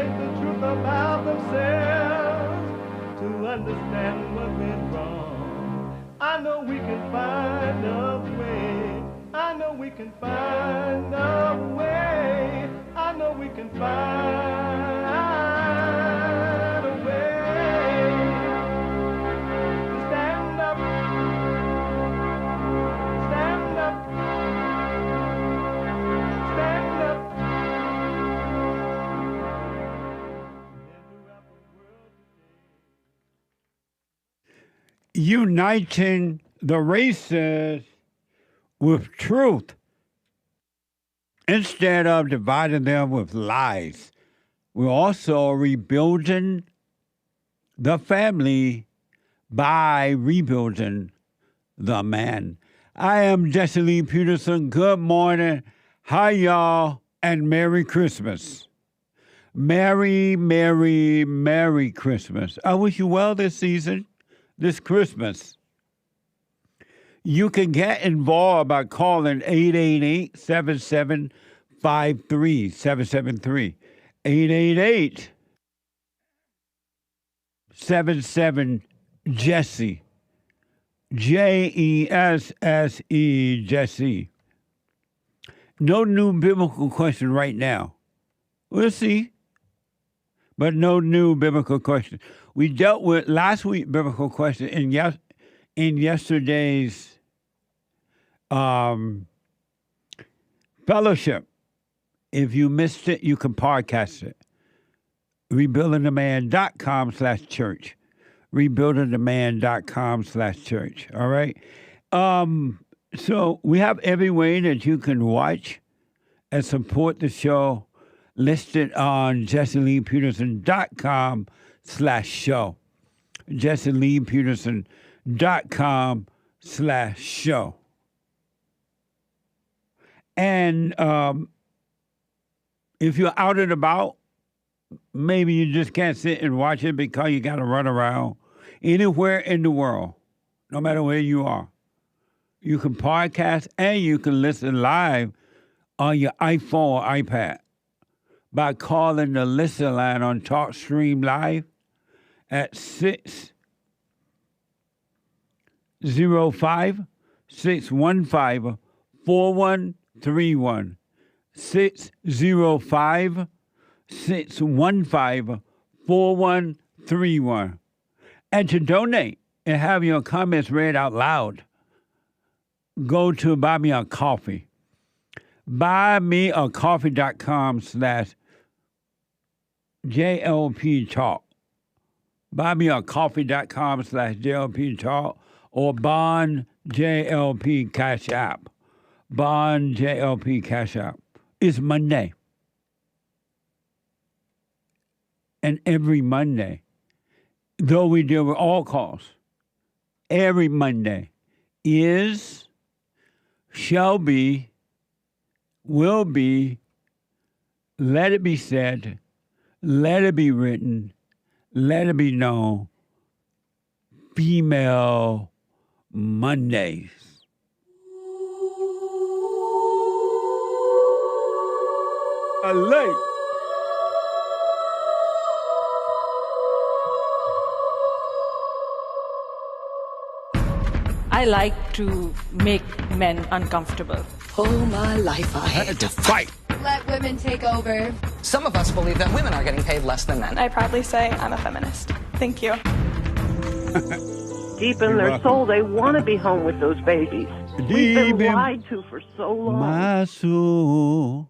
face the truth about themselves, to understand what went wrong. I know we can find a way. I know we can find a way. I know we can find a way to stand up, stand up, stand up. Uniting the races with truth instead of dividing them with lies. We're also rebuilding the family by rebuilding the man. I am JLP Peterson. Good morning. Hi, y'all, and Merry Christmas. Merry, Merry, Merry Christmas. I wish you well this season, this Christmas. You can get involved by calling 888-7753-773. 888-77-JESSE. JESSE, Jesse. No new biblical question right now. We'll see. But no new biblical question. We dealt with last week's biblical question in yesterday's fellowship. If you missed it, you can podcast it. Rebuildingtheman.com/church. Rebuildingtheman.com/church. All right. So we have every way that you can watch and support the show listed on JLPpeterson.com/show. JLPpeterson.com/show. And if you're out and about, maybe you just can't sit and watch it because you got to run around anywhere in the world, no matter where you are. You can podcast and you can listen live on your iPhone or iPad by calling the listen line on TalkStream Live at 605-615-4131. 605-615-4131. And to donate and have your comments read out loud, go to Buy Me a Coffee. BuyMeACoffee.com/JLP Talk. BuyMeACoffee.com/JLP Talk or Bond JLP Cash App. Bond JLP Cash App. It's Monday. And every Monday, though we deal with all calls, every Monday is, shall be, will be, let it be said, let it be written, let it be known, Female Mondays. Alert. I like to make men uncomfortable. All my life I had to fight. Let women take over. Some of us believe that women are getting paid less than men. I proudly say I'm a feminist. Thank you. Deep in their soul, they want to be home with those babies. We've been lied to for so long. My soul,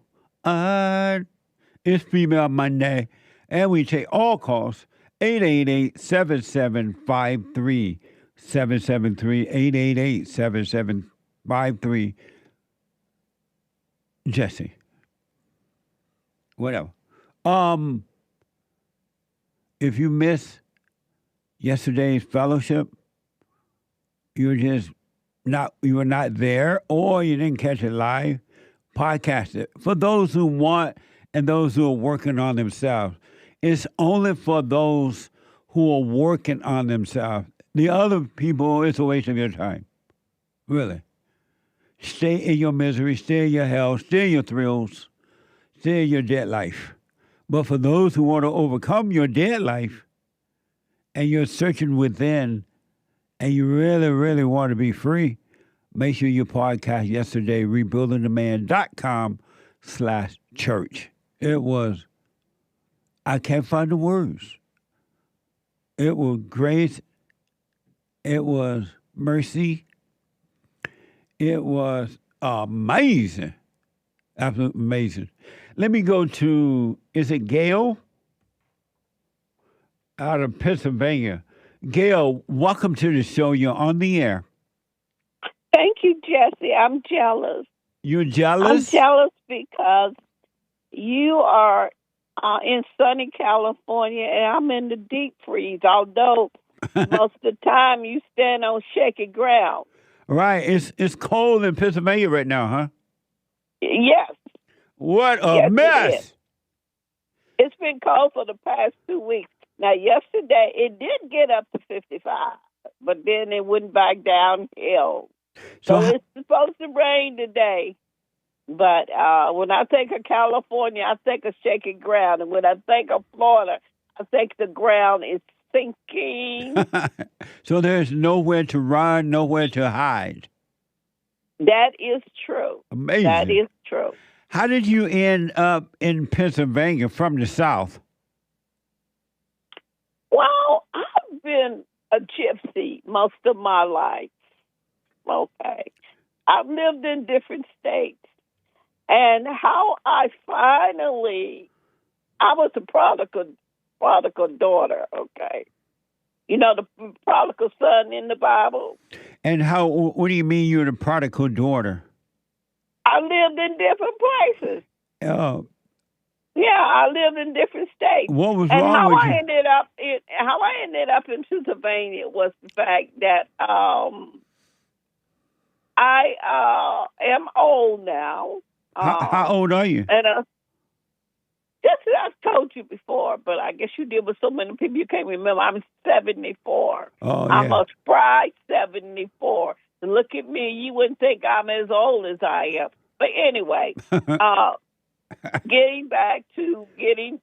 it's Female Monday, and we take all calls, 888-7753-773, 888-7753, Jesse. Whatever. If you miss yesterday's fellowship, you were not there, or you didn't catch it live, podcast it. For those who want and those who are working on themselves. It's only for those who are working on themselves. The other people, it's a waste of your time. Really. Stay in your misery, stay in your hell, stay in your thrills, stay in your dead life. But for those who want to overcome your dead life and you're searching within and you really, really want to be free, make sure you podcast yesterday, rebuildingtheman.com/church. It was, I can't find the words. It was grace. It was mercy. It was amazing. Absolutely amazing. Let me go to, is it GAYLE? Out of Pennsylvania. GAYLE, welcome to the show. You're on the air. Thank you, Jesse. I'm jealous. You're jealous? I'm jealous because you are in sunny California and I'm in the deep freeze, although most of the time you stand on shaky ground. Right. It's cold in Pennsylvania right now, huh? Yes. What a mess. It's been cold for the past 2 weeks. Now, yesterday, it did get up to 55, but then it went back downhill. So it's supposed to rain today. But when I think of California, I think of shaky ground. And when I think of Florida, I think the ground is sinking. So there's nowhere to run, nowhere to hide. That is true. Amazing. That is true. How did you end up in Pennsylvania from the South? Well, I've been a gypsy most of my life. Okay. I've lived in different states. And how I was a prodigal daughter, okay? You know, the prodigal son in the Bible. And what do you mean you're the prodigal daughter? I lived in different places. Oh. Yeah, I lived in different states. What was and wrong how with I you? How I ended up in Pennsylvania was the fact that I am old now. How old are you? And just as I've told you before, but I guess you deal with so many people you can't remember. I'm 74. Oh, yeah. I'm a spry 74. And look at me, you wouldn't think I'm as old as I am. But anyway, getting back to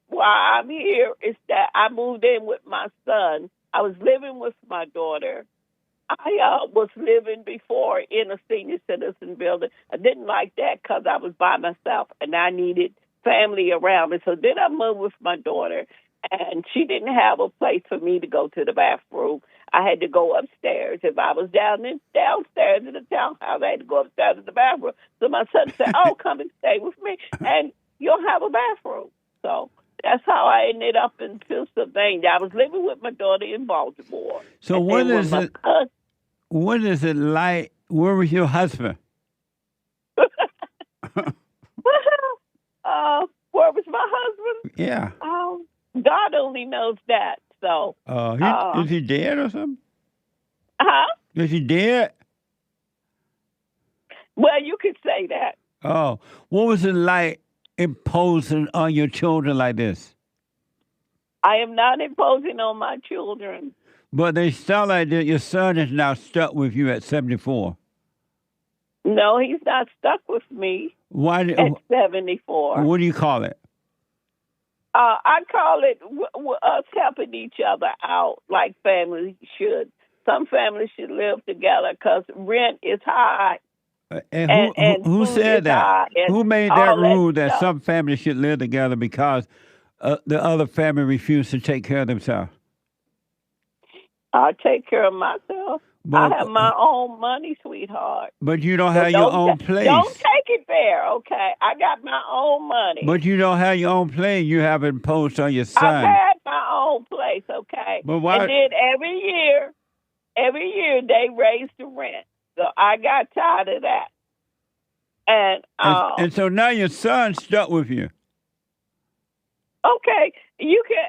why I'm here is that I moved in with my son. I was living with my daughter. I was living before in a senior citizen building. I didn't like that because I was by myself and I needed family around me. So then I moved with my daughter, and she didn't have a place for me to go to the bathroom. I had to go upstairs. If I was downstairs in the townhouse, I had to go upstairs to the bathroom. So my son said, "Oh, come and stay with me, and you'll have a bathroom." So that's how I ended up in Pennsylvania. I was living with my daughter in Baltimore. So what is it like? Where was your husband? Where was my husband? Yeah. God only knows that. So. Is he dead or something? Huh? Is he dead? Well, you could say that. Oh, what was it like imposing on your children like this? I am not imposing on my children. But they sound like that your son is now stuck with you at 74. No, he's not stuck with me. Why? At 74. What do you call it? I call it us helping each other out like families should. Some families should live together because rent is high. And who said that? Who made that rule that some families should live together because the other family refused to take care of themselves? I take care of myself. I have my own money, sweetheart. But you don't have your own place. Don't take it there, okay? I got my own money. But you don't have your own place. You have imposed on your son. I've had my own place, okay? But why? And then every year they raised the rent. So I got tired of that. And so now your son's stuck with you. Okay, you can,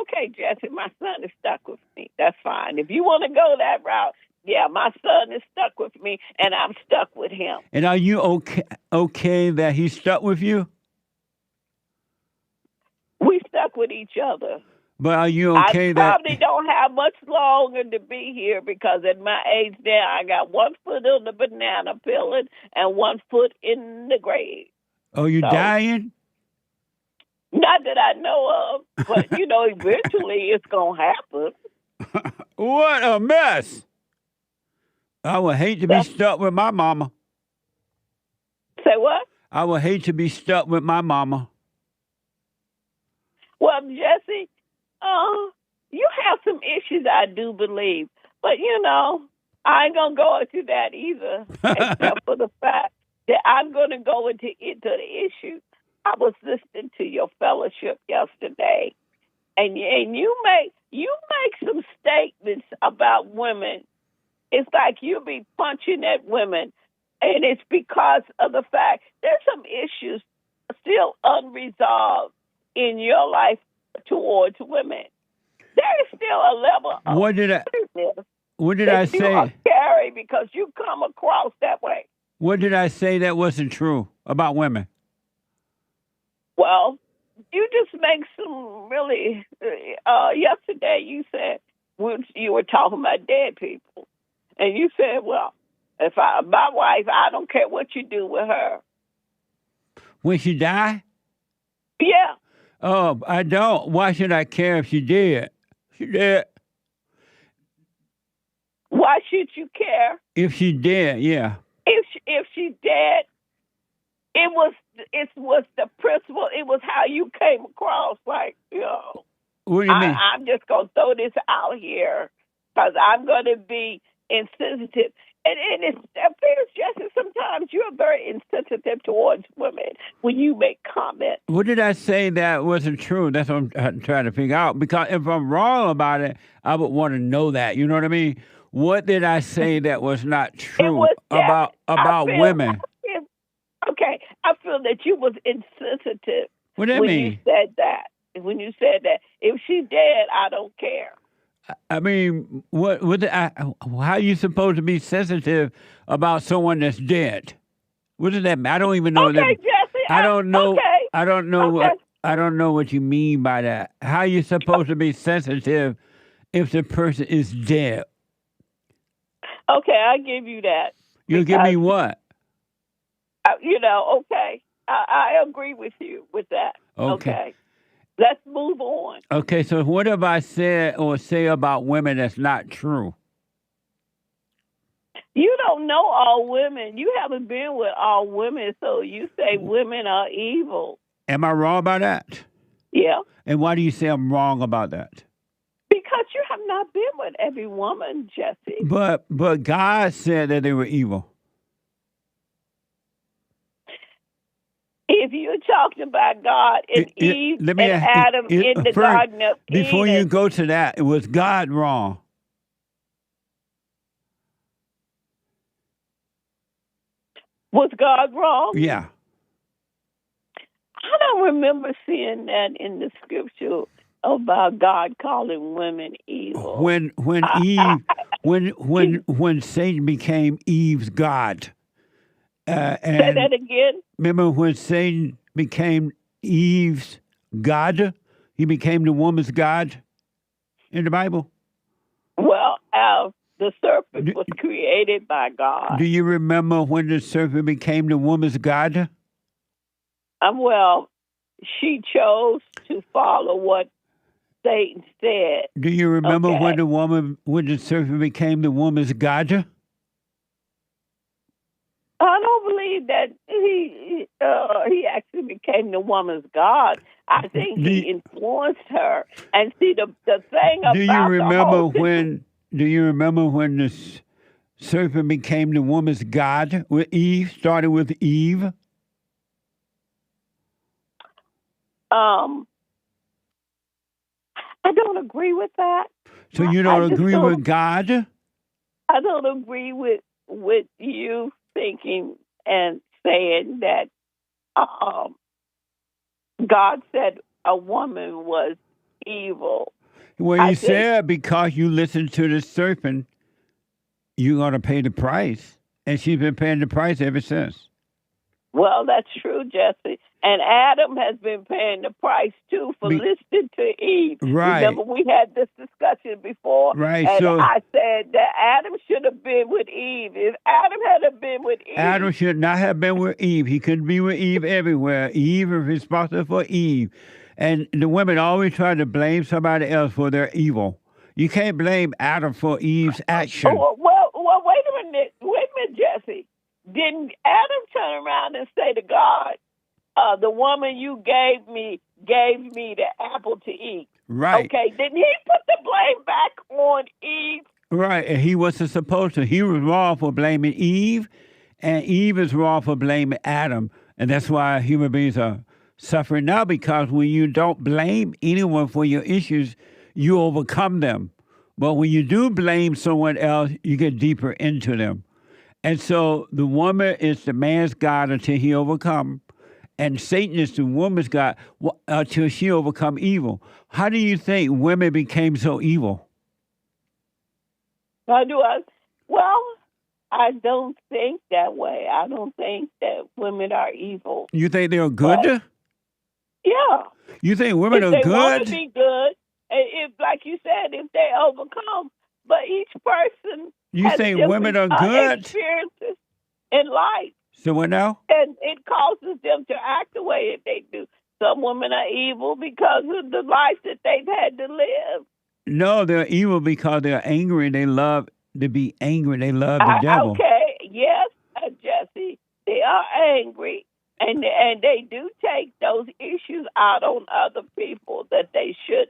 okay, Jesse, my son is stuck with me. That's fine. If you want to go that route, yeah, my son is stuck with me, and I'm stuck with him. And are you okay that he's stuck with you? We stuck with each other. But are you okay I probably don't have much longer to be here because at my age now, I got 1 foot on the banana peel and 1 foot in the grave. Oh, you dying? Not that I know of, but, eventually it's going to happen. What a mess. I would hate to be stuck with my mama. Say what? I would hate to be stuck with my mama. Well, Jesse, you have some issues, I do believe. But, I ain't going to go into that either, except for the fact that I'm going to go into the issue. I was listening to your fellowship yesterday, and you make some statements about women. It's like you be punching at women, and it's because of the fact there's some issues still unresolved in your life towards women. There is still a level of What did I say? You are scary because you come across that way. What did I say that wasn't true about women? Well, you just make some really. Yesterday, you said you were talking about dead people, and you said, "Well, my wife, I don't care what you do with her." When she die? Yeah. Oh, I don't. Why should I care if she did? She did. Why should you care? If she did, yeah. If she dead, it was the principle. It was how you came across. Like, What do you mean? I'm just gonna throw this out here because I'm gonna be insensitive. And it appears just as sometimes you're very insensitive towards women when you make comments. What did I say that wasn't true? That's what I'm trying to figure out. Because if I'm wrong about it, I would want to know that. You know what I mean? What did I say that was not true about women? Okay, I feel that you was insensitive What that when mean? you said that. When you said that, if she's dead, I don't care. I mean, how are you supposed to be sensitive about someone that's dead? What does that mean? I don't even know that. Jesse, I don't know. Okay. I don't know I don't know what you mean by that. How are you supposed to be sensitive if the person is dead? Okay, I give you that. You give me what? Okay. I agree with you with that. Okay. Let's move on. Okay, so what have I said or say about women that's not true? You don't know all women. You haven't been with all women, so you say women are evil. Am I wrong about that? Yeah. And why do you say I'm wrong about that? Because you have not been with every woman, Jesse. But God said that they were evil. If you're talking about God and Eve and Adam in the Garden of Eden. Before you go to that, was God wrong? Was God wrong? Yeah. I don't remember seeing that in the scripture about God calling women evil. When Satan became Eve's God. Say that again. Remember when Satan became Eve's God? He became the woman's God in the Bible? Well, the serpent was created by God. Do you remember when the serpent became the woman's God? Well, she chose to follow what Satan said. Do you remember when the serpent became the woman's God? I don't believe that he actually became the woman's God. I think he influenced her. And see, the thing about Do you remember when the serpent became the woman's God with Eve? Started with Eve. I don't agree with that. So you don't agree with God? I don't agree with you thinking and saying that God said a woman was evil. Well, you said because you listened to the serpent, you're going to pay the price. And she's been paying the price ever since. Well, that's true, Jesse. And Adam has been paying the price, too, for listening to Eve. Right. Remember, we had this discussion before. Right. And So I said that Adam should have been with Eve. If Adam had been with Eve. Adam should not have been with Eve. He couldn't be with Eve everywhere. Eve is responsible for Eve. And the women always try to blame somebody else for their evil. You can't blame Adam for Eve's action. Well, wait a minute. Wait a minute, Jesse. Didn't Adam turn around and say to God, the woman you gave me the apple to eat? Right. Okay, didn't he put the blame back on Eve? Right, and he wasn't supposed to. He was wrong for blaming Eve, and Eve is wrong for blaming Adam. And that's why human beings are suffering now, because when you don't blame anyone for your issues, you overcome them. But when you do blame someone else, you get deeper into them. And so the woman is the man's God until he overcomes. And Satan is the woman's God until she overcome evil. How do you think women became so evil? Well, I don't think that way. I don't think that women are evil. You think they're good? But, yeah. You think women are they good? Want to be good, if, like you said, if they overcome. But each person you has think women are good? Experiences in life. So what now? And it causes them to act the way that they do. Some women are evil because of the life that they've had to live. No, they're evil because they're angry. They love to be angry. They love the devil. Okay, yes, Jesse, they are angry, and they do take those issues out on other people that they should.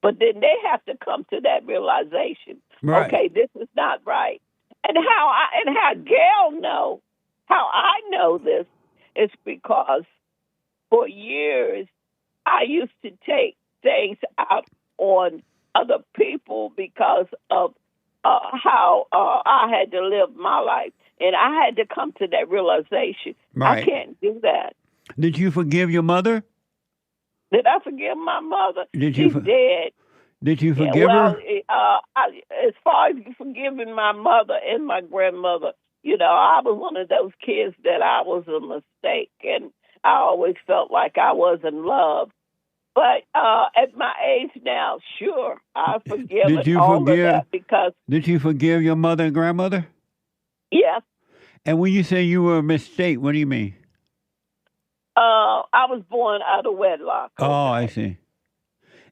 But then they have to come to that realization. Right. Okay, this is not right. And how GAYLE know. How I know this is because for years I used to take things out on other people because of how I had to live my life. And I had to come to that realization. Right. I can't do that. Did you forgive your mother? Did I forgive my mother? Did you She's dead. Did you forgive her? As far as forgiving my mother and my grandmother, I was one of those kids that I was a mistake, and I always felt like I wasn't loved. But at my age now, sure, I forgive all of that because... Did you forgive your mother and grandmother? Yes. And when you say you were a mistake, what do you mean? I was born out of wedlock. Oh, I see.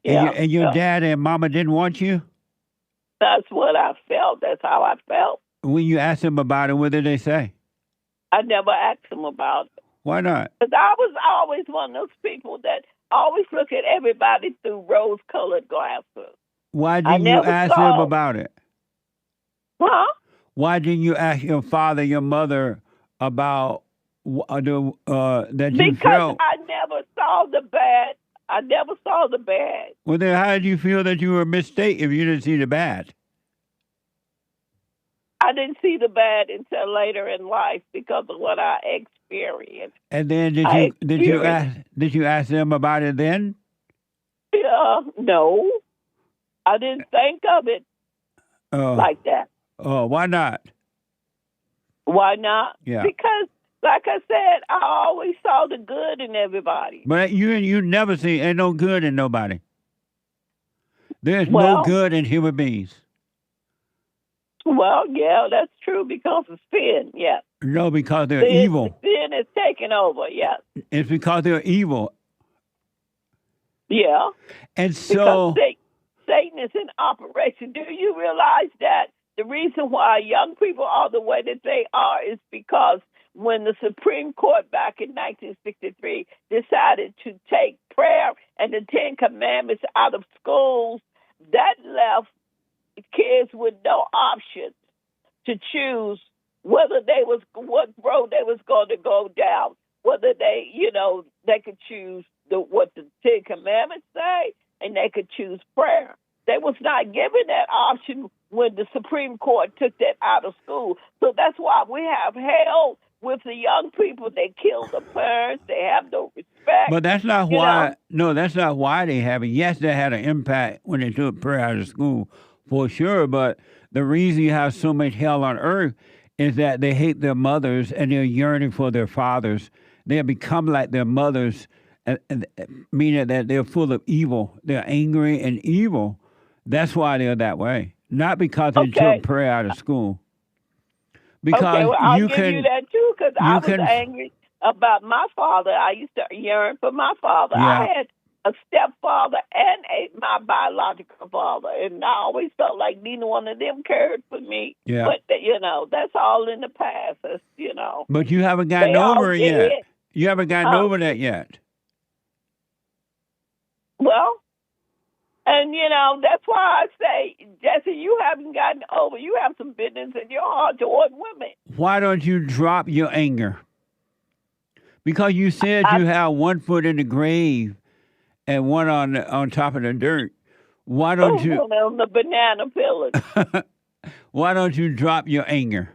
Yeah, and your dad and mama didn't want you? That's what I felt. That's how I felt. When you asked them about it, what did they say? I never asked them about it. Why not? Because I was always one of those people that always look at everybody through rose-colored glasses. Why didn't you ask them about it? Huh? Why didn't you ask your father, your mother about that you felt? Because I never saw the bad. I never saw the bad. Well, then how did you feel that you were a mistake if you didn't see the bad? I didn't see the bad until later in life because of what I experienced. And then did you ask them about it then? No, I didn't think of it like that. Oh, why not? Why not? Yeah. Because, like I said, I always saw the good in everybody. But you never see ain't no good in nobody. There's no good in human beings. Well, yeah, that's true because of sin, yeah. No, because they're evil. Sin is taking over, yes. It's because they're evil. Yeah. And so... Because Satan is in operation. Do you realize that the reason why young people are the way that they are is because when the Supreme Court back in 1963 decided to take prayer and the Ten Commandments out of schools, that left kids with no option to choose whether what road they was going to go down, whether they could choose what the Ten Commandments say, and they could choose prayer. They was not given that option when the Supreme Court took that out of school. So that's why we have hell with the young people. They kill the parents. They have no respect. But that's not why. No, that's not why they have it. Yes, they had an impact when they took prayer out of school, for sure. But the reason you have so much hell on earth is that they hate their mothers and they're yearning for their fathers. They'll become like their mothers, meaning that they're full of evil. They're angry and evil. That's why they're that way. Not because they took prayer out of school. Because okay, well, I'll give can, you that too, because I was can, angry about my father. I used to yearn for my father. Yeah. I had a stepfather and my biological father, and I always felt like neither one of them cared for me. Yeah. But, that's all in the past. That's, But you haven't gotten over it yet. You haven't gotten over that yet. Well, and, that's why I say, Jesse, you haven't gotten over. You have some business in your heart toward women. Why don't you drop your anger? Because you said you have one foot in the grave and one on top of the dirt. Why don't you? On the banana pillars. Why don't you drop your anger?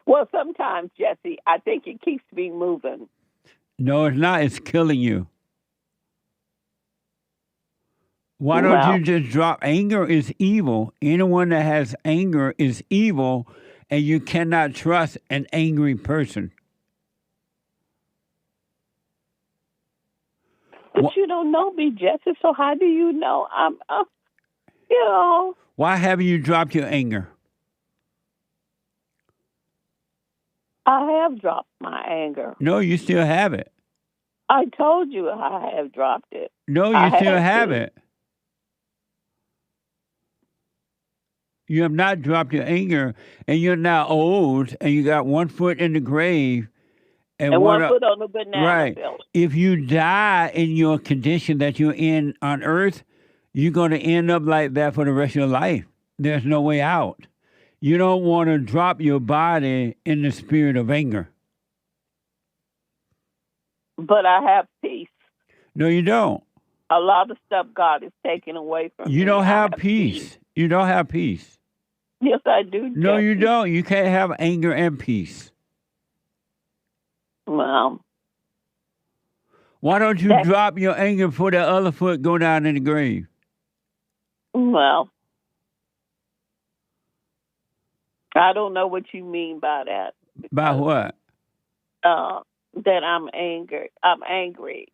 Well, sometimes, Jesse, I think it keeps me moving. No, it's not. It's killing you. Why don't you just drop? Anger is evil. Anyone that has anger is evil, and you cannot trust an angry person. But you don't know me, Jesse, so how do you know? Why haven't you dropped your anger? I have dropped my anger. No, you still have it. I told you I have dropped it. No, you still have it. You have not dropped your anger, and you're now old, and you got one foot in the grave. And one foot on the banana peel. If you die in your condition that you're in on earth, you're going to end up like that for the rest of your life. There's no way out. You don't want to drop your body in the spirit of anger. But I have peace. No, you don't. A lot of stuff God is taking away from me. You don't have peace. You don't have peace. Yes, I do. No, you don't. You can't have anger and peace. Well. Why don't you drop your anger before that other foot go down in the grave? Well. I don't know what you mean by that. By what? That I'm angry. I'm angry.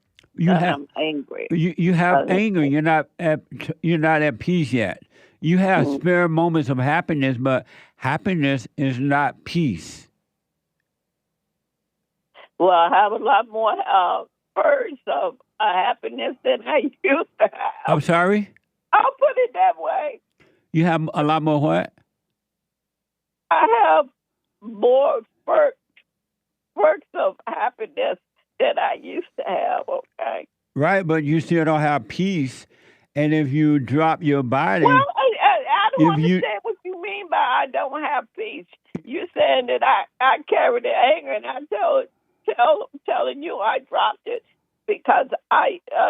I'm angry. You have anger. You're not at peace yet. You have spare moments of happiness, but happiness is not peace. Well, I have a lot more spurts of happiness than I used to have. I'm sorry? I'll put it that way. You have a lot more what? I have more spurts of happiness than I used to have, okay? Right, but you still don't have peace. And if you drop your body... Well, I don't understand what you mean by I don't have peace. You're saying that I carry the anger, and I'm telling you I dropped it because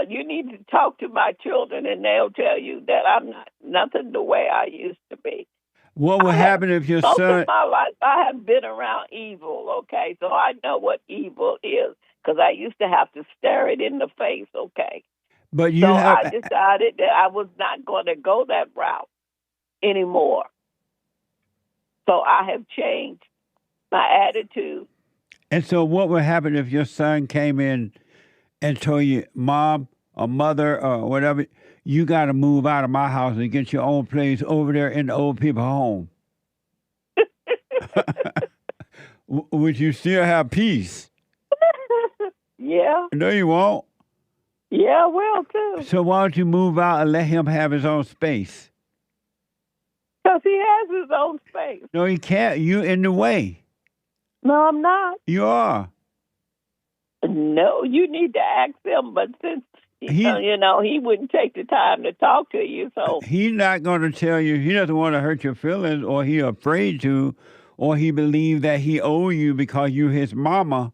you need to talk to my children, and they'll tell you that I'm nothing the way I used to be. What would happen if your son... Most of my life, I have been around evil, okay? So I know what evil is because I used to have to stare it in the face, okay? But I decided that I was not going to go that route anymore. So I have changed my attitude. And so what would happen if your son came in and told you, Mom or Mother or whatever, you got to move out of my house and get your own place over there in the old people home? Would you still have peace? Yeah. No, you won't. Yeah, I will, too. So why don't you move out and let him have his own space? Because he has his own space. No, he can't. You're in the way. No, I'm not. You are. No, you need to ask him, but since, he wouldn't take the time to talk to you, so... He's not going to tell you. He doesn't want to hurt your feelings, or he's afraid to, or he believes that he owes you because you're his mama,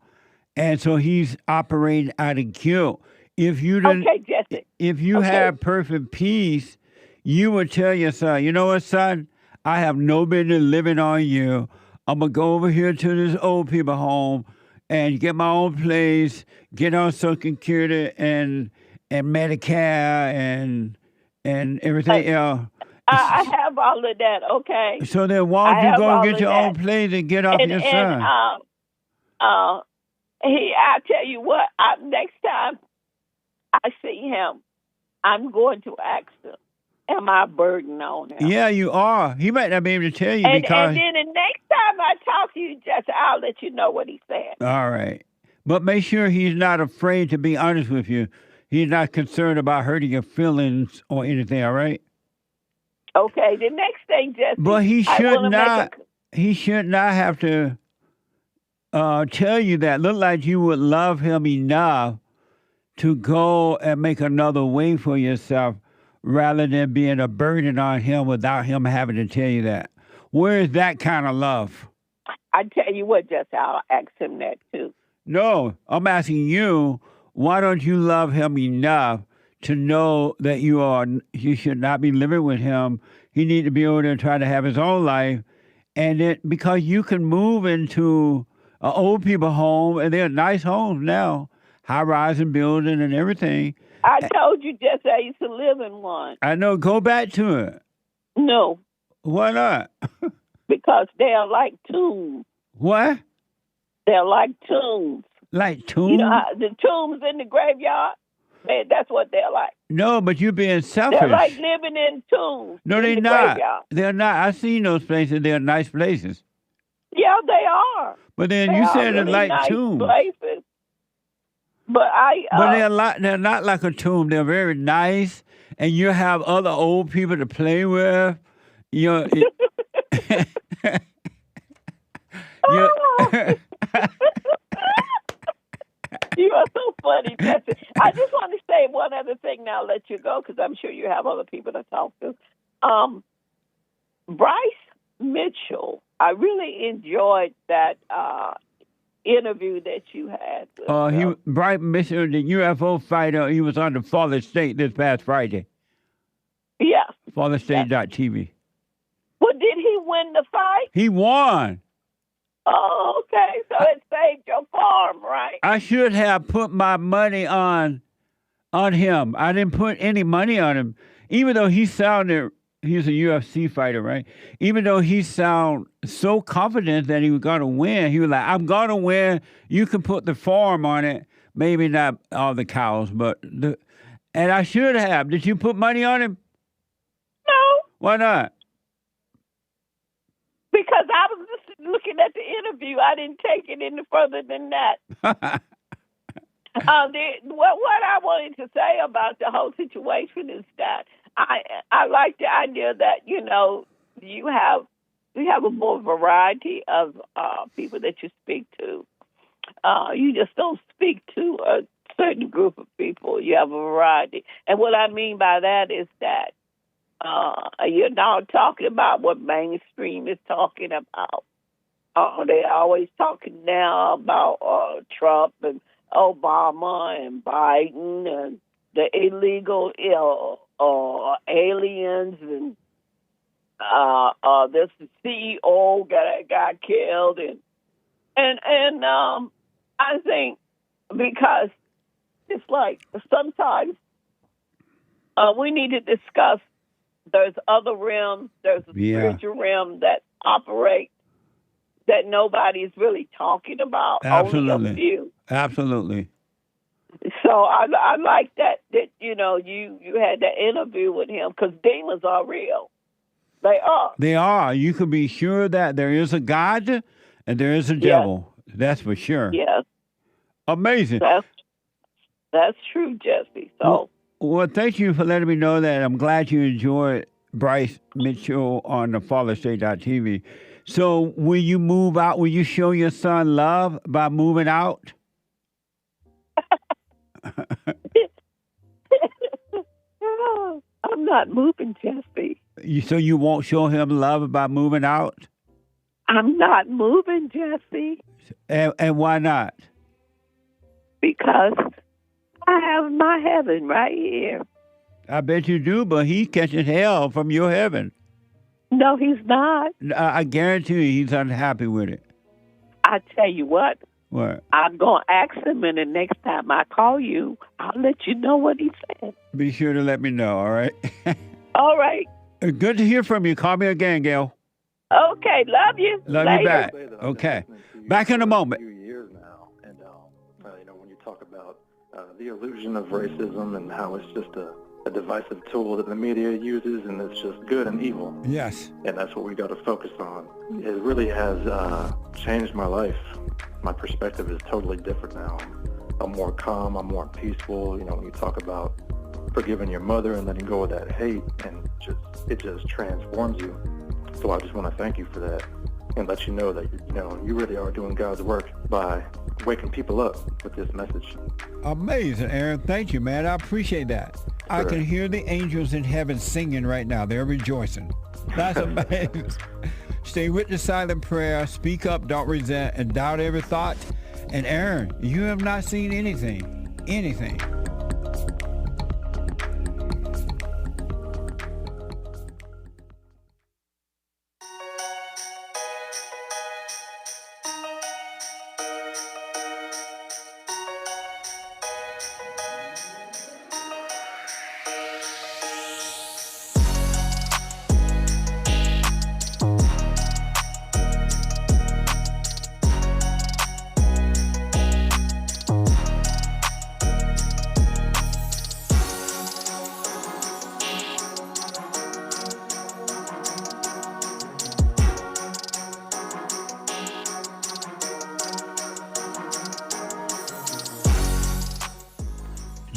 and so he's operating out of guilt. If you didn't, okay, Jesse. If you have perfect peace, you would tell your son, you know what, son? I have no business living on you. I'm going to go over here to this old people home and get my own place, get on Social Security and Medicare and everything else. I have all of that, okay? So then why don't you go get your own place and get off your son? I tell you what, next time I see him, I'm going to ask him, am I a burden on him? Yeah, you are. He might not be able to tell you because... And then the next time I talk to you, Jesse, I'll let you know what he said. All right. But make sure he's not afraid to be honest with you. He's not concerned about hurting your feelings or anything, all right? Okay, the next thing, Jesse... But he should not have to tell you that. Look like you would love him enough to go and make another way for yourself rather than being a burden on him without him having to tell you that. Where is that kind of love? I tell you what, Jesse, I'll ask him that too. No, I'm asking you, why don't you love him enough to know that you should not be living with him? He needs to be able to try to have his own life. And then because you can move into an old people home, and they're nice homes now, high-rising building and everything. I told you, Jesse, I used to live in one. I know. Go back to it. No. Why not? Because they're like tombs. What? They're like tombs. Like tombs? You know the tombs in the graveyard? That's what they're like. No, but you're being selfish. They're like living in tombs. No, they're not. They're not. I've seen those places. They're nice places. Yeah, they are. But then you said really they're like nice tombs. Places. But they're not like a tomb. They're very nice, and you have other old people to play with. You know, you are so funny, Jesse. I just want to say one other thing. Now, I'll let you go because I'm sure you have other people to talk to. Bryce Mitchell, I really enjoyed that interview that you had. Bryce Mitchell, the UFO fighter, he was on the Father State this past Friday. Yeah. FatherState.tv. Well, did he win the fight? He won. Oh, okay. So it saved your farm, right? I should have put my money on him. I didn't put any money on him. Even though he's a UFC fighter, right? Even though he sounded so confident that he was going to win, he was like, I'm going to win. You can put the farm on it. Maybe not all the cows, but... And I should have. Did you put money on him? No. Why not? Because I was just looking at the interview. I didn't take it any further than that. What I wanted to say about the whole situation is that I like the idea that, you know, we have a more variety of people that you speak to. You just don't speak to a certain group of people. You have a variety. And what I mean by that is that you're not talking about what mainstream is talking about. They're always talking now about Trump and Obama and Biden and the illegal aliens and this CEO got killed and I think because it's like sometimes we need to discuss. There's other realms. There's a spiritual realm that operates that nobody's really talking about. Absolutely. Only a few. Absolutely. So I like that you know you had that interview with him because demons are real. They are. They are. You can be sure that there is a God and there is a devil. Yes. That's for sure. Yes. Amazing. That's true, Jesse. So. Well, thank you for letting me know that. I'm glad you enjoyed Bryce Mitchell on the FatherState.tv. So will you move out? Will you show your son love by moving out? I'm not moving, Jesse. So you won't show him love by moving out? I'm not moving, Jesse. And why not? Because I have my heaven right here. I bet you do, but he's catching hell from your heaven. No, he's not. I guarantee you he's unhappy with it. I tell you what. What? I'm going to ask him, and the next time I call you, I'll let you know what he said. Be sure to let me know, all right? All right. Good to hear from you. Call me again, Gayle. Okay, love you. Love Later. you back. Say that I've been Okay. listening to you Back in a for moment. few years now, and when you talk about the illusion of racism and how it's just a divisive tool that the media uses, and it's just good and evil. Yes. And that's what we got to focus on. It really has changed my life. My perspective is totally different now. I'm more calm. I'm more peaceful. When you talk about forgiving your mother and letting go of that hate, and it just transforms you. So I just want to thank you for that and let you know that you really are doing God's work by waking people up with this message. Amazing, Aaron. Thank you, man. I appreciate that. I Sure. can hear the angels in heaven singing right now. They're rejoicing. That's amazing. Stay with the silent prayer. Speak up, don't resent, and doubt every thought. And Aaron, you have not seen anything. Anything.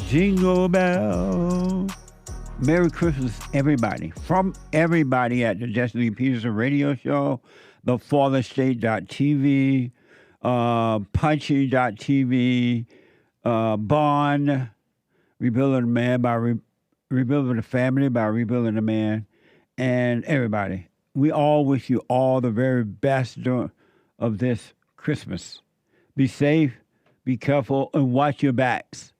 Jingle bell. Merry Christmas, everybody. From everybody at the JLP Radio Show, the FatherState.tv, Punchie.tv, Bond, Rebuilding the Man by Rebuilding the Family by Rebuilding the Man, and everybody. We all wish you all the very best of this Christmas. Be safe, be careful, and watch your backs.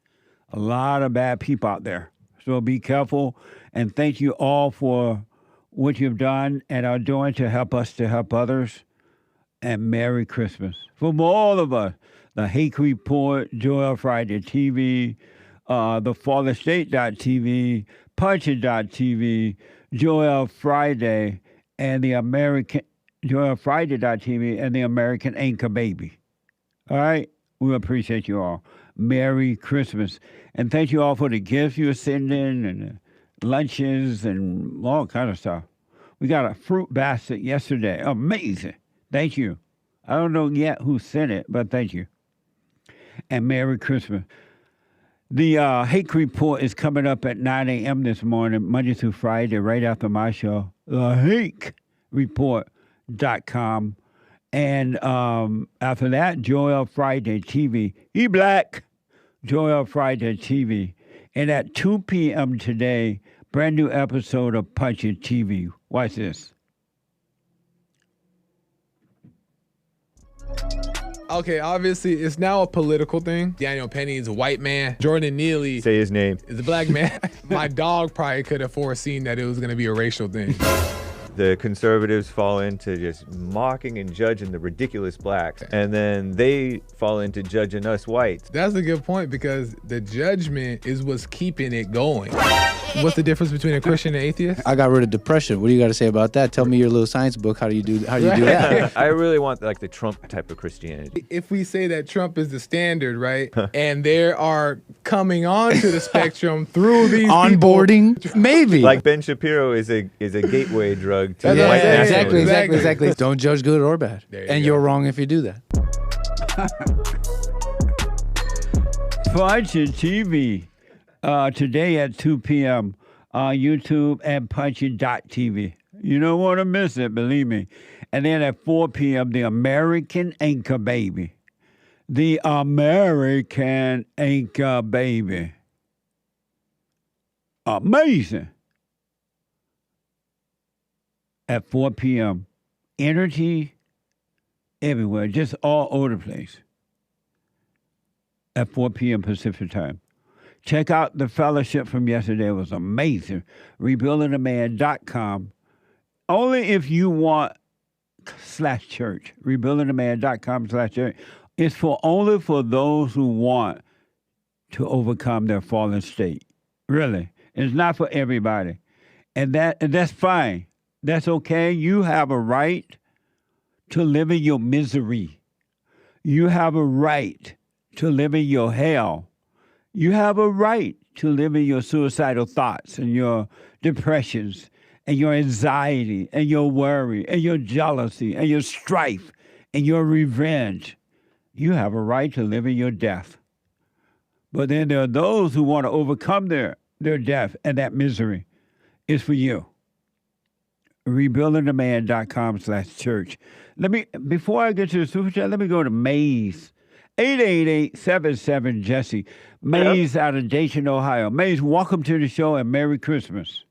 A lot of bad people out there. So be careful, and thank you all for what you've done and are doing to help us to help others. And Merry Christmas. From all of us, the Hake Report, Joel Friday TV, the FatherState.tv, Punchie.tv, Joel Friday, and the American, Joel Friday.tv, and the American Anchor Baby. All right? We appreciate you all. Merry Christmas. And thank you all for the gifts you're sending and the lunches and all kind of stuff. We got a fruit basket yesterday. Amazing. Thank you. I don't know yet who sent it, but thank you. And Merry Christmas. The Hake Report is coming up at 9 a.m. this morning, Monday through Friday, right after my show. TheHakeReport.com. And after that, Joel Friday TV. He black. Joel Friday TV. And at 2 p.m. today, brand new episode of Punchie TV. Watch this. Okay, obviously, it's now a political thing. Daniel Penny is a white man. Jordan Neely Say his name. is a black man. My dog probably could have foreseen that it was going to be a racial thing. The conservatives fall into just mocking and judging the ridiculous blacks, and then they fall into judging us whites. That's a good point, because the judgment is what's keeping it going. What's the difference between a Christian and atheist? I got rid of depression. What do you got to say about that? Tell me your little science book. How do you do that? I really want like the Trump type of Christianity. If we say that Trump is the standard, right, and there are coming onto the spectrum through these Onboarding? people, Maybe. Like Ben Shapiro is a gateway drug to That's white what I'm saying. nationalism. Exactly. Don't judge good or bad. There you And go. you're wrong if you do that. Punchie TV today at 2 p.m. on YouTube and Punchie.tv. You don't want to miss it, believe me. And then at 4 p.m., the American Anchor Baby. The American Anchor Baby. Amazing. At 4 p.m. Energy everywhere, just all over the place. At 4 p.m. Pacific time. Check out the fellowship from yesterday. It was amazing. RebuildingTheMan.com. Only if you want /church. RebuildingTheMan.com/church. It's only for those who want to overcome their fallen state. Really. It's not for everybody. And that's fine. That's okay. You have a right to live in your misery. You have a right to live in your hell. You have a right to live in your suicidal thoughts and your depressions and your anxiety and your worry and your jealousy and your strife and your revenge. You have a right to live in your death. But then there are those who want to overcome their death and that misery. It's for you. Rebuildingtheman.com/church. Before I get to the super chat, let me go to Maze. 888-77-JESSE. Maze out of Dayton, Ohio. Maze, welcome to the show and Merry Christmas.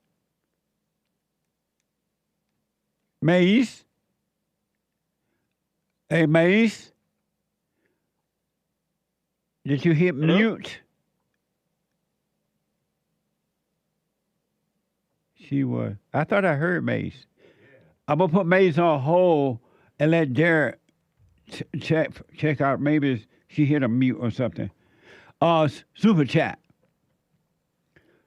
Maze? Hey, Maze? Did you hit mute? She was. I thought I heard Maze. I'm going to put Maze on hold and let Derek check out. Maybe she hit a mute or something. Super chat.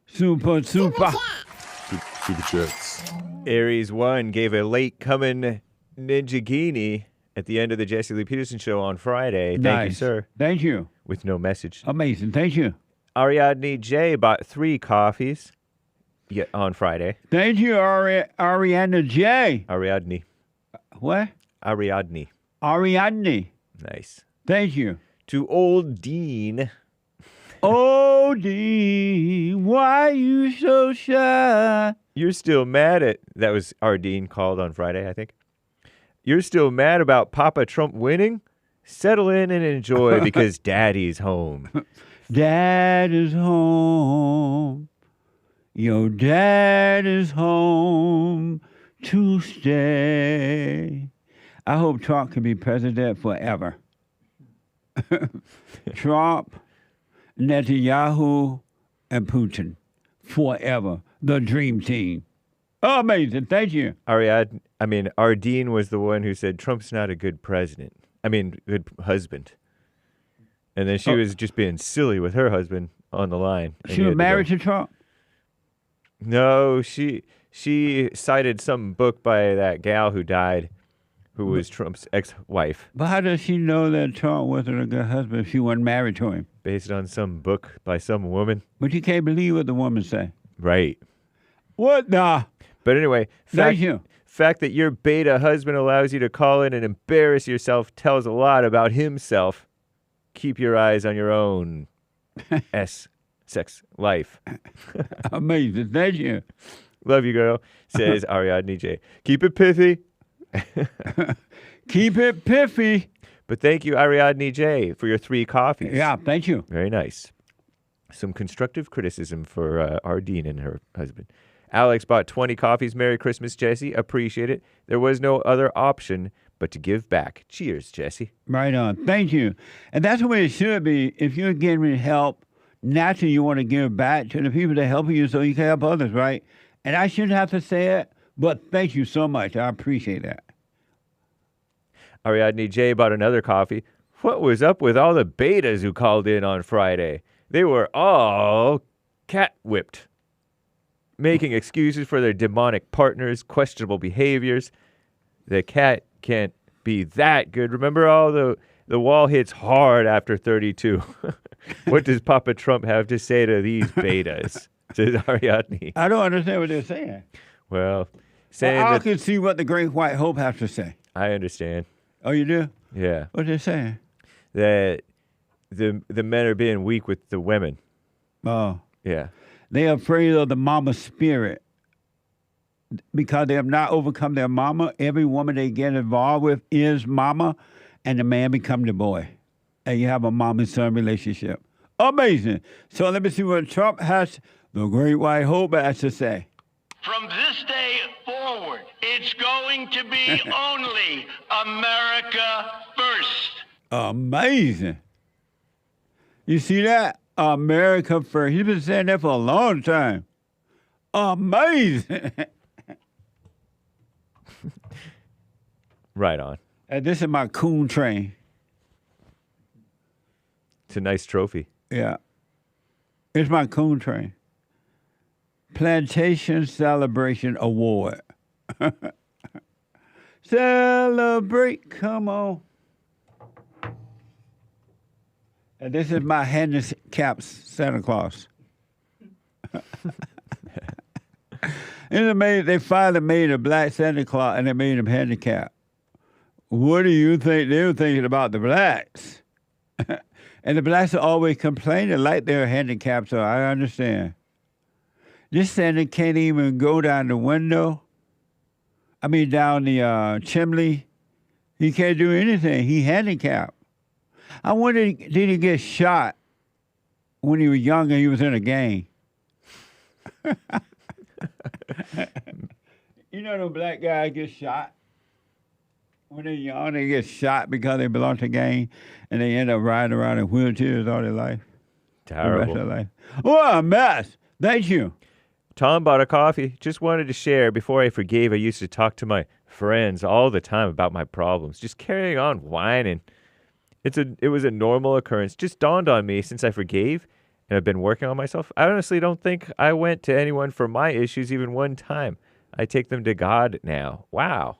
Super chats. Aries 1 gave a late coming Ninjagini at the end of the Jesse Lee Peterson show on Friday. Thank you, sir. Thank you. With no message. Amazing. Thank you. Ariadne J bought 3 coffees on Friday. Thank you, Ariadne J. Ariadne. What? Ariadne. Ariadne. Nice. Thank you. To old Dean. Oh, Dean, why you so shy? You're still mad at... That was our Dean called on Friday, I think. You're still mad about Papa Trump winning? Settle in and enjoy because Daddy's home. Dad is home. Your dad is home to stay. I hope Trump can be president forever. Trump, Netanyahu, and Putin forever. The dream team. Oh, amazing. Thank you. Our Dean was the one who said Trump's not a good president. Good husband. And then she was just being silly with her husband on the line. She was married to Trump? No, she cited some book by that gal who died, who was Trump's ex-wife. But how does she know that Trump wasn't a good husband if she wasn't married to him? Based on some book by some woman. But you can't believe what the woman say. Right. What the? But anyway, fact that your beta husband allows you to call in and embarrass yourself tells a lot about himself. Keep your eyes on your own sex life. Amazing. Thank you. Love you, girl, says Ariadne J. Keep it pithy. Keep it piffy. But thank you, Ariadne J, for your 3 coffees. Yeah, thank you. Very nice. Some constructive criticism for our Dean and her husband. Alex bought 20 coffees. Merry Christmas, Jesse. Appreciate it. There was no other option but to give back. Cheers, Jesse. Right on. Thank you. And that's the way it should be. If you're giving help, naturally you want to give back to the people that help you so you can help others, right? And I shouldn't have to say it, but thank you so much. I appreciate that. Ariadne J bought another coffee. What was up with all the betas who called in on Friday? They were all cat whipped, making excuses for their demonic partners, questionable behaviors. The cat can't be that good. Remember all the wall hits hard after 32. What does Papa Trump have to say to these betas? Says Ariadne. I don't understand what they're saying. Well, I can see what the Great White Hope has to say. I understand. Oh, you do? Yeah. What they're saying? That the men are being weak with the women. Oh. Yeah. They're afraid of the mama spirit because they have not overcome their mama. Every woman they get involved with is mama, and the man become the boy. And you have a mom and son relationship. Amazing. So let me see what Trump has, the Great White Hope, has to say. From this day forward, it's going to be only America first. Amazing. You see that? America first. He's been saying that for a long time. Amazing. Right on. And this is my coon train. It's a nice trophy. Yeah. It's my coon train. Plantation Celebration Award. Celebrate, come on. And this is my handicapped Santa Claus. And they finally made a black Santa Claus and they made him handicapped. What do you think they were thinking about the blacks? And the blacks are always complaining like they're handicapped, so I understand. This Santa can't even go down the window. Down the chimney. He can't do anything. He handicapped. I wonder, did he get shot when he was young and he was in a gang? You know, the black guy gets shot when they're young. They get shot because they belong to a gang, and they end up riding around in wheelchairs all their life. Terrible. The rest of their life. What a mess. Thank you. Tom bought a coffee. Just wanted to share. Before I forgave, I used to talk to my friends all the time about my problems. Just carrying on whining. It was a normal occurrence. Just dawned on me since I forgave and I've been working on myself. I honestly don't think I went to anyone for my issues even one time. I take them to God now. Wow.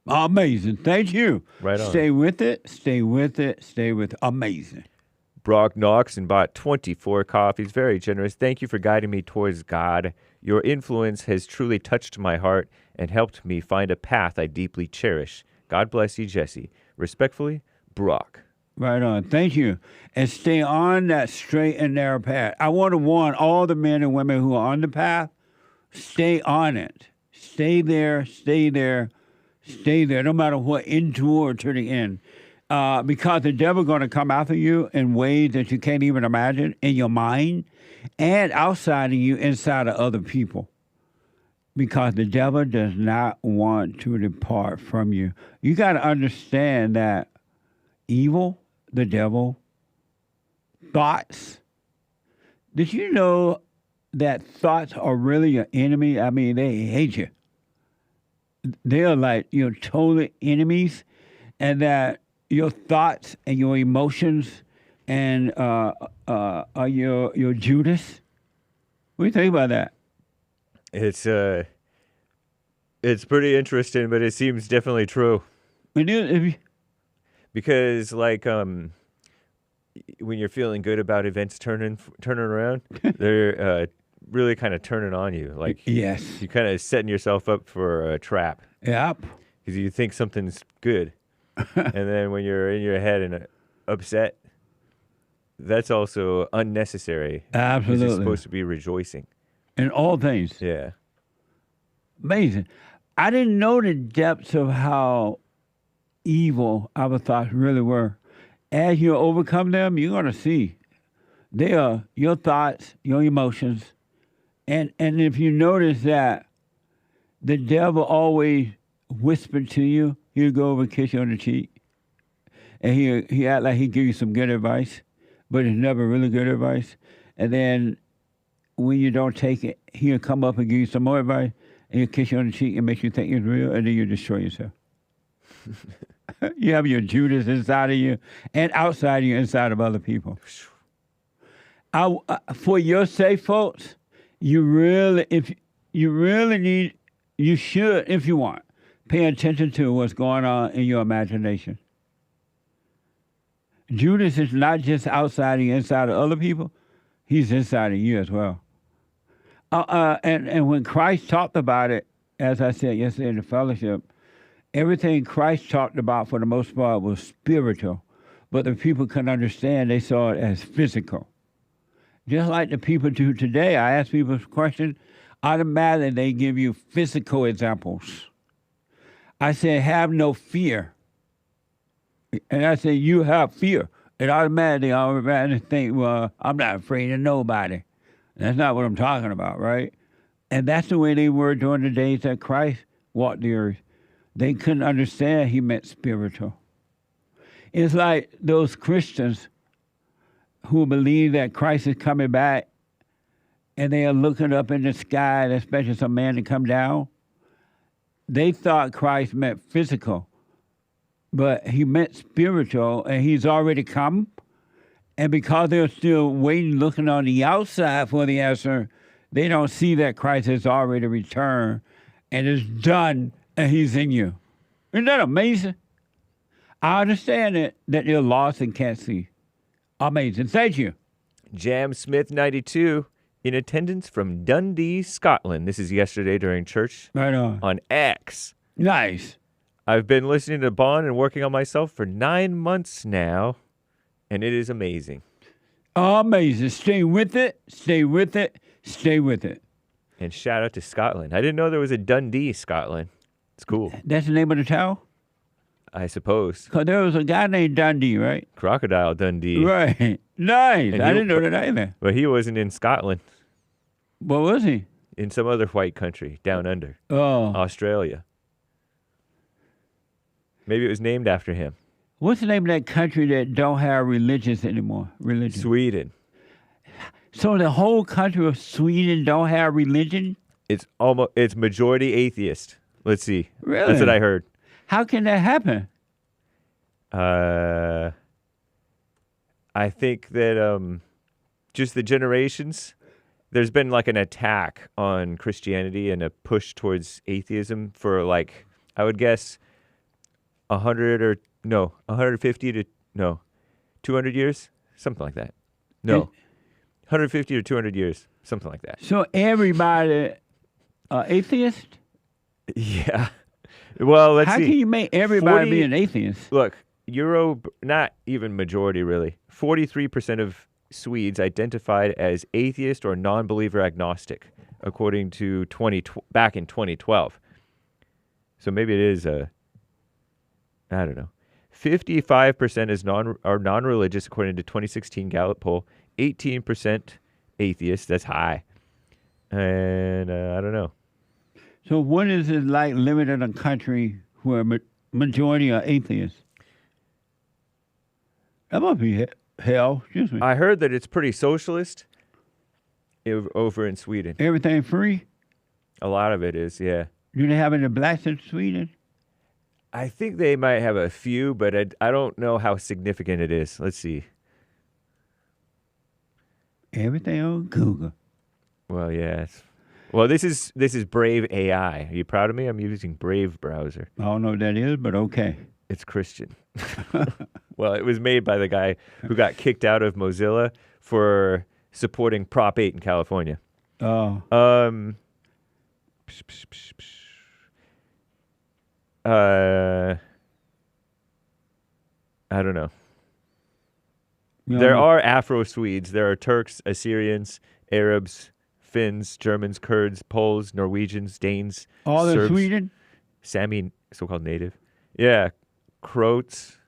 Amazing. Thank you. Right on. Stay with it. Stay with it. Stay with it. Amazing. Brock Knox and bought 24 coffees. Very generous. Thank you for guiding me towards God. Your influence has truly touched my heart and helped me find a path I deeply cherish. God bless you, Jesse. Respectfully, Brock. Right on. Thank you. And stay on that straight and narrow path. I want to warn all the men and women who are on the path, stay on it. Stay there, stay there, stay there, no matter what, into or to the end. Because the devil's going to come after you in ways that you can't even imagine in your mind and outside of you, inside of other people. Because the devil does not want to depart from you. You got to understand that evil, the devil, thoughts. Did you know that thoughts are really your enemy? They hate you. They are like your total enemies, and that your thoughts and your emotions and are your Judas. What do you think about that? It's pretty interesting, but it seems definitely true. Because when you're feeling good about events turning around, they're really kind of turning on you. Like yes, you're kind of setting yourself up for a trap. Yep. Because you think something's good, and then when you're in your head and upset, that's also unnecessary. Absolutely. You're supposed to be rejoicing in all things. Yeah. Amazing. I didn't know the depths of how evil our thoughts really were. As you overcome them, you're going to see they are your thoughts, your emotions. And if you notice that the devil always whispered to you, he'll go over and kiss you on the cheek. And he act like he give you some good advice, but it's never really good advice. And then when you don't take it, he'll come up and give you some more advice, and he'll kiss you on the cheek and make you think it's real, and then you destroy yourself. You have your Judas inside of you and outside of you, inside of other people. For your sake, folks, you should, if you want, pay attention to what's going on in your imagination. Judas is not just outside and inside of other people, he's inside of you as well. And when Christ talked about it, as I said yesterday in the fellowship, everything Christ talked about for the most part was spiritual, but the people couldn't understand. They saw it as physical. Just like the people do today. I ask people a question, automatically they give you physical examples. I say, have no fear. And I say, you have fear. And automatically think, well, I'm not afraid of nobody. That's not what I'm talking about, right? And that's the way they were during the days that Christ walked the earth. They couldn't understand he meant spiritual. It's like those Christians who believe that Christ is coming back and they are looking up in the sky and expecting some man to come down. They thought Christ meant physical, but he meant spiritual, and he's already come. And because they're still waiting, looking on the outside for the answer, They don't see that Christ has already returned and is done and he's in you. Isn't that amazing? I understand that they're lost and can't see. Amazing. Thank you. Jam Smith 92 in attendance from Dundee, Scotland. This is yesterday during church. Right on X. Nice. I've been listening to Bond and working on myself for 9 months now, and it is amazing. Amazing. Stay with it. Stay with it. Stay with it. And shout out to Scotland. I didn't know there was a Dundee, Scotland. It's cool. That's the name of the town? I suppose. Because there was a guy named Dundee, right? Crocodile Dundee. Right. Nice. And I didn't know that either. But he wasn't in Scotland. What was he? In some other white country, down under. Oh. Australia. Maybe it was named after him. What's the name of that country that don't have religions anymore? Sweden. So the whole country of Sweden don't have religion? It's majority atheist. Let's see. Really? That's what I heard. How can that happen? I think that just the generations, there's been like an attack on Christianity and a push towards atheism for like, I would guess 150 to 200 years, something like that. No, 150 to 200 years, something like that. So everybody atheist? Yeah. Well, let's see. How can you make everybody be an atheist? Look, not even majority really. 43% of Swedes identified as atheist or non-believer agnostic, according to back in 2012. So maybe it is I don't know. 55% are non-religious, according to 2016 Gallup poll. 18% atheist. That's high. And I don't know. So what is it like living in a country where majority are atheists? That must be hell. Excuse me. I heard that it's pretty socialist over in Sweden. Everything free? A lot of it is, yeah. Do they have any blacks in Sweden? I think they might have a few, but I don't know how significant it is. Let's see. Everything on Google. Well, yeah. Well, this is Brave AI. Are you proud of me? I'm using Brave browser. I don't know what that is, but okay. It's Christian. Well, it was made by the guy who got kicked out of Mozilla for supporting Prop 8 in California. Oh. I don't know. There are Afro-Swedes. There are Turks, Assyrians, Arabs, Finns, Germans, Kurds, Poles, Norwegians, Danes, all in Serbs, Sweden? Sami, so-called native. Yeah, Croats,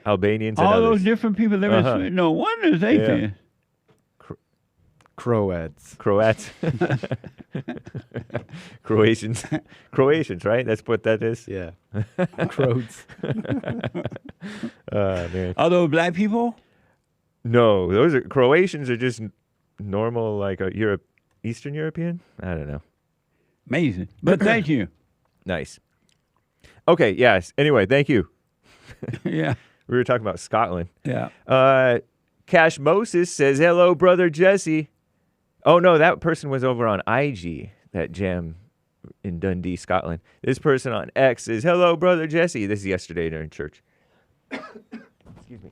Albanians, and all others. those different people live in Sweden. No wonder it's atheist. Croats. Croatians, right? That's what that is? Yeah. Croats. Man. Are those black people? No, Croatians are just normal, like Eastern European? I don't know. Amazing. But thank you. Nice. Okay, yes. Anyway, thank you. Yeah. We were talking about Scotland. Yeah. Cash Moses says, hello, brother Jesse. Oh, no, that person was over on IG, that jam in Dundee, Scotland. This person on X says, hello, brother Jesse. This is yesterday during church. Excuse me.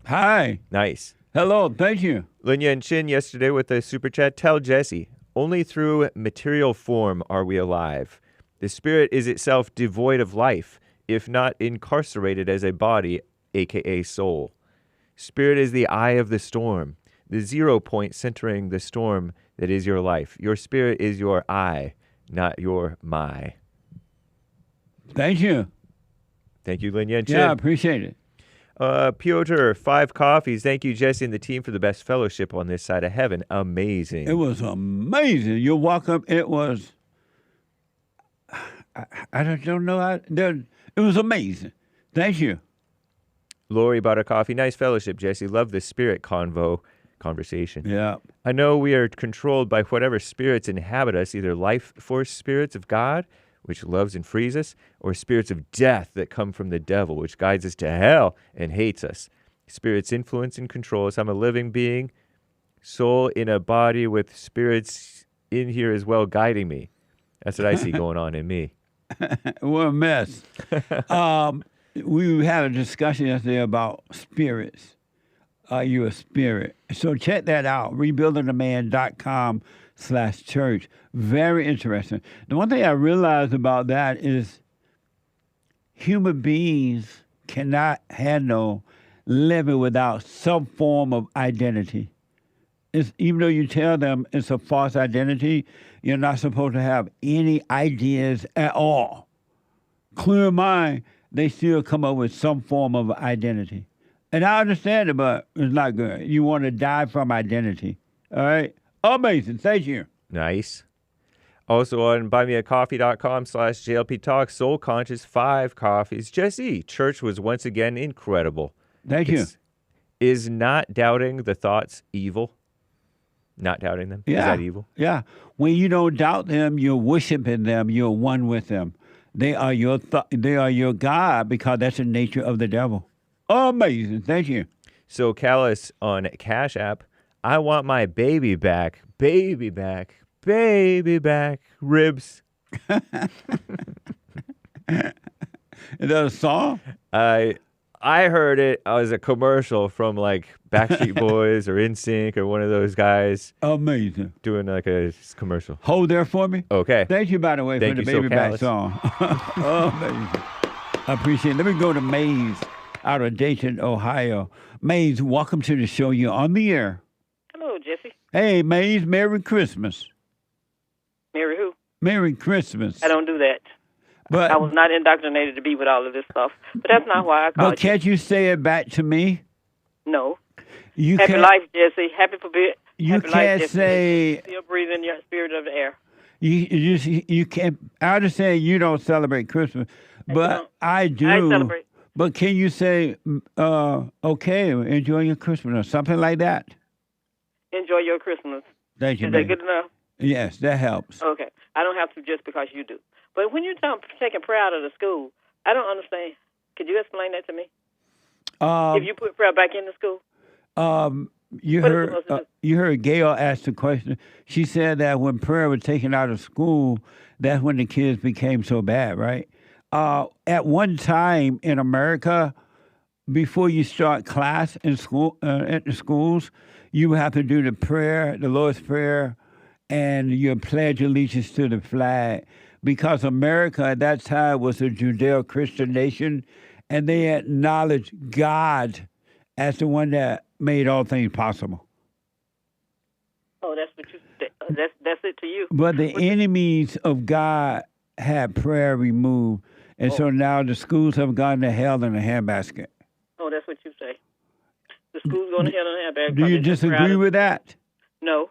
Hi. Nice. Hello, thank you. Linya and Chin yesterday with a super chat. Tell Jesse, only through material form are we alive. The spirit is itself devoid of life, if not incarcerated as a body, a.k.a. soul. Spirit is the eye of the storm, the 0 point centering the storm that is your life. Your spirit is your I, not your my. Thank you. Thank you, Linya and Chin. Yeah, I appreciate it. Piotr, 5 coffees. Thank you, Jesse and the team, for the best fellowship on this side of heaven. Amazing. It was amazing. You walk up, it was, I don't know how, it was amazing. Thank you. Lori bought a coffee. Nice fellowship, Jesse. Love the spirit conversation. Yeah. I know we are controlled by whatever spirits inhabit us, either life force spirits of God, which loves and frees us, or spirits of death that come from the devil, which guides us to hell and hates us. Spirits influence and control us. I'm a living being soul in a body with spirits in here as well guiding me. That's what I see going on in me. What a mess. We had a discussion yesterday about spirits. Are you a spirit? So check that out, rebuildingtheman.com/church. Very interesting. The one thing I realized about that is human beings cannot handle living without some form of identity. Even though you tell them it's a false identity, you're not supposed to have any ideas at all. Clear mind, they still come up with some form of identity. And I understand it, but it's not good. You want to die from identity. All right? Amazing. Thank you. Nice. Also on buymeacoffee.com/JLP Talk, Soul Conscious, 5 coffees. Jesse, church was once again incredible. Thank you. Is not doubting the thoughts evil? Not doubting them? Yeah. Is that evil? Yeah. When you don't doubt them, you're worshiping them. You're one with them. They are your God, because that's the nature of the devil. Amazing. Thank you. So Callus on Cash App, I want my baby back. Baby back. Baby back. Ribs. Is that a song? I heard it as a commercial from like Backstreet Boys or NSYNC or one of those guys. Amazing. Doing like a commercial. Hold there for me. Okay. Thank you, by the way, for the baby back song. Amazing. I appreciate it. Let me go to Maze out of Dayton, Ohio. Maze, welcome to the show. You're on the air. Hello, Jesse. Hey, Maze, Merry Christmas. Merry who? Merry Christmas. I don't do that. But I was not indoctrinated to be with all of this stuff. But that's not why I called But can't you say it back to me? No. You Happy can't, life, Jesse. Happy forbid. You Happy can't life, Jesse. say Still breathing your spirit of the air. you can't. I understand you don't celebrate Christmas, but I do. I celebrate. But can you say, okay, enjoy your Christmas or something like that? Enjoy your Christmas. Thank you, Is that baby. good enough? Yes, that helps. Okay. I don't have to just because you do. But when you're taking prayer out of the school, I don't understand. Could you explain that to me? If you put prayer back in the school? You heard Gayle ask the question. She said that when prayer was taken out of school, that's when the kids became so bad, right? At one time in America, before you start class in school at the schools, you have to do the prayer, the Lord's Prayer, and you pledge allegiance to the flag. Because America at that time was a Judeo-Christian nation, and they acknowledged God as the one that made all things possible. Oh, that's what you. That's it to you. But the enemies of God had prayer removed, and so now the schools have gone to hell in a handbasket. Oh, that's what you say. The school's going to hell in a handbasket. Do you disagree with that? No.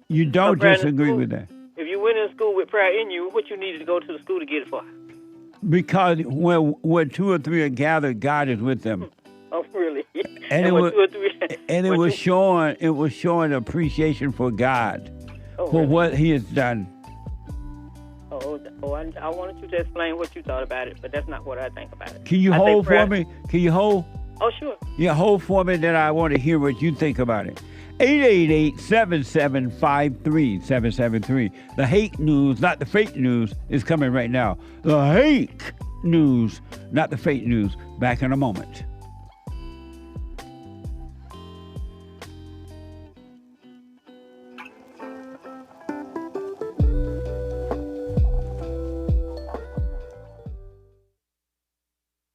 You don't disagree with that? If you went in school with prayer in you, what you needed to go to the school to get it for? Because when 2 or 3 are gathered, God is with them. Oh, really? And, when 2 or 3, it was showing appreciation for God for what He has done. I wanted you to explain what you thought about it, but that's not what I think about it. Can you hold for me? Can you hold? Oh, sure. Yeah, hold for me, then I want to hear what you think about it. 888-7753-773. The Hake news, not the fake news, is coming right now. The Hake news, not the fake news. Back in a moment.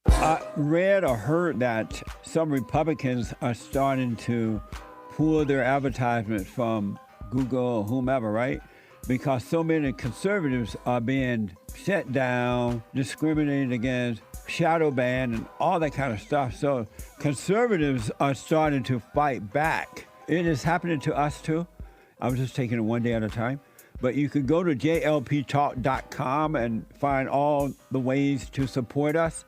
I read or heard that some Republicans are starting to pull their advertisements from Google or whomever, right? Because so many conservatives are being shut down, discriminated against, shadow banned, and all that kind of stuff. So conservatives are starting to fight back. It is happening to us too. I'm just taking it one day at a time. But you can go to JLPtalk.com and find all the ways to support us.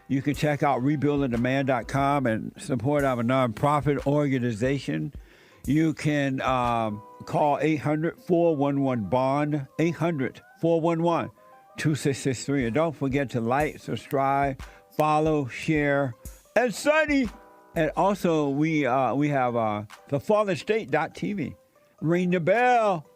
You can check out rebuildingtheman.com and support our nonprofit organization. You can call 800-411-BOND, 800-411-2663. And don't forget to like, subscribe, follow, share, and Sonny And also, we have thefatherstate.tv. Ring the bell.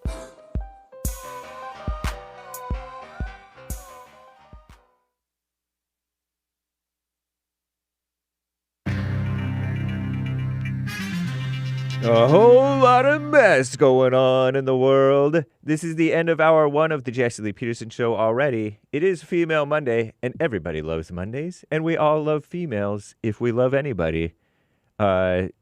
A whole lot of mess going on in the world. This is the end of hour 1 of the Jesse Lee Peterson Show already. It is Female Monday, and everybody loves Mondays, and we all love females if we love anybody. It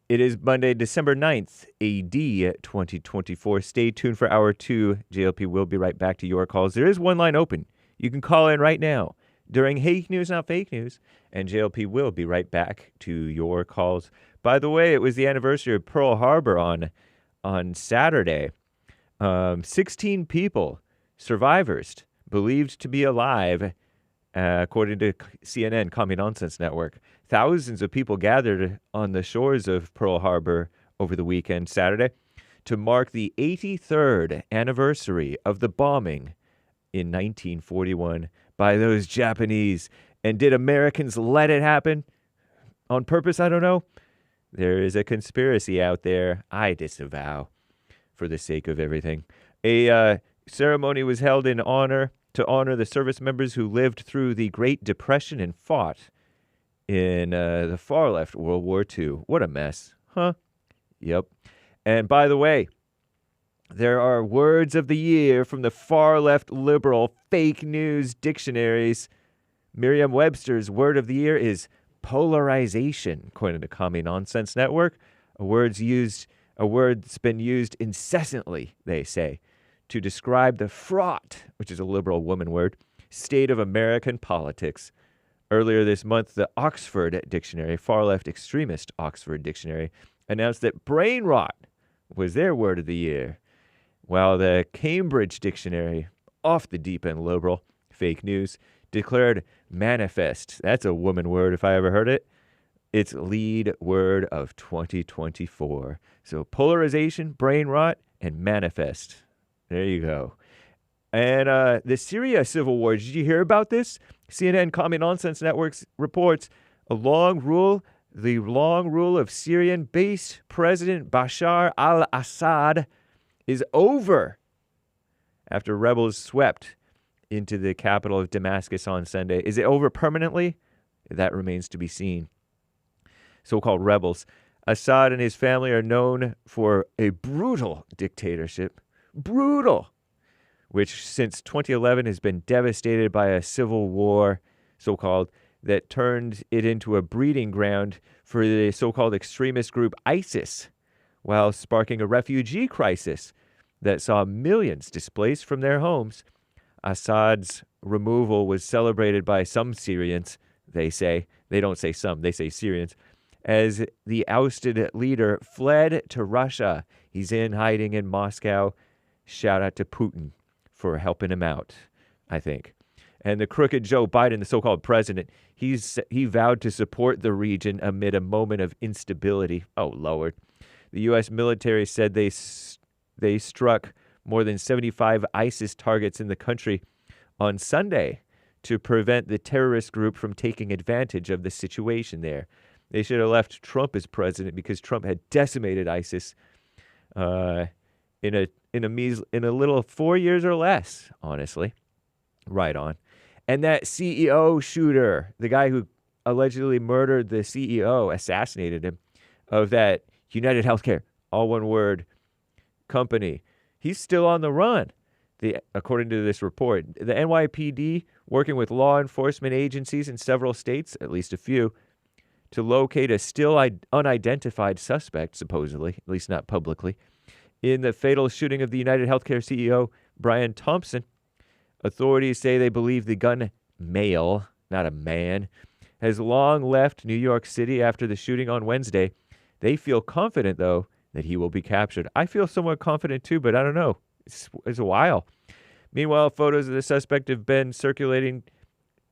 is Monday, December 9th, AD 2024. Stay tuned for hour 2. JLP will be right back to your calls. There is one line open. You can call in right now during Hake News, Not Fake News, and JLP will be right back to your calls. By the way, it was the anniversary of Pearl Harbor on Saturday. 16 people, survivors, believed to be alive, according to CNN, Commie Nonsense Network. Thousands of people gathered on the shores of Pearl Harbor over the weekend, Saturday, to mark the 83rd anniversary of the bombing in 1941 by those Japanese. And did Americans let it happen? On purpose? I don't know. There is a conspiracy out there. I disavow for the sake of everything. A ceremony was held to honor the service members who lived through the Great Depression and fought in the far left World War II. What a mess, huh? Yep. And by the way, there are words of the year from the far left liberal fake news dictionaries. Merriam-Webster's word of the year is polarization, according to Commie Nonsense Network. A word's been used incessantly, they say, to describe the fraught, which is a liberal woman word, state of American politics. Earlier this month, the Oxford Dictionary, far-left extremist Oxford Dictionary, announced that brain rot was their word of the year, while the Cambridge Dictionary, off the deep end liberal, fake news, declared manifest. That's a woman word if I ever heard it. Its lead word of 2024. So polarization, brain rot, and manifest. There you go. And the Syria civil war, did you hear about this? CNN Commie Nonsense Network reports the long rule of Syrian-based President Bashar al-Assad is over after rebels swept into the capital of Damascus on Sunday. Is it over permanently? That remains to be seen. So-called rebels. Assad and his family are known for a brutal dictatorship. Brutal! Which since 2011 has been devastated by a civil war, so-called, that turned it into a breeding ground for the so-called extremist group ISIS, while sparking a refugee crisis that saw millions displaced from their homes. Assad's removal was celebrated by some Syrians, they say. They don't say some, they say Syrians. As the ousted leader fled to Russia. He's in hiding in Moscow. Shout out to Putin for helping him out, I think. And the crooked Joe Biden, the so-called president, he vowed to support the region amid a moment of instability. Oh, Lord. The U.S. military said they struck more than 75 ISIS targets in the country on Sunday to prevent the terrorist group from taking advantage of the situation there. They should have left Trump as president because Trump had decimated ISIS in a little 4 years or less, honestly. Right on. And that CEO shooter, the guy who allegedly murdered the CEO, assassinated him, of that United Healthcare, all one word, company, he's still on the run, according to this report. The NYPD, working with law enforcement agencies in several states, at least a few, to locate a still unidentified suspect, supposedly, at least not publicly, in the fatal shooting of the United Healthcare CEO, Brian Thompson. Authorities say they believe the gun male, not a man, has long left New York City after the shooting on Wednesday. They feel confident, though, that he will be captured. I feel somewhat confident, too, but I don't know. It's a while. Meanwhile, photos of the suspect have been circulating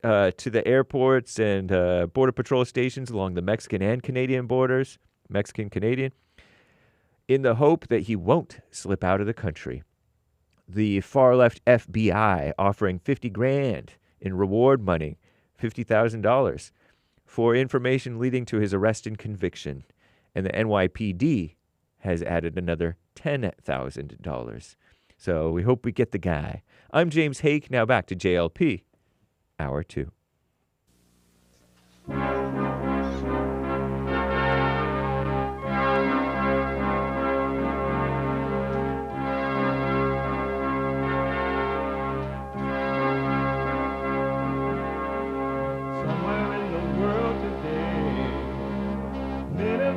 to the airports and Border Patrol stations along the Mexican and Canadian borders, Mexican-Canadian, in the hope that he won't slip out of the country. The far-left FBI offering $50,000 in reward money, $50,000, for information leading to his arrest and conviction. And the NYPD has added another $10,000. So we hope we get the guy. I'm James Hake. Now back to JLP, Hour 2.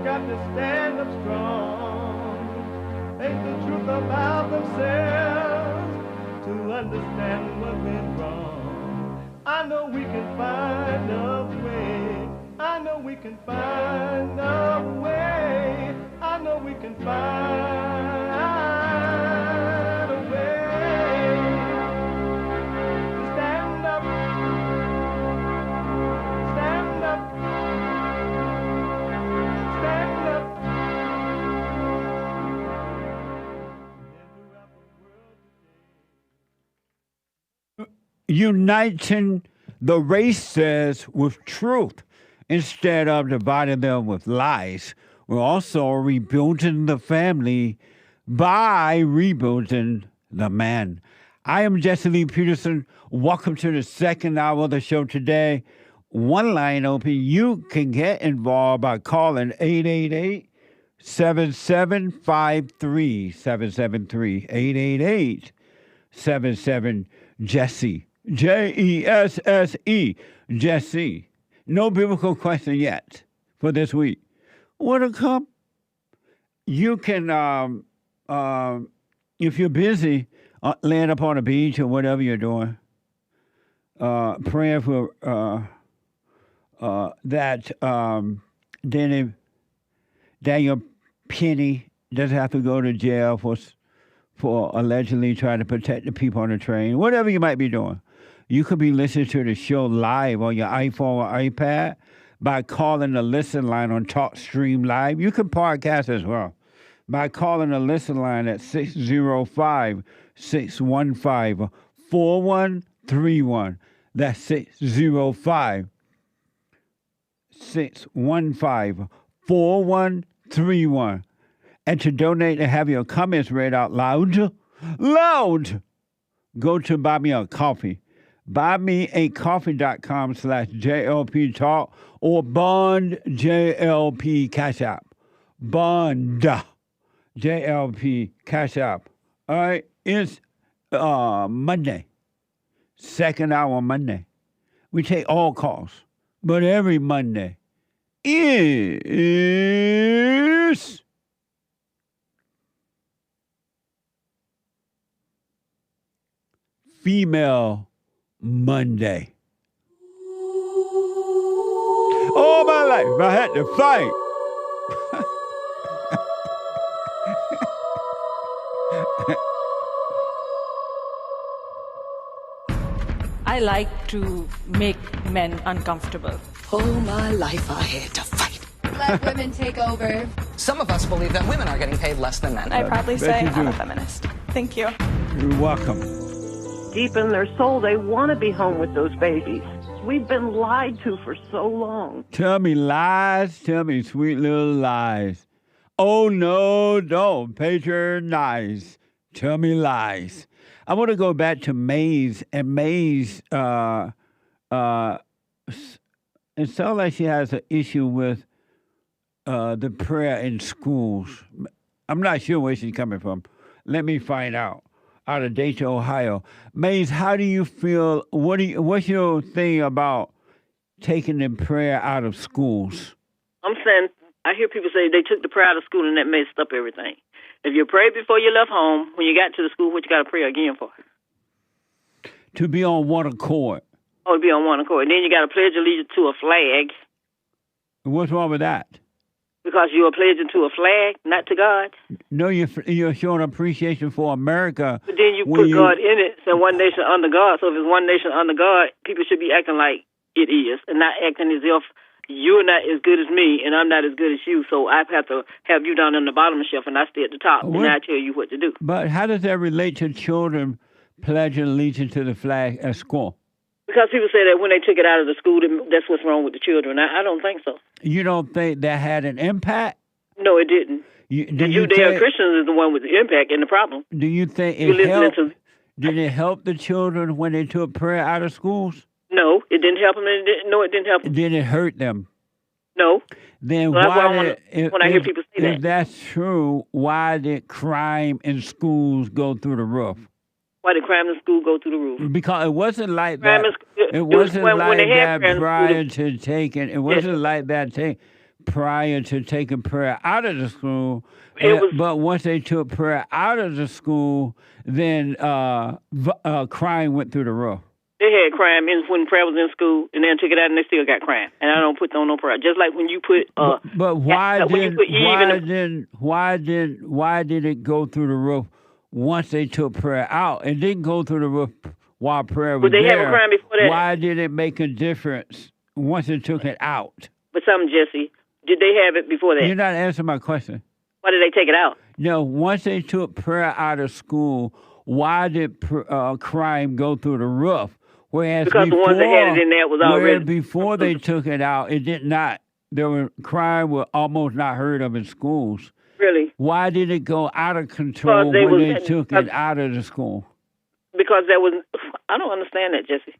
Got to stand up strong, face the truth about themselves, to understand what's been wrong. I know we can find a way. I know we can find a way. I know we can find a way to stand up, stand up. Uniting the races with truth instead of dividing them with lies. We're also rebuilding the family by rebuilding the man. I am Jesse Lee Peterson. Welcome to the second hour of the show today. One line open. You can get involved by calling 888-7753-773. 888-77-JESSE. Jesse. Jesse. No biblical question yet for this week. What'll come? You can, if you're busy, laying up on the beach or whatever you're doing, praying for that Daniel Penny doesn't have to go to jail for allegedly trying to protect the people on the train. Whatever you might be doing. You could be listening to the show live on your iPhone or iPad by calling the listen line on TalkStream Live. You can podcast as well by calling the listen line at 605-615-4131. That's 605-615-4131. And to donate and have your comments read out loud, go to Buy Me a Coffee. BuyMeACoffee.com/JLP Talk or Bond JLP Cash App. Bond JLP Cash App. All right, it's Monday, second hour Monday. We take all calls, but every Monday is Female Monday. All my life, I had to fight. I like to make men uncomfortable. All my life I had to fight. Let women take over. Some of us believe that women are getting paid less than men. I proudly say I'm a feminist. Thank you. You're welcome. Deep in their soul, they want to be home with those babies. We've been lied to for so long. Tell me lies. Tell me sweet little lies. Oh, no, don't patronize. Tell me lies. I want to go back to Maze. And Maze, it sounds like she has an issue with the prayer in schools. I'm not sure where she's coming from. Let me find out. Out of Dayton, Ohio. Maze, how do you feel? What's your thing about taking the prayer out of schools? I'm saying, I hear people say they took the prayer out of school and that messed up everything. If you prayed before you left home, when you got to the school, what you got to pray again for? To be on one accord. Oh, to be on one accord. And then you got to pledge allegiance to a flag. What's wrong with that? Because you are pledging to a flag, not to God. No, you're showing appreciation for America. But then you put God in it, so one nation under God. So if it's one nation under God, people should be acting like it is and not acting as if you're not as good as me and I'm not as good as you. So I have to have you down on the bottom of the shelf and I stay at the top and I tell you what to do. But how does that relate to children pledging allegiance to the flag at school? Because people say that when they took it out of the school, that's what's wrong with the children. I don't think so. You don't think that had an impact? No, it didn't. The Judeo-Christians is the one with the impact and the problem. Do you think it helped? Did it help the children when they took prayer out of schools? No, it didn't help them. It didn't help them. Did it hurt them? No. Then so why when I hear people say that. If that's true, why did crime in schools go through the roof? Why did crime in school go through the roof? Because it wasn't like that. It wasn't like that prior to taking. It wasn't like that prior to taking prayer out of the school. But once they took prayer out of the school, then crime went through the roof. They had crime when prayer was in school, and then took it out, and they still got crime. And I don't put on no prayer. Just like when you put. But why did it go through the roof once they took prayer out? It didn't go through the roof while prayer was there. But they have a crime before that. Why did it make a difference once they took it out? But Jesse, did they have it before that? You're not answering my question. Why did they take it out? No, once they took prayer out of school, why did crime go through the roof? Whereas because the ones that had it in there was already. Before they took it out, it did not. Crime was almost not heard of in schools. Really? Why did it go out of control when they took it out of the school? Because that was. I don't understand that, Jesse.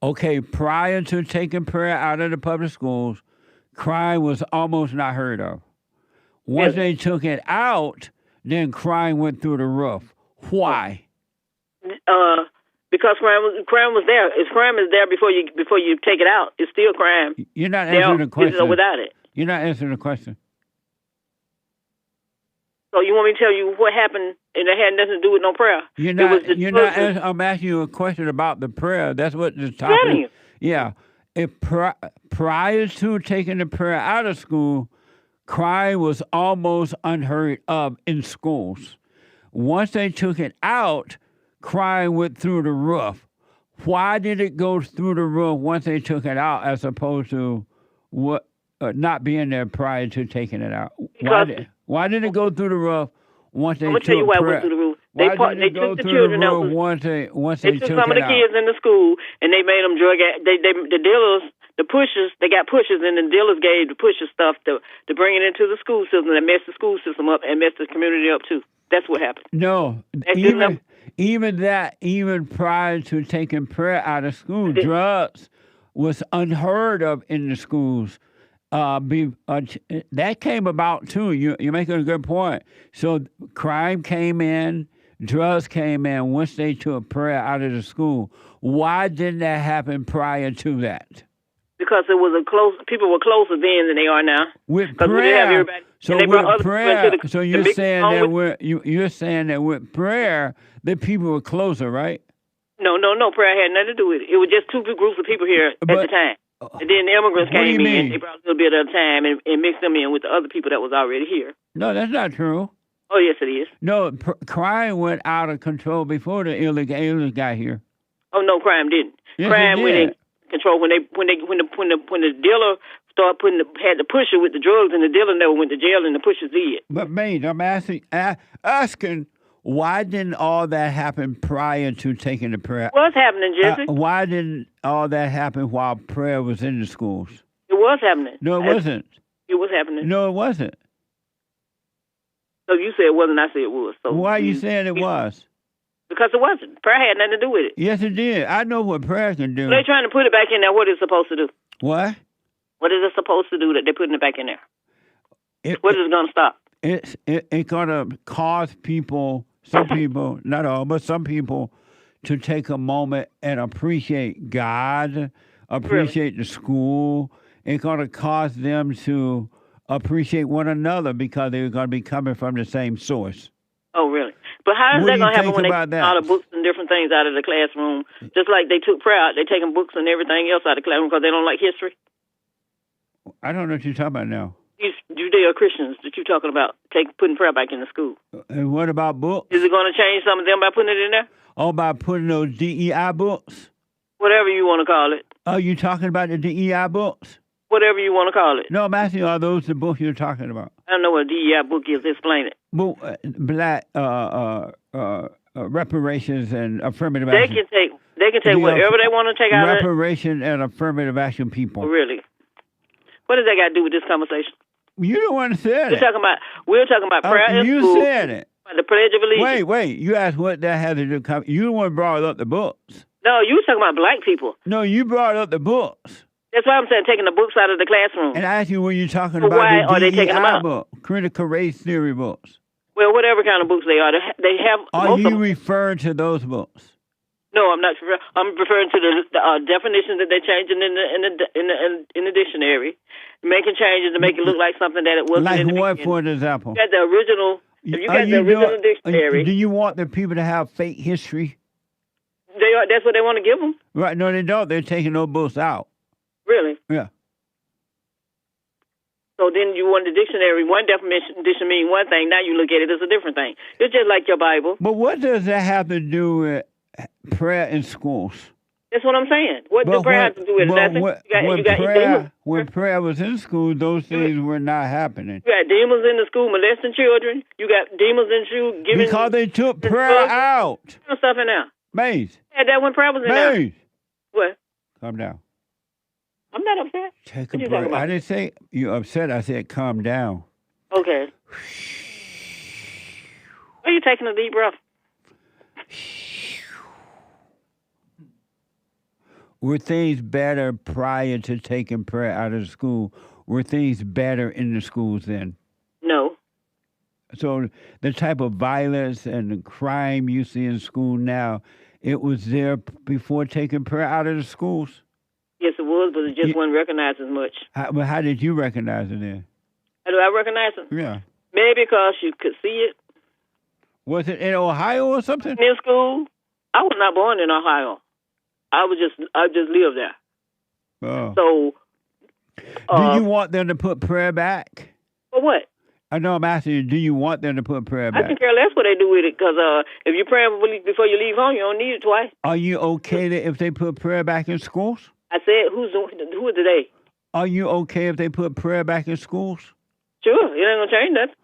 Okay, prior to taking prayer out of the public schools, crime was almost not heard of. Once they took it out, then crime went through the roof. Why? Because crime was there. If crime is there before you take it out, it's still crime. You're not answering the question. Without it. You're not answering the question. So you want me to tell you what happened and it had nothing to do with no prayer? I'm asking you a question about the prayer. That's what the topic is. Yeah. If prior to taking the prayer out of school, crime was almost unheard of in schools. Once they took it out, crime went through the roof. Why did it go through the roof once they took it out as opposed to not being there prior to taking it out? Why did it go through the roof once they took prayer? I'm going to tell you why it went through the roof. They took the children out. Once they took some of the kids in the school and they made them drug. The dealers, the pushers, they got pushers, and the dealers gave the pusher stuff to bring it into the school system and mess the school system up and mess the community up too. That's what happened. No, even prior to taking prayer out of school, drugs was unheard of in the schools. That came about too. You're making a good point. So crime came in, drugs came in once they took prayer out of the school. Why didn't that happen prior to that? Because it was people were closer then than they are now. With prayer, you're saying that with prayer, the people were closer, right? No. Prayer had nothing to do with it. It was just two groups of people here at the time. And then the immigrants came in. They brought a little bit at a time and mixed them in with the other people that was already here. No, that's not true. Oh, yes, it is. No, crime went out of control before the illegal aliens got here. Oh no, crime didn't. Yes, crime went in control when the dealer started had the pusher with the drugs, and the dealer never went to jail, and the pushers did. But mate, I'm asking. Why didn't all that happen prior to taking the prayer? What's happening, Jesse? Why didn't all that happen while prayer was in the schools? It was happening. No, it wasn't. It was happening. No, it wasn't. So you said it wasn't, I said it was. So why are you saying it was? Because it wasn't. Prayer had nothing to do with it. Yes, it did. I know what prayer can do. So they're trying to put it back in there. What is it supposed to do? What? What is it supposed to do that they're putting it back in there? What is it going to stop? It's going to cause people... Some people, not all, but some people, to take a moment and appreciate God, appreciate the school. It's going to cause them to appreciate one another because they're going to be coming from the same source. Oh, really? But how is that going to happen when they take all the books and different things out of the classroom? Just like they took prayer out, they're taking books and everything else out of the classroom because they don't like history? I don't know what you're talking about now. These Judeo-Christians that you're talking about putting prayer back in the school. And what about books? Is it going to change some of them by putting it in there? Oh, by putting those DEI books? Whatever you want to call it. Oh, you talking about the DEI books? Whatever you want to call it. No, I'm asking you, are those the books you're talking about? I don't know what a DEI book is. Explain it. Black reparations and affirmative action. They can take whatever they want to take out of it. Reparation and affirmative action people. Oh, really? What does that got to do with this conversation? You the one that said We're talking about prayer in you school. You said it. The Pledge of Allegiance. Wait. You asked what that had to do. You the one brought up the books. No, you were talking about black people. No, you brought up the books. That's why I'm saying taking the books out of the classroom. And I asked you when you're talking So about why the are they taking them DEI out? book, critical race theory books. Well, whatever kind of books they are, they have. Are you referring to those books? No, I'm not. I'm referring to the definitions that they're changing in the dictionary, making changes to make it look like something that it wasn't. Like in the what, beginning. for an example? You got the original. If you got the original dictionary, do you want the people to have fake history? That's what they want to give them. Right? No, they don't. They're taking those books out. Really? Yeah. So then you want the dictionary, one definition mean one thing, now you look at it as a different thing. It's just like your Bible. But what does that have to do with prayer in schools? That's what I'm saying. What does prayer have to do with nothing? When prayer was in school, those things were not happening. You got demons in the school molesting children. You got demons in school giving... Because they took prayer out. Stuff in there. Maze. Yeah, that when prayer was in there. Maze. What? Calm down. I'm not upset. Take a break. I didn't say you're upset. I said calm down. Okay. Are you taking a deep breath? Were things better prior to taking prayer out of the school? Were things better in the schools then? No. So the type of violence and the crime you see in school now, it was there before taking prayer out of the schools? Yes, it was, but it just wasn't recognized as much. How did you recognize it then? How do I recognize it? Yeah. Maybe because you could see it. Was it in Ohio or something? In school? I was not born in Ohio. I just lived there. Oh. So, do you want them to put prayer back? For what? I know I'm asking you, do you want them to put prayer back? I can care less what they do with it, because if you're praying before you leave home, you don't need it twice. Are you okay if they put prayer back in schools? I said, who are they? Are you okay if they put prayer back in schools? Sure, it ain't going to change nothing.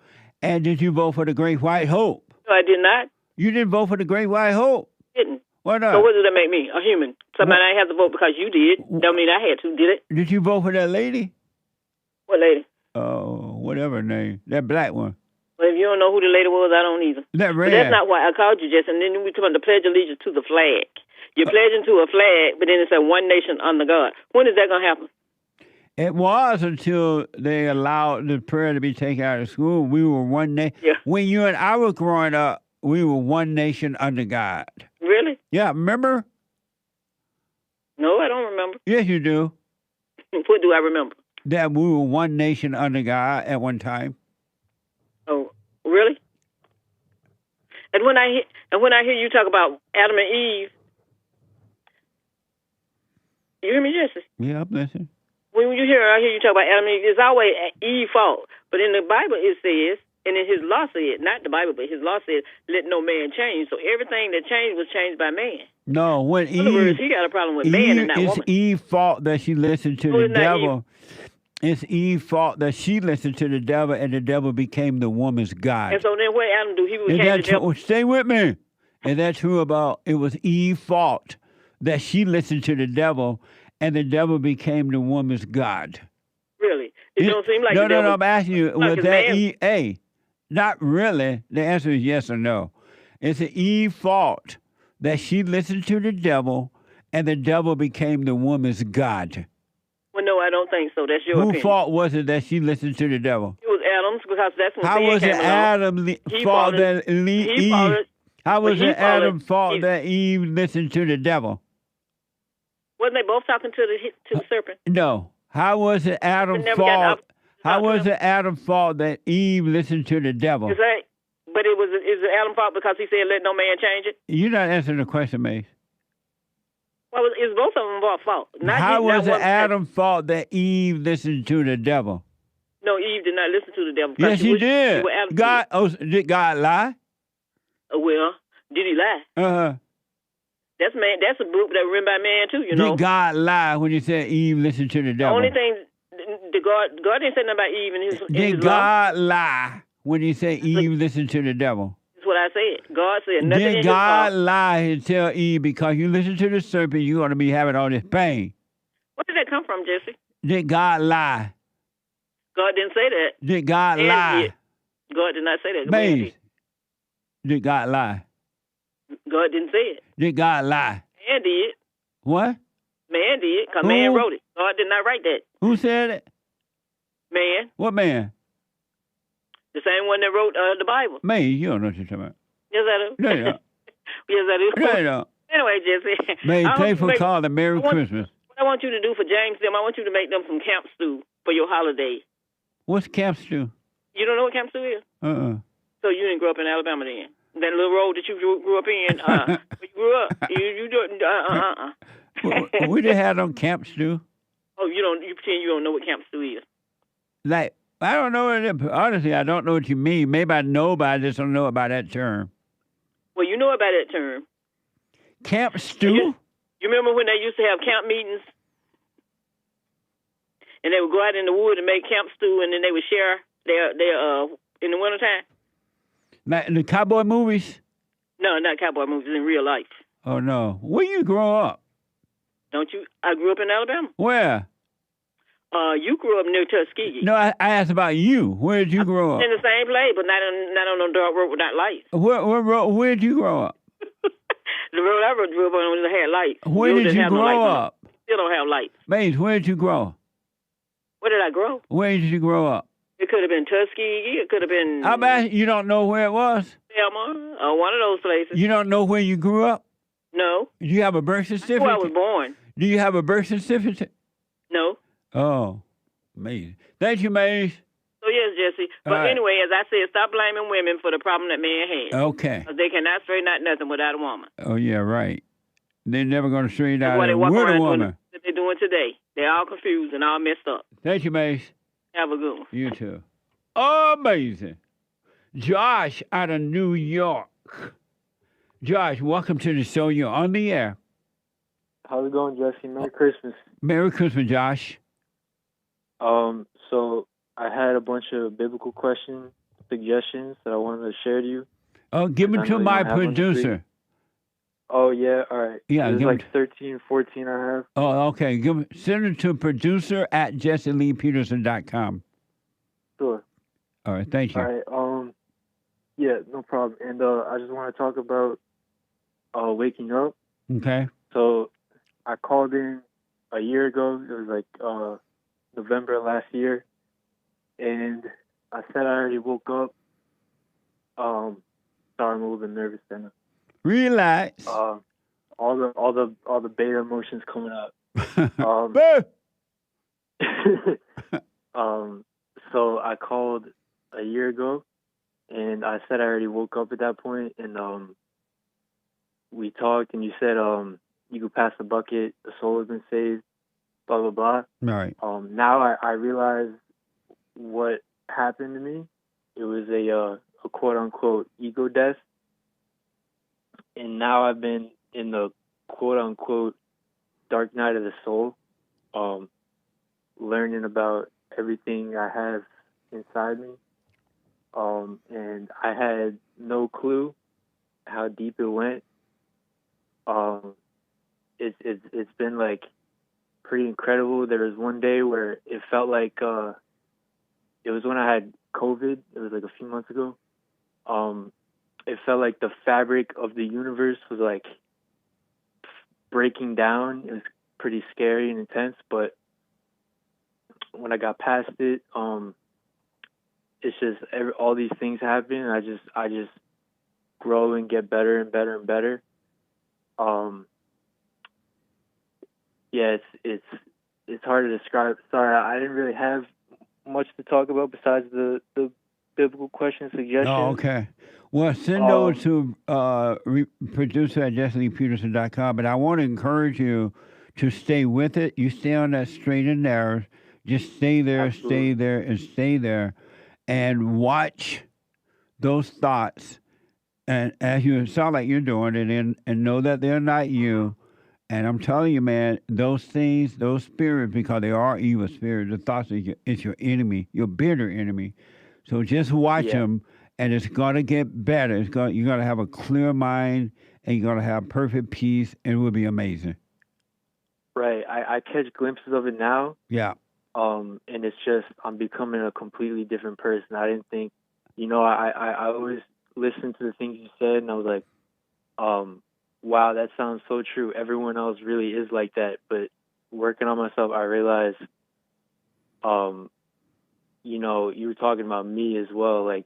And did you vote for the Great White Hope? No, I did not. You didn't vote for the Great White Hope? Didn't. Why not? So what does that make me? A human. Somebody I have to vote because you did. Don't mean I had to, did it? Did you vote for that lady? What lady? Oh, whatever her name. That black one. Well, if you don't know who the lady was, I don't either. That red. But that's not why I called you, Jess. And then we talking about the Pledge of Allegiance to the flag. You're pledging to a flag, but then it said one nation under God. When is that going to happen? It was until they allowed the prayer to be taken out of school. We were one nation. Yeah. When you and I were growing up, we were one nation under God. Really? Yeah, remember? No, I don't remember. Yes, you do. What do I remember? That we were one nation under God at one time. Oh, really? And when I hear you talk about Adam and Eve, you hear me, Jesse? Yeah, I'm listening. When I hear you talk about Adam and Eve, it's always Eve's fault. But in the Bible it says, and in his law said, not the Bible, but his law said, let no man change. So everything that changed was changed by man. No, when Eve... In other words, he got a problem with man and not woman. It's Eve's fault that she listened to the devil. It's Eve's fault that she listened to the devil and the devil became the woman's God. And so then what Adam do? He would change the devil. Stay with me. Is that true about it was Eve's fault that she listened to the devil and the devil became the woman's God? Really? It don't seem like the devil. No, I'm asking you, like was that Eve? Hey, not really. The answer is yes or no. It's an Eve's fault that she listened to the devil and the devil became the woman's God. Well, no, I don't think so. That's your opinion. Whose fault was it that she listened to the devil? It was Adam's, because that's when How sin was it came along. Adam's fault that Eve? How was it Adam's fault that Eve listened to the devil? Wasn't they both talking to the serpent? No. How was it Adam's fault? How was it Adam's fault that Eve listened to the devil? But is it Adam's fault because he said, let no man change it? You're not answering the question, Mace. Well, it's both of them fault. How was it Adam's fault that Eve listened to the devil? No, Eve did not listen to the devil. Yes, she did. Did God lie? Well, did he lie? Uh-huh. That's a book that was written by man too, you know. Did God lie when he said Eve listened to the devil? The only thing, God didn't say nothing about Eve in his Did God lie when he said Eve listened to the devil? That's what I said. said. God said nothing in Did his God law. lie and tell Eve because you listen to the serpent, you're going to be having all this pain? Where did that come from, Jesse? Did God lie? God didn't say that. Did God Man lie? did. God did not say that. Man Maze, did God lie? did. God didn't say it. Did God lie? Man did. What? Man did. Because Who? man wrote it. God did not write that. Who said it? Man. What man? The same one that wrote the Bible. Maze, you don't know what you're talking about. Yes, I do. No, you don't. Yes, I do. No, you don't. Anyway, Jesse. Maze, I pay want for you to calling. Merry I want- Christmas. What I want you to do for James them, I want you to make them some camp stew for your holiday. What's camp stew? You don't know what camp stew is? So you didn't grow up in Alabama then? That little road that you grew up in, where you grew up, you don't, We didn't have no camp stew. Oh, you pretend you don't know what camp stew is. Like, I don't know what it is. Honestly, I don't know what you mean. Maybe I know, but I just don't know about that term. Well, you know about that term. Camp stew? You remember when they used to have camp meetings? And they would go out in the wood and make camp stew, and then they would share their in the wintertime? Like in the cowboy movies? No, not cowboy movies, in real life. Oh, no. Where you grow up? Don't you? I grew up in Alabama. Where? You grew up near Tuskegee. No, I asked about you. Where did you grow up? In the same place, but not on no dark road without lights. Where did you grow up? The road I grew up on had lights. Where Yours did didn't you have no grow lights on it. up? Still don't have lights. Maze, where did you grow? Where did I grow? Where did you grow up? It could have been Tuskegee. It could have been How about you don't know where it was? Selma, one of those places. You don't know where you grew up? No. Do you have a birth certificate? Where I was born. Do you have a birth certificate? No. Oh, amazing. Thank you, Maze. So yes, Jesse. But All right. anyway, as I said, stop blaming women for the problem that men had. Okay. 'Cause they cannot straighten out nothing without a woman. Oh, yeah, right. They're never going to straighten That's out why they a walk with a around doing woman. what they're doing today. They're all confused and all messed up. Thank you, Maze. Have a good one. You too. Amazing. Josh out of New York. Josh, welcome to the show. You're on the air. How's it going, Jesse? Merry Christmas. Merry Christmas, Josh. So I had a bunch of biblical questions, suggestions that I wanted to share to you. Oh, give them I know to you my don't have one to read. producer. Oh, yeah, all right. Yeah, There's give like it- 13, 14 I have. Oh, okay. Send it to producer at jesseleepeterson.com. Sure. All right, thank you. All right, yeah, no problem. And I just want to talk about waking up. Okay. So I called in a year ago. It was like November last year, and I said I already woke up. Sorry, I'm a little bit nervous. Then Relax. all the beta emotions coming up. So I called a year ago, and I said I already woke up at that point, and we talked, and you said you could pass the bucket, the soul has been saved, blah blah blah. Right. Now I realize what happened to me. It was a quote unquote ego death, and now I've been in the quote unquote dark night of the soul, learning about everything I have inside me, and I had no clue how deep it went. It's been like pretty incredible. There was one day where it felt like it was when I had COVID. It was like a few months ago. It felt like the fabric of the universe was like breaking down. It was pretty scary and intense, but when I got past it, it's just all these things happen, and I just grow and get better and better and better. Yeah, it's hard to describe. Sorry, I didn't really have much to talk about besides the biblical question suggestions. Oh, okay. Well, send those to producer at jesseleepeterson.com, but I want to encourage you to stay with it. You stay on that straight and narrow. Just stay there, stay there, and stay there, and watch those thoughts. And as you sound like you're doing it, and know that they're not you. And I'm telling you, man, those things, those spirits, because they are evil spirits, the thoughts is your enemy, your bitter enemy. So just watch them and it's going to get better. You're going to have a clear mind, and you're going to have perfect peace, and it will be amazing. Right. I catch glimpses of it now. Yeah. And it's just, I'm becoming a completely different person. I didn't think, I always listened to the things you said, and I was like, wow, that sounds so true. Everyone else really is like that. But working on myself, I realized, you were talking about me as well, like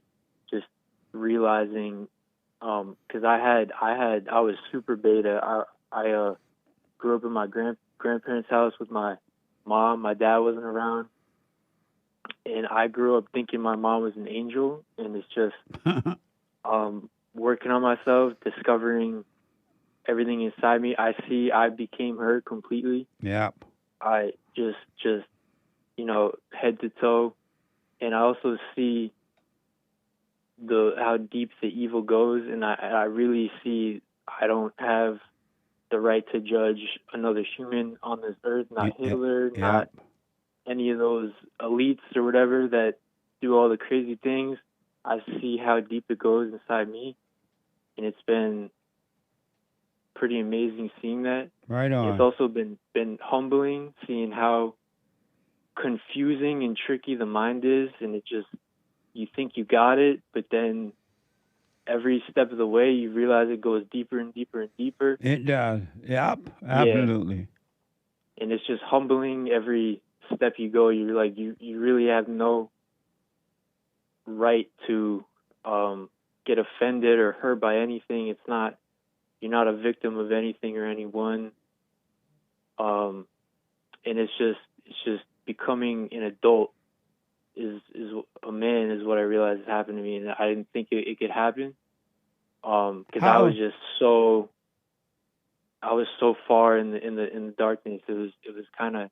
just realizing, because I was super beta. I grew up in my grandparents' house with my mom. My dad wasn't around. And I grew up thinking my mom was an angel. And it's just working on myself, discovering everything inside me. I became her completely. Yep. I just head to toe. And I also see how deep the evil goes. And I really see I don't have the right to judge another human on this earth, not Hitler, not any of those elites or whatever that do all the crazy things. I see how deep it goes inside me, and it's been pretty amazing seeing that. Right on. It's also been humbling seeing how confusing and tricky the mind is, and it just, you think you got it, but then every step of the way, you realize it goes deeper and deeper and deeper. It does. Yep, absolutely. Yeah. And it's just humbling. Every step you go, you're like, you really have no right to get offended or hurt by anything. You're not a victim of anything or anyone. And it's just becoming an adult is a man is what I realized happened to me, and I didn't think it could happen. Because I was so far in the darkness. It was kind of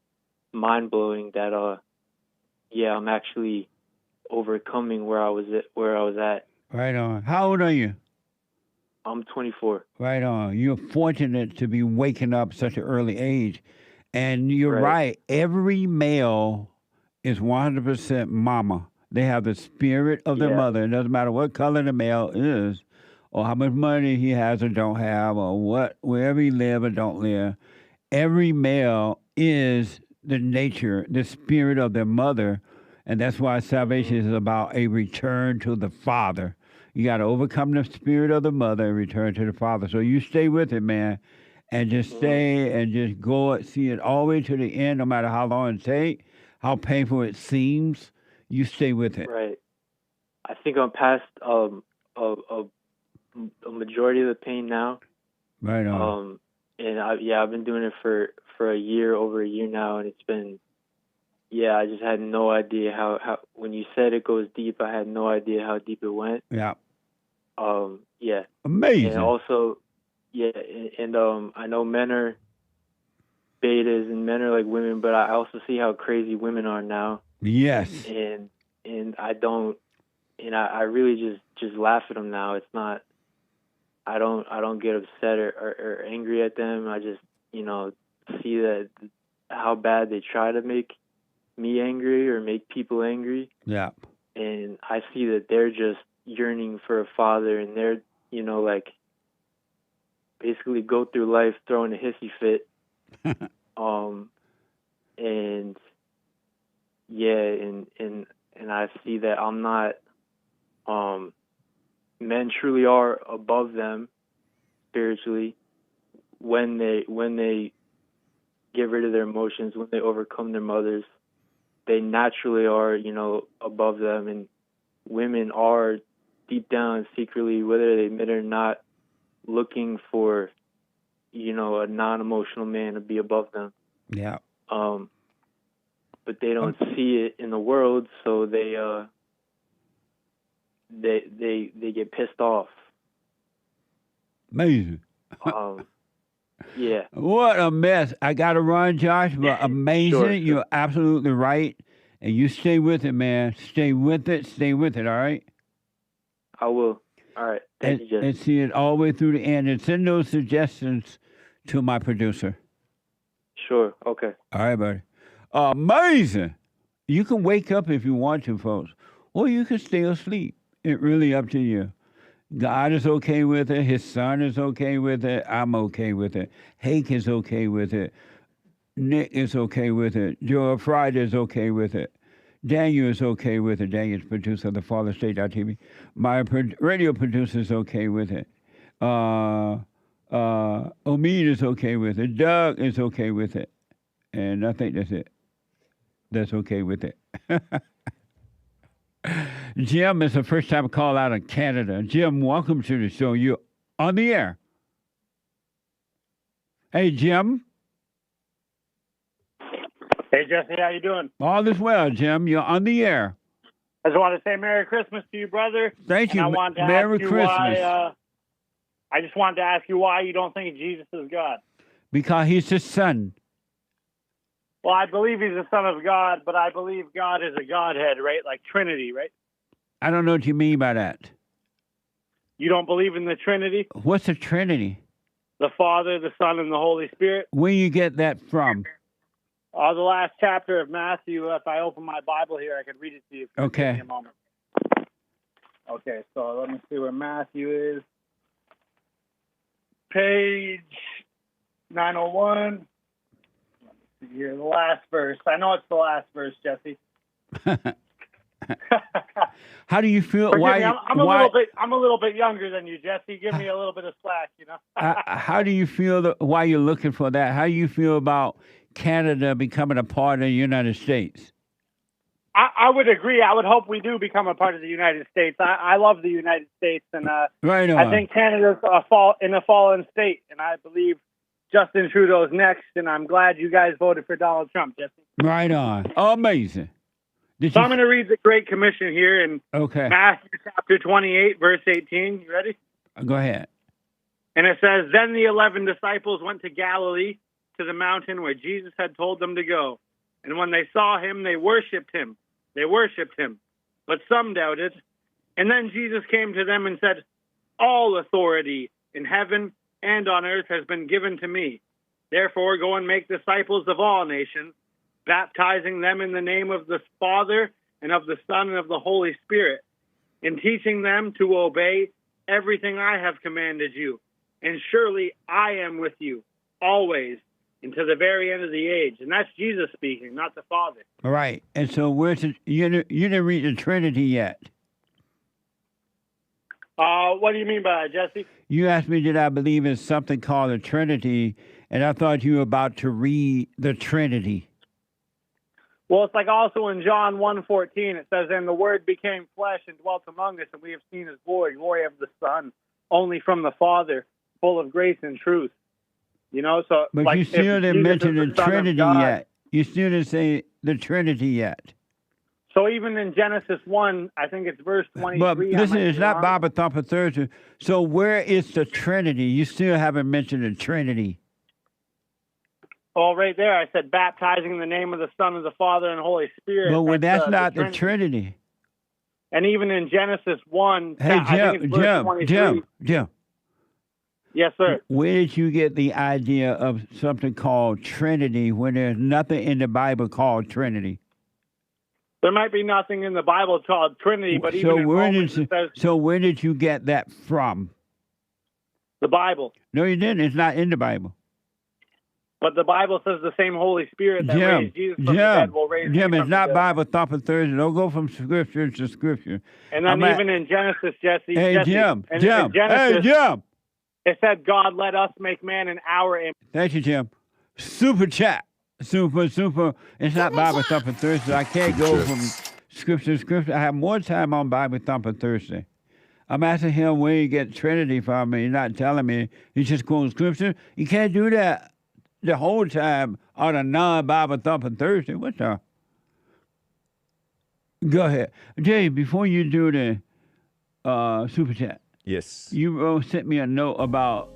mind blowing that I'm actually overcoming where I was at. Right on. How old are you? I'm 24. Right on. You're fortunate to be waking up such an early age, and you're right. Every male is 100% mama. They have the spirit of their mother. It doesn't matter what color the male is, or how much money he has or don't have, or wherever he live or don't live. Every male is the spirit of their mother, and that's why salvation is about a return to the Father. You got to overcome the spirit of the mother and return to the Father. So you stay with it, man, and just stay and just go see it all the way to the end, no matter how long it takes, how painful it seems. You stay with it. Right. I think I'm past a majority of the pain now. Right on. And I've been doing it for over a year now, and it's been, I just had no idea how when you said it goes deep, I had no idea how deep it went. Yeah. Amazing. And also, and I know men are betas and men are like women, but I also see how crazy women are now. Yes. And I don't, and I really just laugh at them now. It's not, I don't get upset or angry at them. I just, see that how bad they try to make me angry or make people angry. Yeah. And I see that they're just yearning for a father, and they're, like basically go through life throwing a hissy fit. And I see that I'm not, men truly are above them spiritually when they get rid of their emotions, when they overcome their mothers. They naturally are, above them, and women are deep down secretly, whether they admit it or not, looking for, a non-emotional man to be above them. Yeah. But they don't see it in the world, so they get pissed off. Amazing. Yeah. What a mess. I got to run, Josh, but amazing. Sure. You're absolutely right. And you stay with it, man. Stay with it. Stay with it, all right? I will. All right. Thank you, Jesse. And see it all the way through the end. And send those suggestions to my producer. Sure. Okay. All right, buddy. Amazing. You can wake up if you want to, folks. Or you can stay asleep. It really up to you. God is okay with it. His son is okay with it. I'm okay with it. Hake is okay with it. Nick is okay with it. Joel Friday is okay with it. Daniel is okay with it. Daniel's producer of the FatherState.tv. My radio producer is okay with it. Omid is okay with it. Doug is okay with it. And I think that's it. That's okay with it. Jim is the first time call out of Canada. Jim, welcome to the show. You're on the air. Hey, Jim. Hey, Jesse, how you doing? All is well, Jim. You're on the air. I just want to say Merry Christmas to you, brother. Thank you. And I wanted to Merry ask you Christmas. Why, I just wanted to ask you why you don't think Jesus is God. Because he's the son. Well, I believe he's the son of God, but I believe God is a Godhead, right? Like Trinity, right? I don't know what you mean by that. You don't believe in the Trinity? What's the Trinity? The Father, the Son, and the Holy Spirit? Where you get that from? The last chapter of Matthew. If I open my Bible here, I could read it to you. Okay. Give me a moment. Okay, so let me see where Matthew is. Page 901. Let me see here, the last verse. I know it's the last verse, Jesse. How do you feel? Forgive Why? me, I'm a little bit younger than you, Jesse. Give me a little bit of slack, you know. How do you feel? Why you're looking for that? How do you feel about Canada becoming a part of the United States? I would agree. I would hope we do become a part of the United States. I love the United States, and right on. I think Canada's in a fallen state, and I believe Justin Trudeau's next, and I'm glad you guys voted for Donald Trump, Jesse. Right on. Amazing. So I'm going to read the Great Commission here in Okay. Matthew chapter 28, verse 18. You ready? Go ahead. And it says, Then the 11 disciples went to Galilee, to the mountain where Jesus had told them to go. And when they saw him, they worshipped him. But some doubted. And then Jesus came to them and said, All authority in heaven and on earth has been given to me. Therefore, go and make disciples of all nations, baptizing them in the name of the Father and of the Son and of the Holy Spirit, and teaching them to obey everything I have commanded you. And surely I am with you always, until the very end of the age. And that's Jesus speaking, not the Father. All right. And so you didn't read the Trinity yet. What do you mean by that, Jesse? You asked me, did I believe in something called the Trinity, and I thought you were about to read the Trinity. Well, it's like also in John 1:14, it says, And the Word became flesh and dwelt among us, and we have seen his glory of the Son, only from the Father, full of grace and truth. You know, so but like, you still didn't mention the Trinity God, yet. You still didn't say the Trinity yet. So even in Genesis 1, I think it's verse 23. But listen, it's not Bible Thumper Thursday. So where is the Trinity? You still haven't mentioned the Trinity. Oh, right there. I said baptizing in the name of the Son, of the Father, and Holy Spirit. But when that's not the the Trinity. And even in Genesis 1, Hey, Jim. Yes, sir. Where did you get the idea of something called Trinity when there's nothing in the Bible called Trinity? There might be nothing in the Bible called Trinity, but even in Romans it says so where did you get that from? The Bible. No, you didn't. It's not in the Bible. But the Bible says the same Holy Spirit that raised Jesus from the dead will raise Jim, him it's from not the dead. Bible Thumper Thursday. Don't go from scripture to scripture. And then even in Genesis, Jesse. Hey, Jesse, Jim. in Jim. Genesis, Hey, Jim. It said, God, let us make man in our image. Thank you, Jim. Super chat. Super. It's not Bible Thumper Thursday. I can't go from scripture to scripture. I have more time on Bible Thumper Thursday. I'm asking him where you get Trinity from, and he's not telling me. He's just quoting scripture. You can't do that the whole time on a non-Bible Thumper Thursday. What's up? Go ahead. Jay, before you do the super chat. Yes. You sent me a note about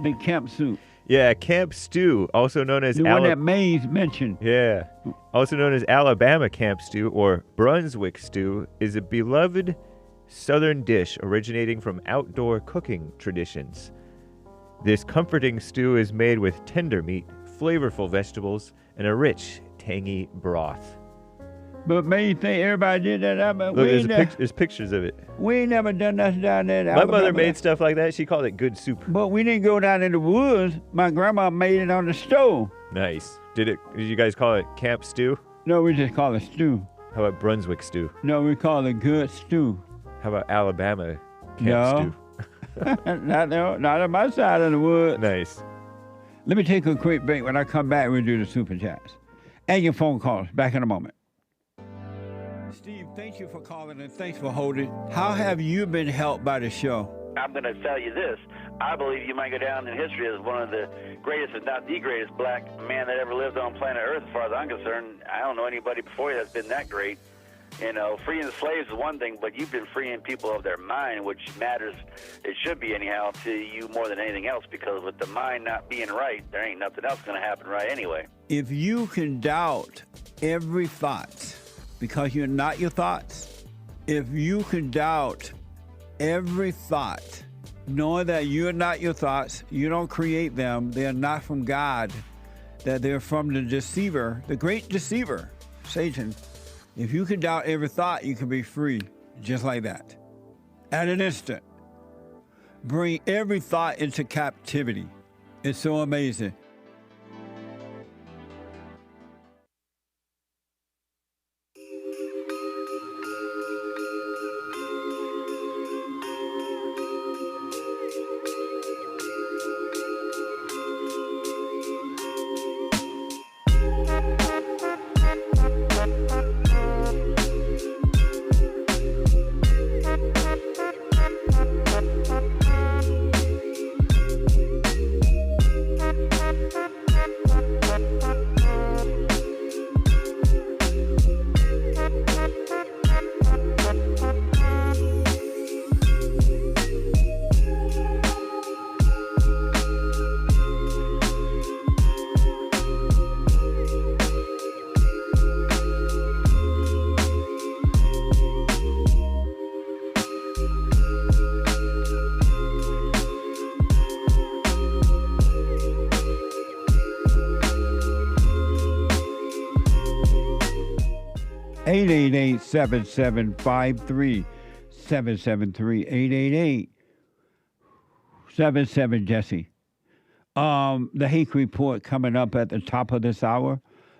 the camp soup. Yeah, Camp Stew, also known as the one that Mays mentioned. Yeah, also known as Alabama Camp Stew or Brunswick Stew, is a beloved Southern dish originating from outdoor cooking traditions. This comforting stew is made with tender meat, flavorful vegetables, and a rich, tangy broth. But maybe you think everybody did that. But Look, there's pictures of it. We ain't never done nothing down there. My mother made stuff like that. She called it good soup. But we didn't go down in the woods. My grandma made it on the stove. Nice. Did you guys call it camp stew? No, we just call it stew. How about Brunswick stew? No, we call it good stew. How about Alabama camp stew? not on my side of the woods. Nice. Let me take a quick break. When I come back, we'll do the super chats. And your phone calls. Back in a moment. Steve, thank you for calling and thanks for holding. How have you been helped by the show? I'm going to tell you this. I believe you might go down in history as one of the greatest, if not the greatest, black man that ever lived on planet Earth, as far as I'm concerned. I don't know anybody before you that's been that great. You know, freeing the slaves is one thing, but you've been freeing people of their mind, which matters, it should be anyhow, to you more than anything else, because with the mind not being right, there ain't nothing else going to happen right anyway. If you can doubt every thought because you're not your thoughts, if you can doubt every thought, knowing that you're not your thoughts, you don't create them, they're not from God, that they're from the deceiver, the great deceiver, Satan. If you can doubt every thought, you can be free, just like that. At an instant. Bring every thought into captivity. It's so amazing. (888) 773 773 888-77 Jesse. The Hake Report coming up at the top of this hour.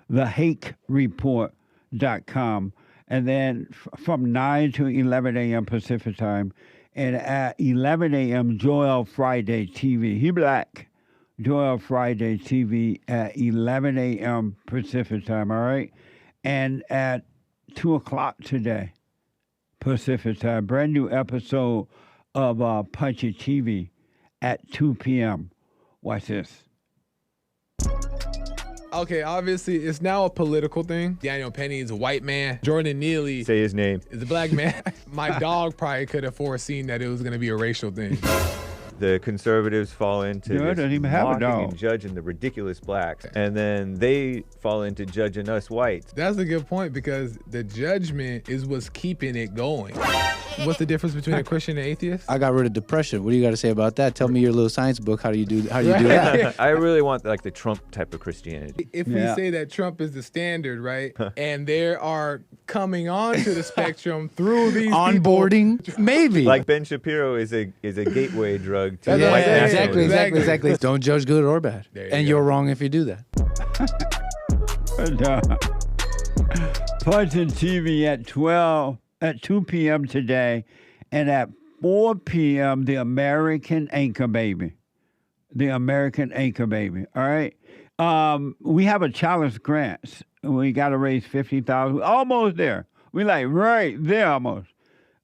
TheHakeReport.com. And then from 9 to 11 a.m. Pacific time. And at 11 a.m. Joel Friday TV. He black. Joel Friday TV at 11 a.m. Pacific time, all right? And at 2 o'clock today, Pacific time, brand new episode of Punchie TV at 2 p.m. Watch this. Okay, obviously, it's now a political thing. Daniel Penny is a white man. Jordan Neely. Say his name. Is a black man. My dog probably could have foreseen that it was going to be a racial thing. The conservatives fall into doesn't even have a mocking dog. and judging the ridiculous blacks, and then they fall into judging us whites. That's a good point, because the judgment is what's keeping it going. What's the difference between a Christian and atheist? I got rid of depression. What do you got to say about that? Tell me your little science book. How do you do that? I really want like the Trump type of Christianity. If we say that Trump is the standard, right, and there are coming onto the spectrum through these onboarding, people, maybe like Ben Shapiro is a gateway drug to yeah, white exactly. Don't judge good or bad, you're wrong if you do that. Punchie TV at 2 p.m. today, and at 4 p.m. the American Anchor Baby. The American Anchor Baby. All right. We have a challenge grant. We got to raise $50,000. Almost there. We like right there almost.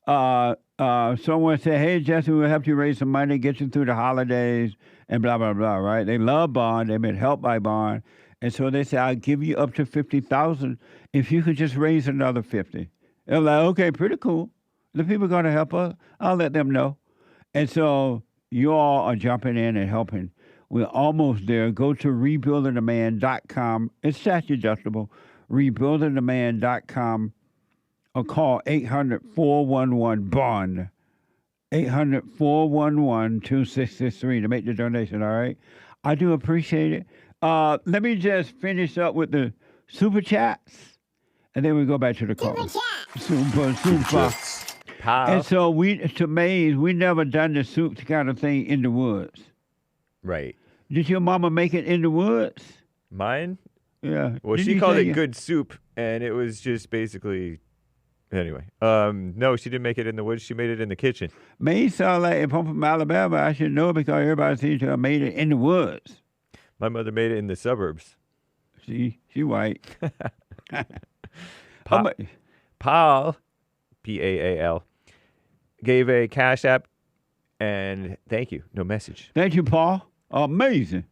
Someone said, "Hey Jesse, we'll help you raise some money, get you through the holidays," and blah blah blah. Right? They love Bond. They've been helped by Bond, and so they said, "I'll give you up to $50,000 if you could just raise another $50,000." They're like, "Okay, pretty cool. The people are going to help us. I'll let them know." And so you all are jumping in and helping. We're almost there. Go to rebuildingtheman.com. It's tax deductible. Rebuildingtheman.com. Or call 800-411-BOND. 800-411-2663 to make the donation, all right? I do appreciate it. Let me just finish up with the super chats, And then we go back to the call. Super. And so to Maze, we never done the soup kind of thing in the woods. Right. Did your mama make it in the woods? Mine? Yeah. Well, she called it good soup, and it was just basically... Anyway, no, she didn't make it in the woods. She made it in the kitchen. Maze sound like, if I'm from Alabama, I should know because everybody seems to have made it in the woods. My mother made it in the suburbs. See, she white. Paul, Paal, gave a Cash App, and thank you. No message. Thank you, Paul. Amazing.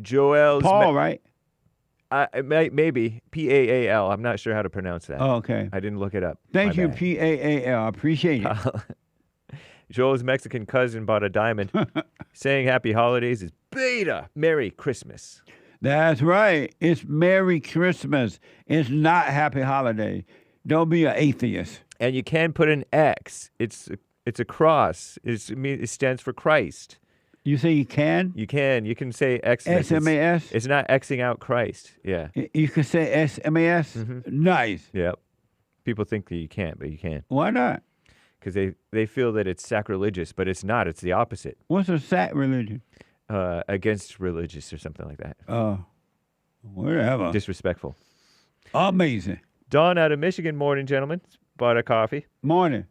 Joel's... Paul, right? Maybe. Paal. I'm not sure how to pronounce that. Oh, okay. I didn't look it up. Thank you, Paal. Appreciate it. Joel's Mexican cousin bought a diamond. Saying happy holidays is beta. Merry Christmas. That's right. It's Merry Christmas. It's not Happy Holiday. Don't be an atheist. And you can put an X. It's a cross. It stands for Christ. You say you can? You can. You can say Xmas. SMAS? It's not Xing out Christ. Yeah. You can say SMAS? Mm-hmm. Nice. Yep. People think that you can't, but you can. Why not? Because they feel that it's sacrilegious, but it's not. It's the opposite. What's a sacrilegious? Against religious or something like that. Oh, whatever. Disrespectful. Amazing. Dawn out of Michigan. Morning, gentlemen. Bought a coffee. Morning.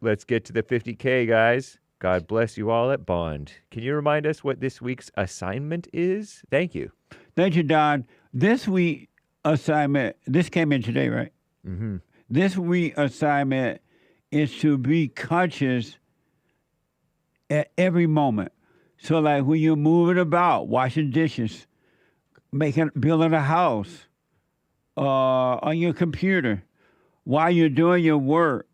Let's get to the 50K, guys. God bless you all at Bond. Can you remind us what this week's assignment is? Thank you. Thank you, Don. This week assignment, this came in today, right? Mm-hmm. This week assignment is to be conscious at every moment. So like when you're moving about, washing dishes, building a house, on your computer, while you're doing your work,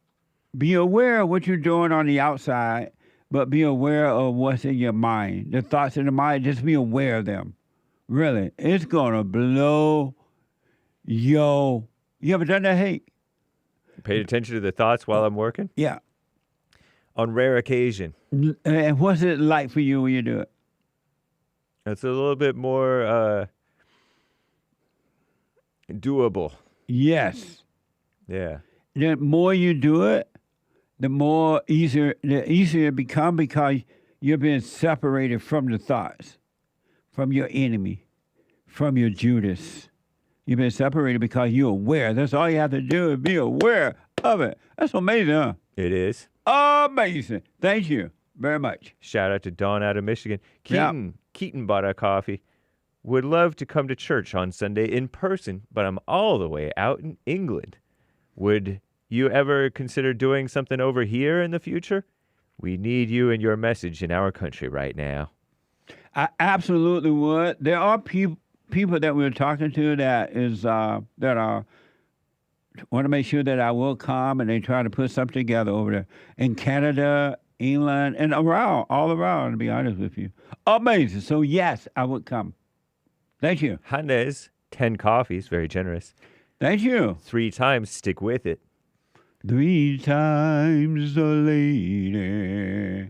be aware of what you're doing on the outside, but be aware of what's in your mind. The thoughts in the mind, just be aware of them. Really, it's going to blow You ever done that, Hake? Paid attention to the thoughts while I'm working? Yeah. On rare occasion. And what's it like for you when you do it? It's a little bit more doable. Yes. Yeah. The more you do it, the easier it becomes because you're being separated from the thoughts, from your enemy, from your Judas. You've been separated because you're aware. That's all you have to do is be aware of it. That's amazing, huh? It is. Amazing. Thank you very much. Shout out to Dawn out of Michigan. Keaton bought a coffee. Would love to come to church on Sunday in person, but I'm all the way out in England. Would you ever consider doing something over here in the future? We need you and your message in our country right now. I absolutely would. There are people that we're talking to that want to make sure that I will come, and they try to put something together over there in Canada, England, and all around, to be honest with you. Amazing. So, yes, I would come. Thank you. Hannes, 10 coffees, very generous. Thank you. 3 times, stick with it. 3 times the lady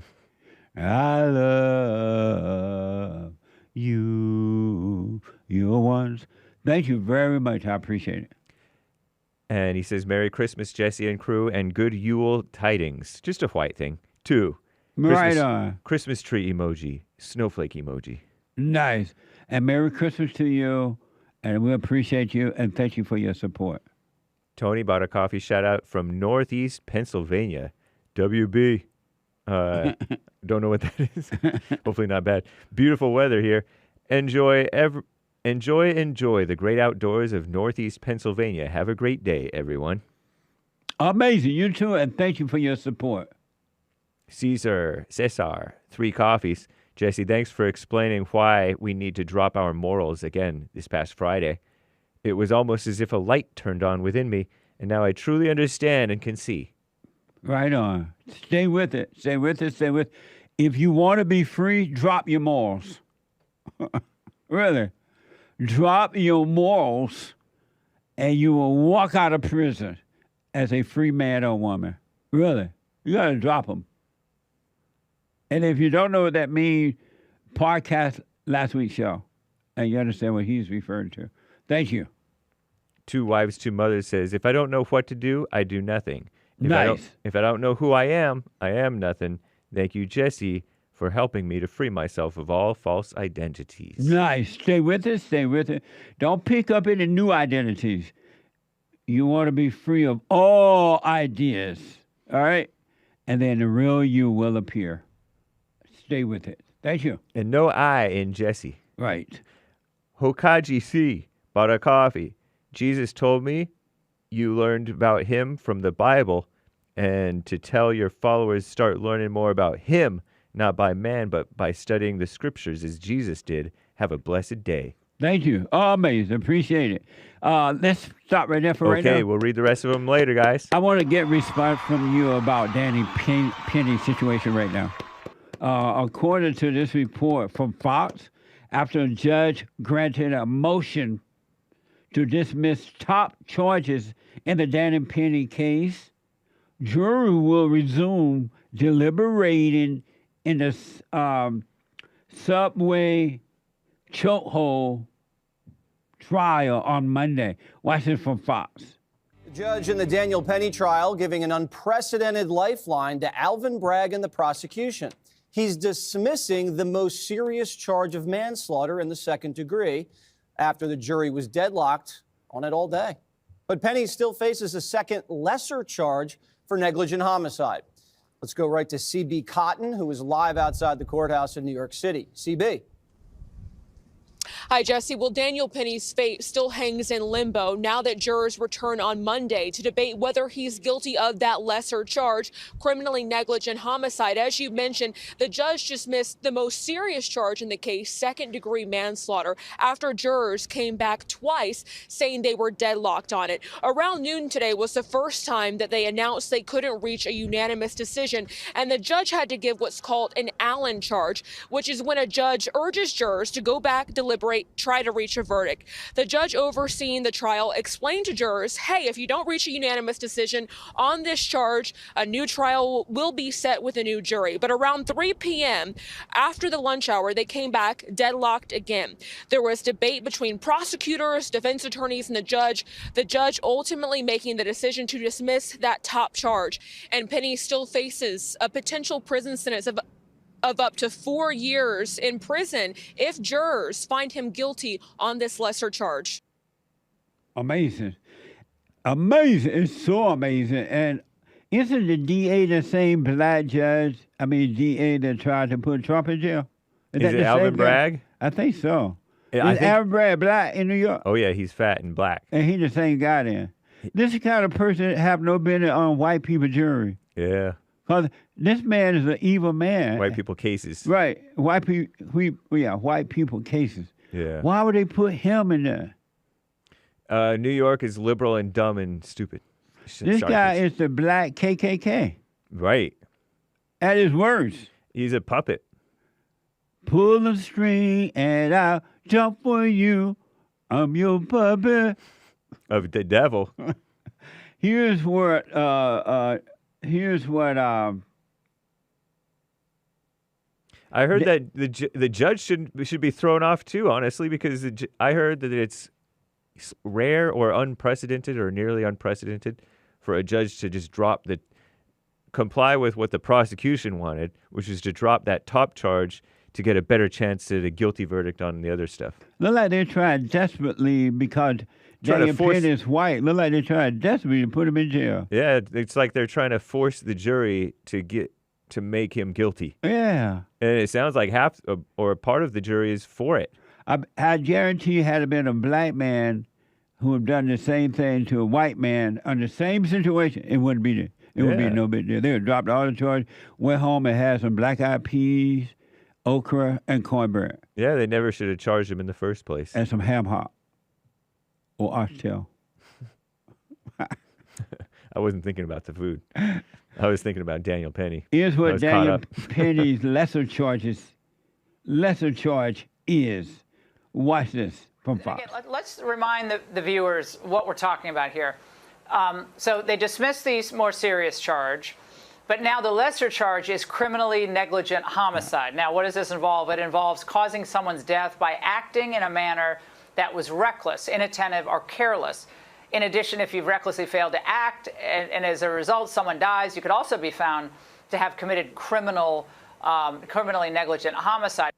I love you. You're ones. Thank you very much. I appreciate it. And he says, Merry Christmas, Jesse and crew, and good Yule tidings. Just a white thing. 2. Right on. Christmas tree emoji. Snowflake emoji. Nice. And Merry Christmas to you. And we appreciate you. And thank you for your support. Tony bought a coffee shout out from Northeast Pennsylvania. WB. Don't know what that is. Hopefully not bad. Beautiful weather here. Enjoy the great outdoors of Northeast Pennsylvania. Have a great day, everyone. Amazing. You too, and thank you for your support. Cesar, 3 coffees. Jesse, thanks for explaining why we need to drop our morals again this past Friday. It was almost as if a light turned on within me, and now I truly understand and can see. Right on. Stay with it. Stay with it. Stay with it. If you want to be free, drop your morals. Really. Drop your morals, and you will walk out of prison as a free man or woman. Really. You got to drop them. And if you don't know what that means, podcast last week's show, and you understand what he's referring to. Thank you. Two Wives, Two Mothers says, if I don't know what to do, I do nothing. If I don't know who I am nothing. Thank you, Jesse, for helping me to free myself of all false identities. Nice. Stay with it. Stay with it. Don't pick up any new identities. You want to be free of all ideas. All right? And then the real you will appear. Stay with it. Thank you. And no I in Jesse. Right. Hokaji C. bought a coffee. Jesus told me you learned about him from the Bible, and to tell your followers start learning more about him, not by man, but by studying the scriptures as Jesus did. Have a blessed day. Thank you. Oh, amazing. Appreciate it. Let's stop right there for right now. Okay, we'll read the rest of them later, guys. I want to get response from you about Danny Penny's situation right now. According to this report from Fox, after a judge granted a motion to dismiss top charges in the Danny Penny case, jury will resume deliberating in the subway chokehold trial on Monday. Watch this from Fox. The judge in the Daniel Penny trial giving an unprecedented lifeline to Alvin Bragg and the prosecution. He's dismissing the most serious charge of manslaughter in the second degree after the jury was deadlocked on it all day. But Penny still faces a second lesser charge for negligent homicide. Let's go right to CB Cotton, who is live outside the courthouse in New York City. CB. Hi, Jesse. Well, Daniel Penny's fate still hangs in limbo now that jurors return on Monday to debate whether he's guilty of that lesser charge, criminally negligent homicide. As you mentioned, the judge dismissed the most serious charge in the case, second-degree manslaughter, after jurors came back twice saying they were deadlocked on it. Around noon today was the first time that they announced they couldn't reach a unanimous decision, and the judge had to give what's called an Allen charge, which is when a judge urges jurors to go back, deliberate, try to reach a verdict. The judge overseeing the trial explained to jurors, hey, if you don't reach a unanimous decision on this charge, a new trial will be set with a new jury. But around 3 p.m., after the lunch hour, they came back deadlocked again. There was debate between prosecutors, defense attorneys, and the judge ultimately making the decision to dismiss that top charge. And Penny still faces a potential prison sentence of up to 4 years in prison if jurors find him guilty on this lesser charge. Amazing. Amazing. It's so amazing. And isn't the DA the same black judge? I mean, DA that tried to put Trump in jail? Is it Alvin Bragg? I think so. Yeah, Is Alvin Bragg black in New York? Oh, yeah, he's fat and black. And he's the same guy then. This is the kind of person that have no business on white people jury. Yeah. Because this man is an evil man. White people cases. Right. White people cases. Yeah. Why would they put him in there? New York is liberal and dumb and stupid. This guy is the black KKK. Right. At his worst. He's a puppet. Pull the string and I'll jump for you. I'm your puppet. Of the devil. Here's what I heard that the judge should be thrown off too, honestly, because I heard that it's rare or unprecedented or nearly unprecedented for a judge to just comply with what the prosecution wanted, which is to drop that top charge to get a better chance at a guilty verdict on the other stuff. Look like they're trying desperately because Daniel Penny is white. Look like they're trying desperately to put him in jail. Yeah, it's like they're trying to force the jury to make him guilty. Yeah. And it sounds like half or a part of the jury is for it. I guarantee had it been a black man who had done the same thing to a white man under the same situation, it wouldn't be there. It would be no big deal. They would drop all the charges, went home and had some black-eyed peas, okra, and cornbread. Yeah, they never should have charged him in the first place. And some ham hock or oxtail. I wasn't thinking about the food. I was thinking about Daniel Penny. Here's what Daniel Penny's lesser charge is. Watch this from Fox. Again, let's remind the viewers what we're talking about here. So they dismissed the more serious charge, but now the lesser charge is criminally negligent homicide. Now, what does this involve? It involves causing someone's death by acting in a manner that was reckless, inattentive, or careless. In addition, if you've recklessly failed to act and as a result someone dies, you could also be found to have committed criminally negligent homicide.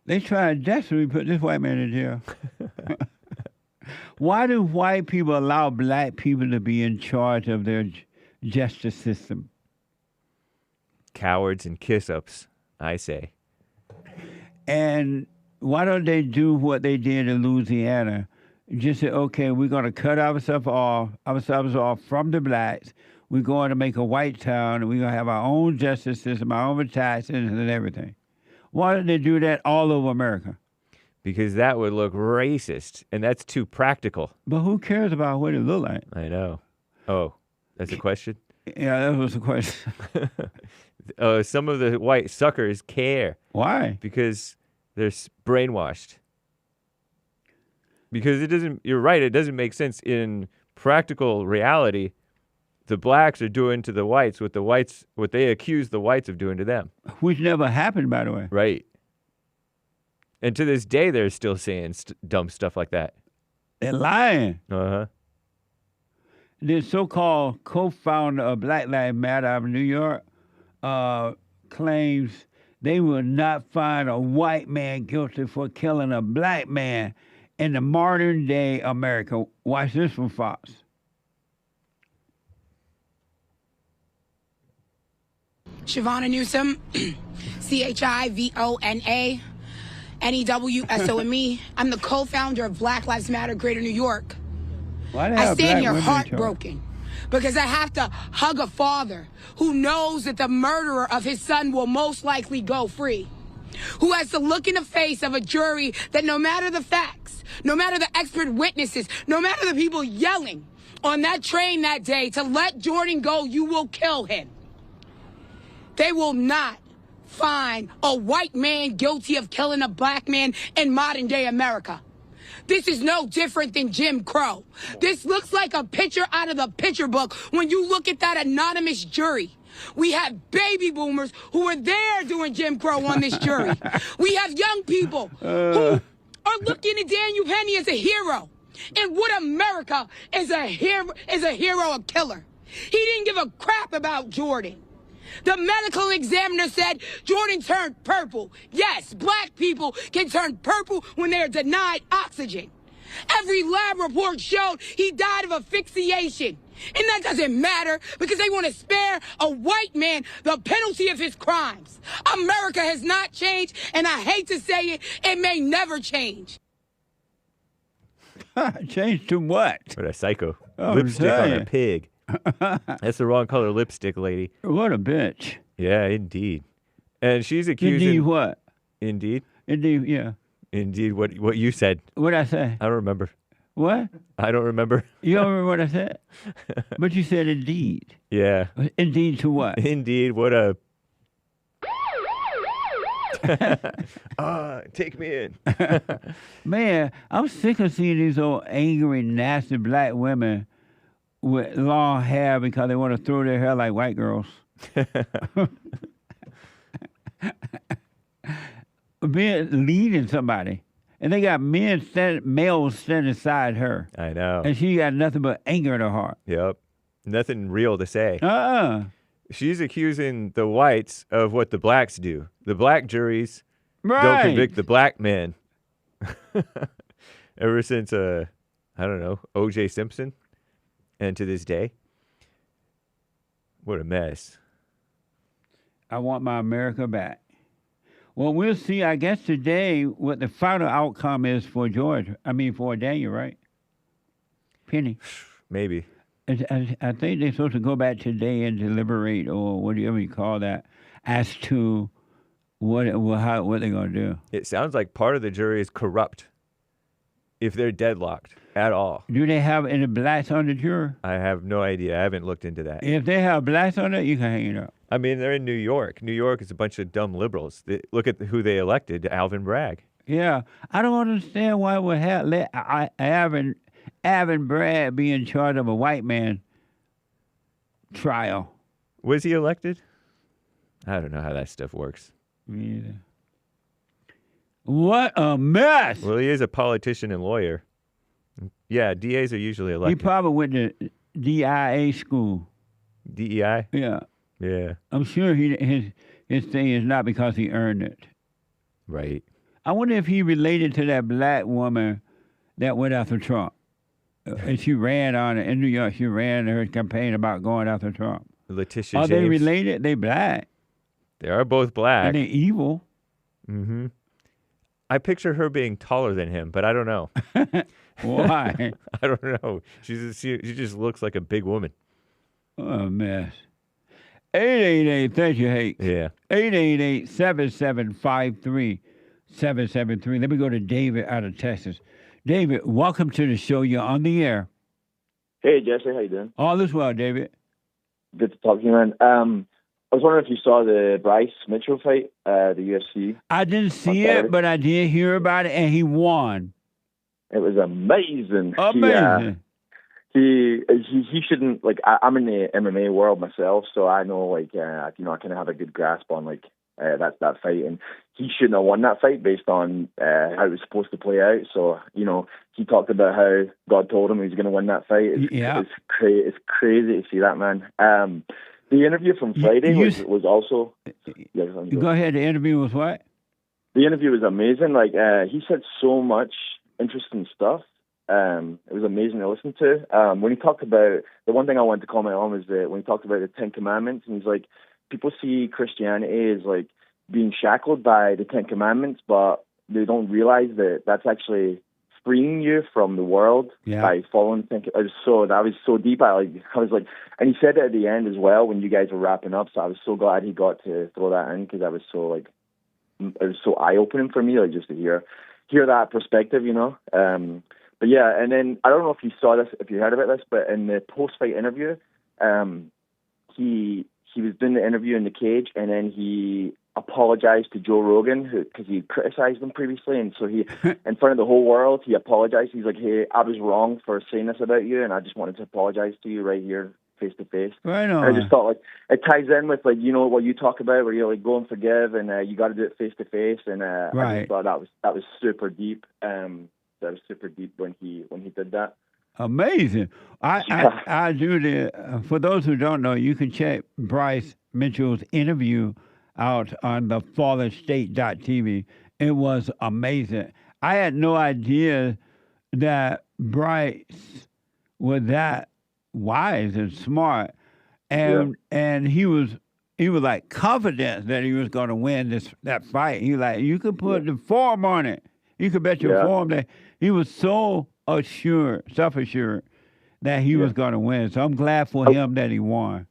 They try to desperately put this white man in jail. Why do white people allow black people to be in charge of their justice system? Cowards and kiss-ups, I say. And why don't they do what they did in Louisiana? Just say, okay, we're going to cut ourselves off from the blacks. We're going to make a white town, and we're going to have our own justice system, our own taxes, and everything. Why don't they do that all over America? Because that would look racist, and that's too practical. But who cares about what it look like? I know. Oh, that's a question? Yeah, that was a question. Some of the white suckers care. Why? Because they're brainwashed. Because it doesn't, you're right, it doesn't make sense in practical reality. The blacks are doing to the whites what they accuse the whites of doing to them. Which never happened, by the way. Right. And to this day, they're still saying dumb stuff like that. They're lying. Uh-huh. The so-called co-founder of Black Lives Matter out of New York claims they will not find a white man guilty for killing a black man in the modern day America. Watch this from Fox. Shavonna Newsom, CHIVONA, NEWSOME. I'm the co-founder of Black Lives Matter Greater New York. I stand here heartbroken because I have to hug a father who knows that the murderer of his son will most likely go free, who has to look in the face of a jury that no matter the facts, no matter the expert witnesses, no matter the people yelling on that train that day to let Jordan go, you will kill him. They will not find a white man guilty of killing a black man in modern day America. This is no different than Jim Crow. This looks like a picture out of the picture book when you look at that anonymous jury. We have baby boomers who were there during Jim Crow on this jury. We have young people who are looking at Daniel Penny as a hero. And what America is a hero, a killer. He didn't give a crap about Jordan. The medical examiner said Jordan turned purple. Yes, black people can turn purple when they are denied oxygen. Every lab report showed he died of asphyxiation. And that doesn't matter because they want to spare a white man the penalty of his crimes. America has not changed, and I hate to say it, it may never change. Change to what? What a psycho. Oh, Lipstick on a pig. That's the wrong color lipstick, lady. What a bitch. Yeah, indeed. And she's accusing... Indeed what? Indeed? Indeed, yeah. Indeed, what you said. What'd I say? I don't remember. What? I don't remember. You don't remember what I said? But you said indeed. Yeah. Indeed to what? Indeed, what a... take me in. Man, I'm sick of seeing these old angry, nasty black women with long hair because they want to throw their hair like white girls. Leading somebody. And they got males standing beside her. I know. And she got nothing but anger in her heart. Yep. Nothing real to say. Uh-uh. She's accusing the whites of what the blacks do. The black juries don't convict the black men. Ever since, I don't know, O.J. Simpson. And to this day. What a mess. I want my America back. Well, we'll see, I guess, today what the final outcome is for for Daniel, right? Penny. Maybe. I think they're supposed to go back today and deliberate, or whatever you call that, as to what they're going to do. It sounds like part of the jury is corrupt, if they're deadlocked at all. Do they have any blacks on the jury? I have no idea. I haven't looked into that. If they have blacks on it, you can hang it up. I mean, they're in New York. New York is a bunch of dumb liberals. Look at who they elected, Alvin Bragg. Yeah. I don't understand why we let Alvin Bragg be in charge of a white man trial. Was he elected? I don't know how that stuff works. Me either. What a mess! Well, he is a politician and lawyer. Yeah, DAs are usually He elected. probably went to DIA school. DEI? Yeah. Yeah. I'm sure his thing is not because he earned it. Right. I wonder if he related to that black woman that went after Trump. And she ran on it in New York. She ran her campaign about going after Trump. Letitia Are James. they related? They black. They are both black. And they evil. Mm-hmm. I picture her being taller than him, but I don't know. Why? I don't know. She just looks like a big woman. Oh, a mess. 888, thank you, Hake. Yeah. 888-7753-773. Let me go to David out of Texas. David, welcome to the show. You're on the air. Hey, Jesse, how you doing? All is well, David. Good to talk to you, man. I was wondering if you saw the Bryce Mitchell fight, the UFC. I didn't see it, but I did hear about it, and he won. It was amazing. Amazing. He shouldn't, like, I'm in the MMA world myself, so I know, like, I kind of have a good grasp on, like, that fight, and he shouldn't have won that fight based on how it was supposed to play out. So, he talked about how God told him he was going to win that fight. It's crazy to see that, man. The interview from Friday was also... Yeah, go ahead. The interview was what? The interview was amazing. Like, he said so much interesting stuff. It was amazing to listen to. When he talked about... The one thing I wanted to comment on was that when he talked about the Ten Commandments, and he's like, people see Christianity as, like, being shackled by the Ten Commandments, but they don't realize that that's actually freeing you from the world by following the Ten Commandments. That was so deep. I was like, and he said it at the end as well when you guys were wrapping up. So I was so glad he got to throw that in because I was so it was so eye opening for me, like just to hear that perspective, But yeah, and then I don't know if you saw this, if you heard about this, but in the post fight interview, he was doing the interview in the cage, and then he apologized to Joe Rogan because he criticized him previously, and so he, in front of the whole world, he apologized. He's like, "Hey, I was wrong for saying this about you, and I just wanted to apologize to you right here, face to face." Right on. And I just thought, like, it ties in with, like, what you talk about, where you're like, go and forgive, and you got to do it face to face. And I just thought that was super deep. That was super deep when he did that. Amazing. I do for those who don't know, you can check Bryce Mitchell's interview out on the fallerstate.tv. It was amazing. I had no idea that Bryce was that wise and smart, and he was like confident that he was going to win that fight. He like, you could put the form on it. You could bet your form that he was so self-assured that he was going to win. So I'm glad for him that he won.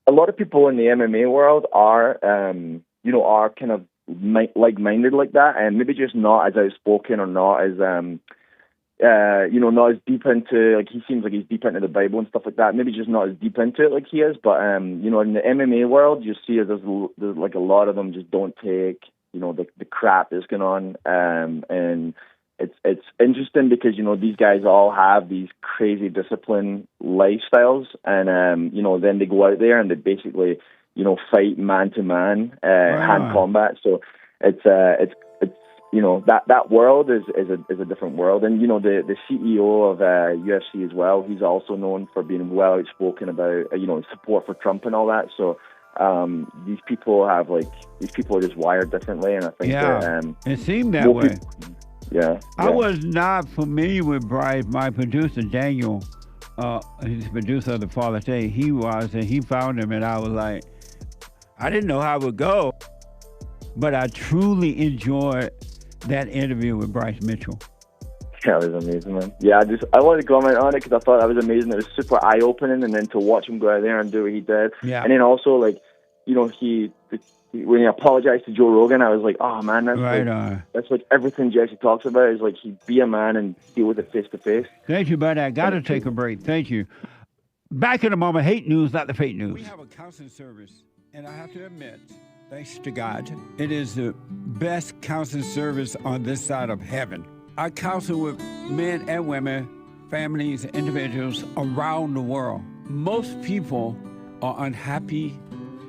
A lot of people in the MMA world are kind of like-minded like that, and maybe just not as outspoken or not as, not as deep into, like, he seems like he's deep into the Bible and stuff like that. Maybe just not as deep into it like he is. But, in the MMA world, you see there's like a lot of them just don't take, the crap that's going on. And it's interesting because, these guys all have these crazy discipline lifestyles, and then they go out there and they basically fight man to man, hand combat. So it's that world is a different world. And the CEO of UFC as well, he's also known for being well outspoken about support for Trump and all that. So these people are just wired differently, and I think that it seemed that way. I was not familiar with Bryce. My producer, Daniel, he's the producer of the Father State, he was, and he found him, and I was like, I didn't know how it would go, but I truly enjoyed that interview with Bryce Mitchell. Yeah, it was amazing, man. Yeah, I wanted to comment on it because I thought that was amazing. It was super eye-opening, and then to watch him go out there and do what he did. Yeah. And then also, like, when he apologized to Joe Rogan, I was like, oh, man, that's like everything Jesse talks about is, like, he'd be a man and deal with it face to face. Thank you, buddy. I got to take a break. Thank you. Back in a moment. Hate news, not the fake news. We have a counseling service, and I have to admit, thanks to God, it is the best counseling service on this side of heaven. I counsel with men and women, families, individuals around the world. Most people are unhappy.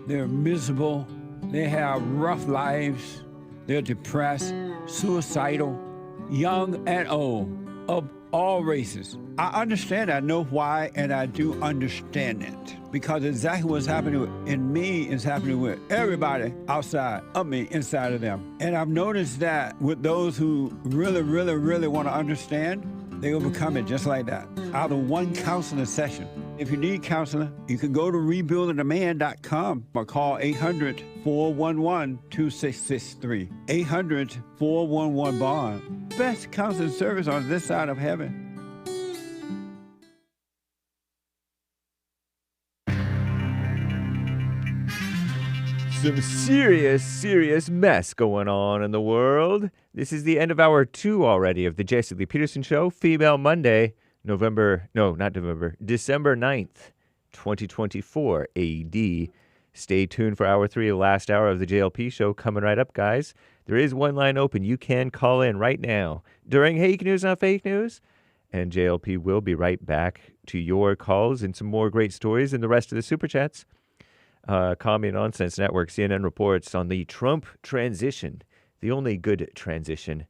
They're miserable. They have rough lives. They're depressed, suicidal, young and old. of all races. I understand, I know why, and I do understand it. Because exactly what's happening in me is happening with everybody outside of me, inside of them. And I've noticed that with those who really, really, really want to understand, they overcome it just like that, out of one counseling session. If you need counseling, you can go to rebuildingaman.com or call 800-411-2663. 800-411-BOND. Best counseling service on this side of heaven. Some serious mess going on in the world. This is the end of hour 2 already of the JLP Show, Female Monday, December 9th, 2024 AD. Stay tuned for hour 3, the last hour of the JLP Show coming right up, guys. There is one line open. You can call in right now during Hake News, Not Fake News. And JLP will be right back to your calls and some more great stories and the rest of the Super Chats. Commie Nonsense Network, CNN reports on the Trump transition, the only good transition.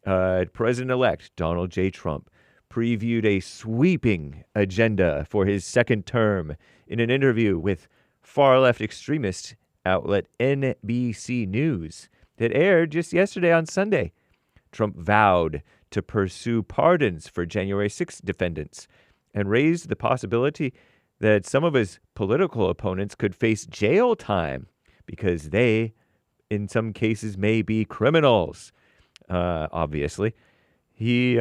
President-elect Donald J. Trump previewed a sweeping agenda for his second term in an interview with far-left extremist outlet NBC News that aired just yesterday on Sunday. Trump vowed to pursue pardons for January 6th defendants and raised the possibility that some of his political opponents could face jail time because they, in some cases, may be criminals, obviously. He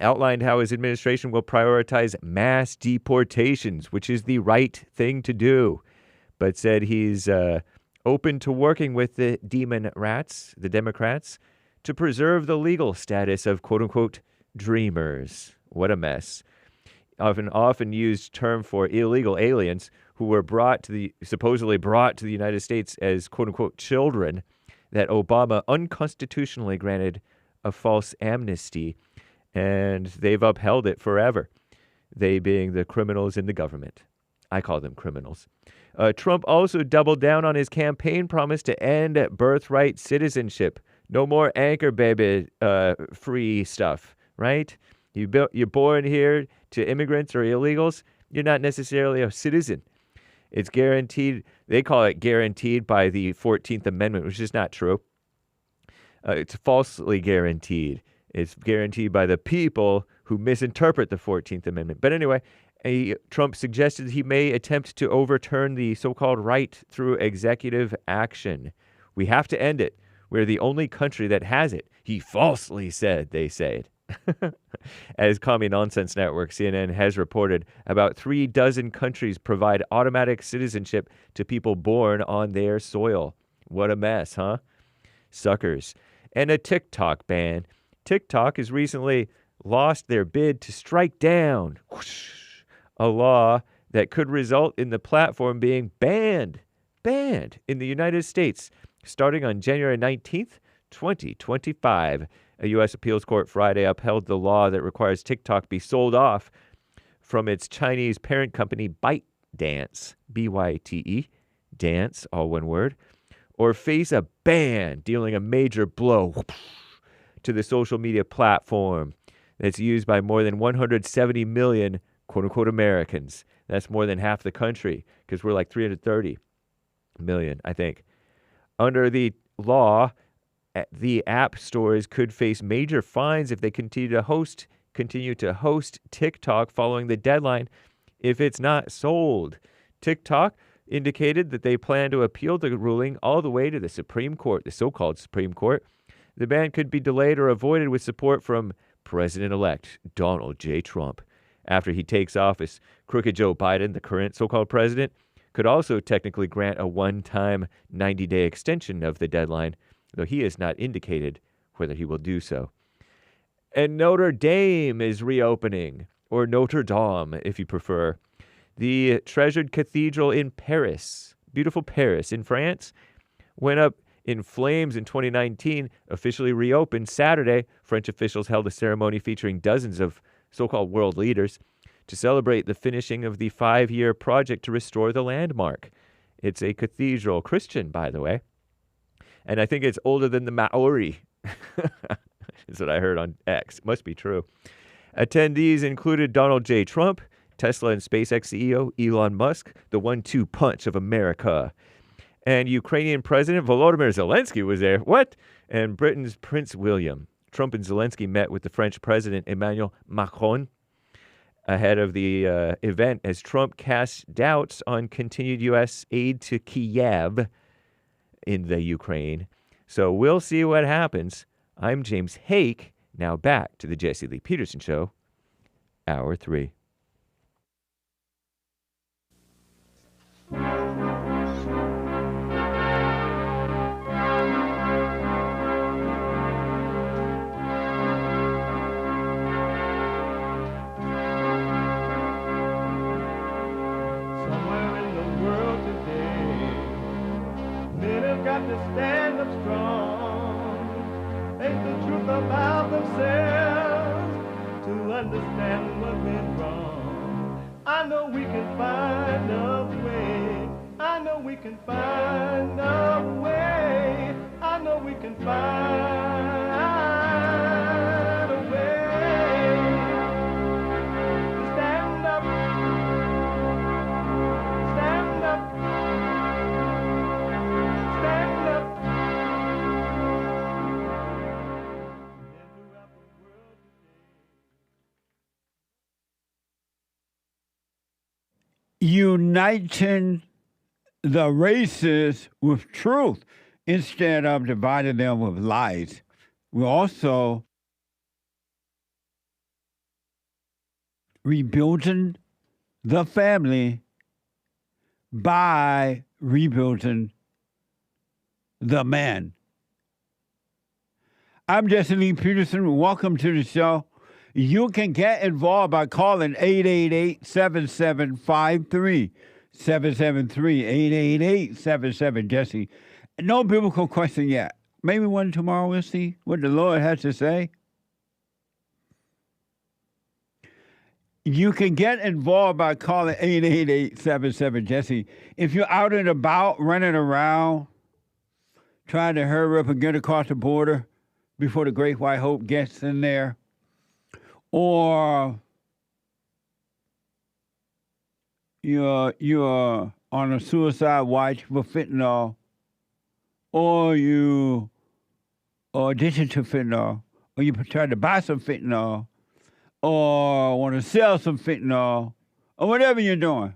outlined how his administration will prioritize mass deportations, which is the right thing to do, but said he's open to working with the demon rats, the Democrats, to preserve the legal status of quote-unquote dreamers. What a mess. Often used term for illegal aliens who were supposedly brought to the United States as quote-unquote children that Obama unconstitutionally granted a false amnesty, and they've upheld it forever, they being the criminals in the government. I call them criminals. Trump also doubled down on his campaign promise to end birthright citizenship. No more anchor baby free stuff, right? You're born here to immigrants or illegals, you're not necessarily a citizen. It's guaranteed. They call it guaranteed by the 14th Amendment, which is not true. It's falsely guaranteed. It's guaranteed by the people who misinterpret the 14th Amendment. But anyway, Trump suggested he may attempt to overturn the so-called right through executive action. We have to end it. We're the only country that has it. He falsely said, they say. As Commie Nonsense Network, CNN, has reported, about 36 countries provide automatic citizenship to people born on their soil. What a mess, huh? Suckers. And a TikTok ban. TikTok has recently lost their bid to strike down a law that could result in the platform being banned in the United States starting on January 19th, 2025. A U.S. appeals court Friday upheld the law that requires TikTok be sold off from its Chinese parent company ByteDance, B-Y-T-E, dance, all one word, or face a ban, dealing a major blow to the social media platform that's used by more than 170 million quote-unquote Americans. That's more than half the country, because we're like 330 million, I think. Under the law, the app stores could face major fines if they continue to host TikTok following the deadline if it's not sold. TikTok indicated that they plan to appeal the ruling all the way to the Supreme Court, the so-called Supreme Court. The ban could be delayed or avoided with support from President-elect Donald J. Trump. After he takes office, crooked Joe Biden, the current so-called president, could also technically grant a one-time 90-day extension of the deadline, though he has not indicated whether he will do so. And Notre Dame is reopening, or Notre Dame, if you prefer. The treasured cathedral in Paris, beautiful Paris in France, went up in flames in 2019, officially reopened Saturday. French officials held a ceremony featuring dozens of so-called world leaders to celebrate the finishing of the 5-year project to restore the landmark. It's a cathedral, Christian, by the way. And I think it's older than the Maori. That's what I heard on X. Must be true. Attendees included Donald J. Trump, Tesla and SpaceX CEO Elon Musk, the 1-2 punch of America. And Ukrainian President Volodymyr Zelensky was there. What? And Britain's Prince William. Trump and Zelensky met with the French President Emmanuel Macron ahead of the event as Trump cast doubts on continued U.S. aid to Kiev in the Ukraine. So we'll see what happens. I'm James Hake. Now back to the Jesse Lee Peterson Show, Hour 3. Got to stand up strong, face the truth about themselves, to understand what went wrong. I know we can find a way. I know we can find a way. I know we can find a way to stand up, stand up. Uniting the races with truth instead of dividing them with lies. We're also rebuilding the family by rebuilding the man. I'm Jesse Lee Peterson. Welcome to the show. You can get involved by calling 888-7753. 773-888-77-JESSE. No biblical question yet. Maybe one tomorrow. We'll see what the Lord has to say. You can get involved by calling 888-77-JESSE. If you're out and about, running around, trying to hurry up and get across the border before the Great White Hope gets in there, or you're on a suicide watch for fentanyl, or you are addicted to fentanyl, or you try to buy some fentanyl, or want to sell some fentanyl, or whatever you're doing,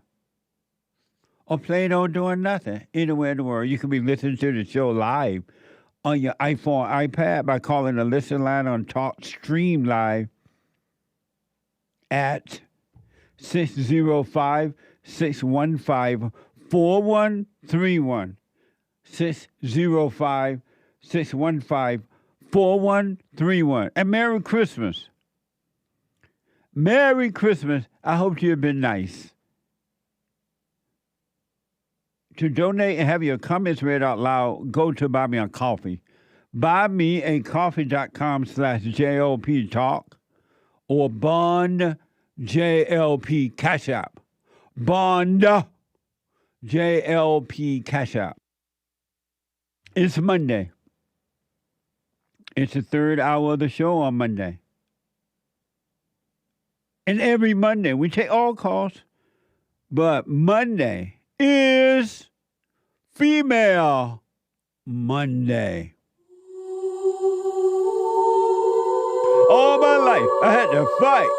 or plain on doing nothing, anywhere in the world, you can be listening to the show live on your iPhone, iPad by calling the listen line on Talk Stream Live at 605-615-4131. 605-615-4131. And Merry Christmas. Merry Christmas. I hope you've been nice. To donate and have your comments read out loud, go to Buy Me a Coffee. BuyMeACoffee.com/JLP Talk. Or Bond JLP Cash App. Bond JLP Cash App. It's Monday. It's the third hour of the show on Monday. And every Monday, we take all calls, but Monday is Female Monday. All my life, I had to fight.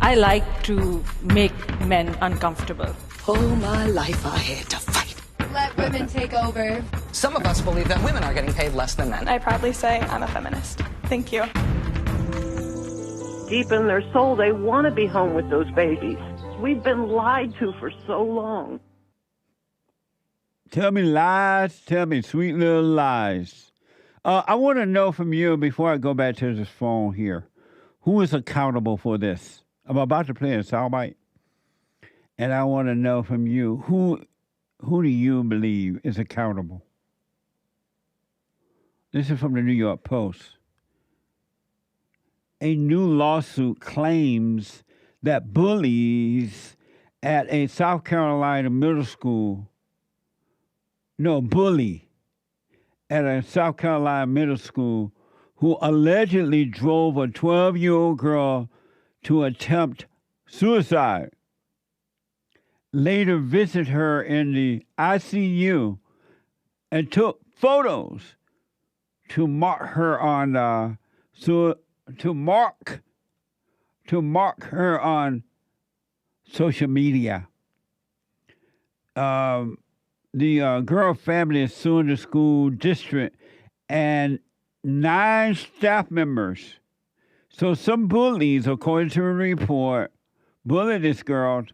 I like to make men uncomfortable. All my life I had to fight. Let women take over. Some of us believe that women are getting paid less than men. I proudly say I'm a feminist. Thank you. Deep in their soul, they want to be home with those babies. We've been lied to for so long. Tell me lies. Tell me sweet little lies. I want to know from you, before I go back to this phone here, who is accountable for this? I'm about to play a soundbite, and I want to know from you, who do you believe is accountable? This is from the New York Post. A new lawsuit claims that Bullies at a South Carolina middle school. No, bully at a South Carolina middle school who allegedly drove a 12-year-old girl to attempt suicide. Later visited her in the ICU and took photos to mark her on to mark her on social media. The girl family is suing the school district and 9 staff members. So some bullies, according to a report, bullied this girl,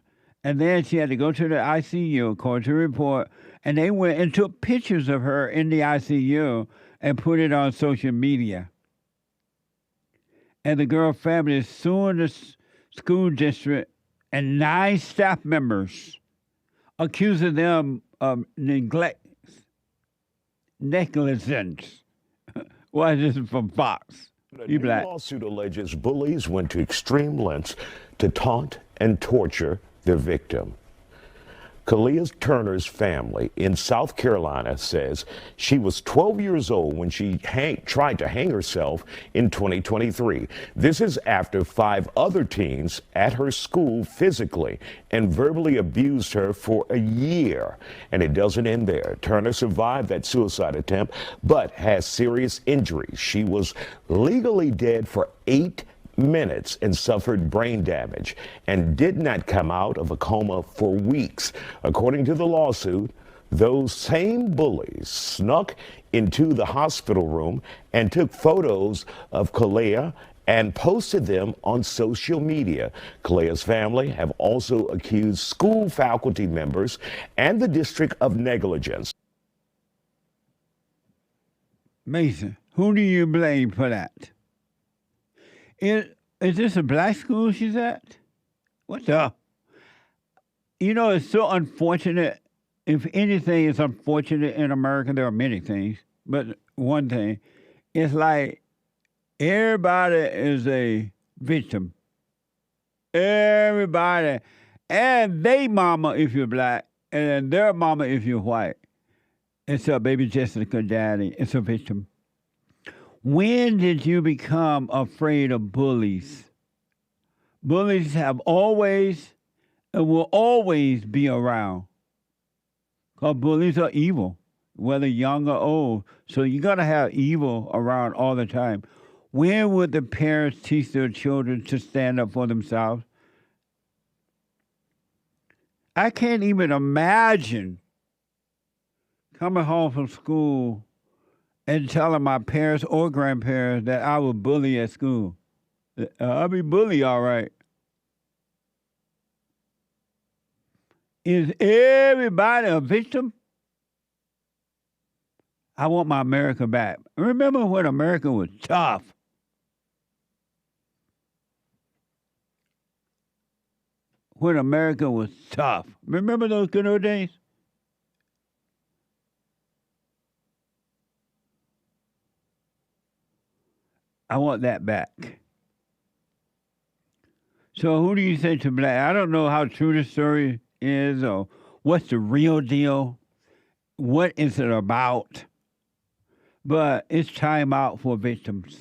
and then she had to go to the ICU, according to a report, and they went and took pictures of her in the ICU and put it on social media. And the girl family is suing the school district and 9 staff members, accusing them of negligence. Why is this from Fox? A new lawsuit alleges bullies went to extreme lengths to taunt and torture their victim. Kalia Turner's family in South Carolina says she was 12 years old when she tried to hang herself in 2023. This is after 5 other teens at her school physically and verbally abused her for a year. And it doesn't end there. Turner survived that suicide attempt, but has serious injuries. She was legally dead for 8 minutes and suffered brain damage and did not come out of a coma for weeks. According to the lawsuit, those same bullies snuck into the hospital room and took photos of Kalia and posted them on social media. Kalia's family have also accused school faculty members and the district of negligence. Mason, who do you blame for that? Is this a black school she's at? What the? You know, it's so unfortunate. If anything is unfortunate in America, there are many things. But one thing, it's like everybody is a victim. Everybody. And they mama if you're black, and their mama if you're white. Except baby Jessica daddy. It's a victim. When did you become afraid of bullies? Bullies have always and will always be around. Because bullies are evil, whether young or old. So you got to have evil around all the time. When would the parents teach their children to stand up for themselves? I can't even imagine coming home from school and telling my parents or grandparents that I was bullied at school. I'll be bullied, all right. Is everybody a victim? I want my America back. Remember when America was tough? When America was tough. Remember those good old days? I want that back. So who do you say to black? I don't know how true the story is or what's the real deal. What is it about? But it's time out for victims.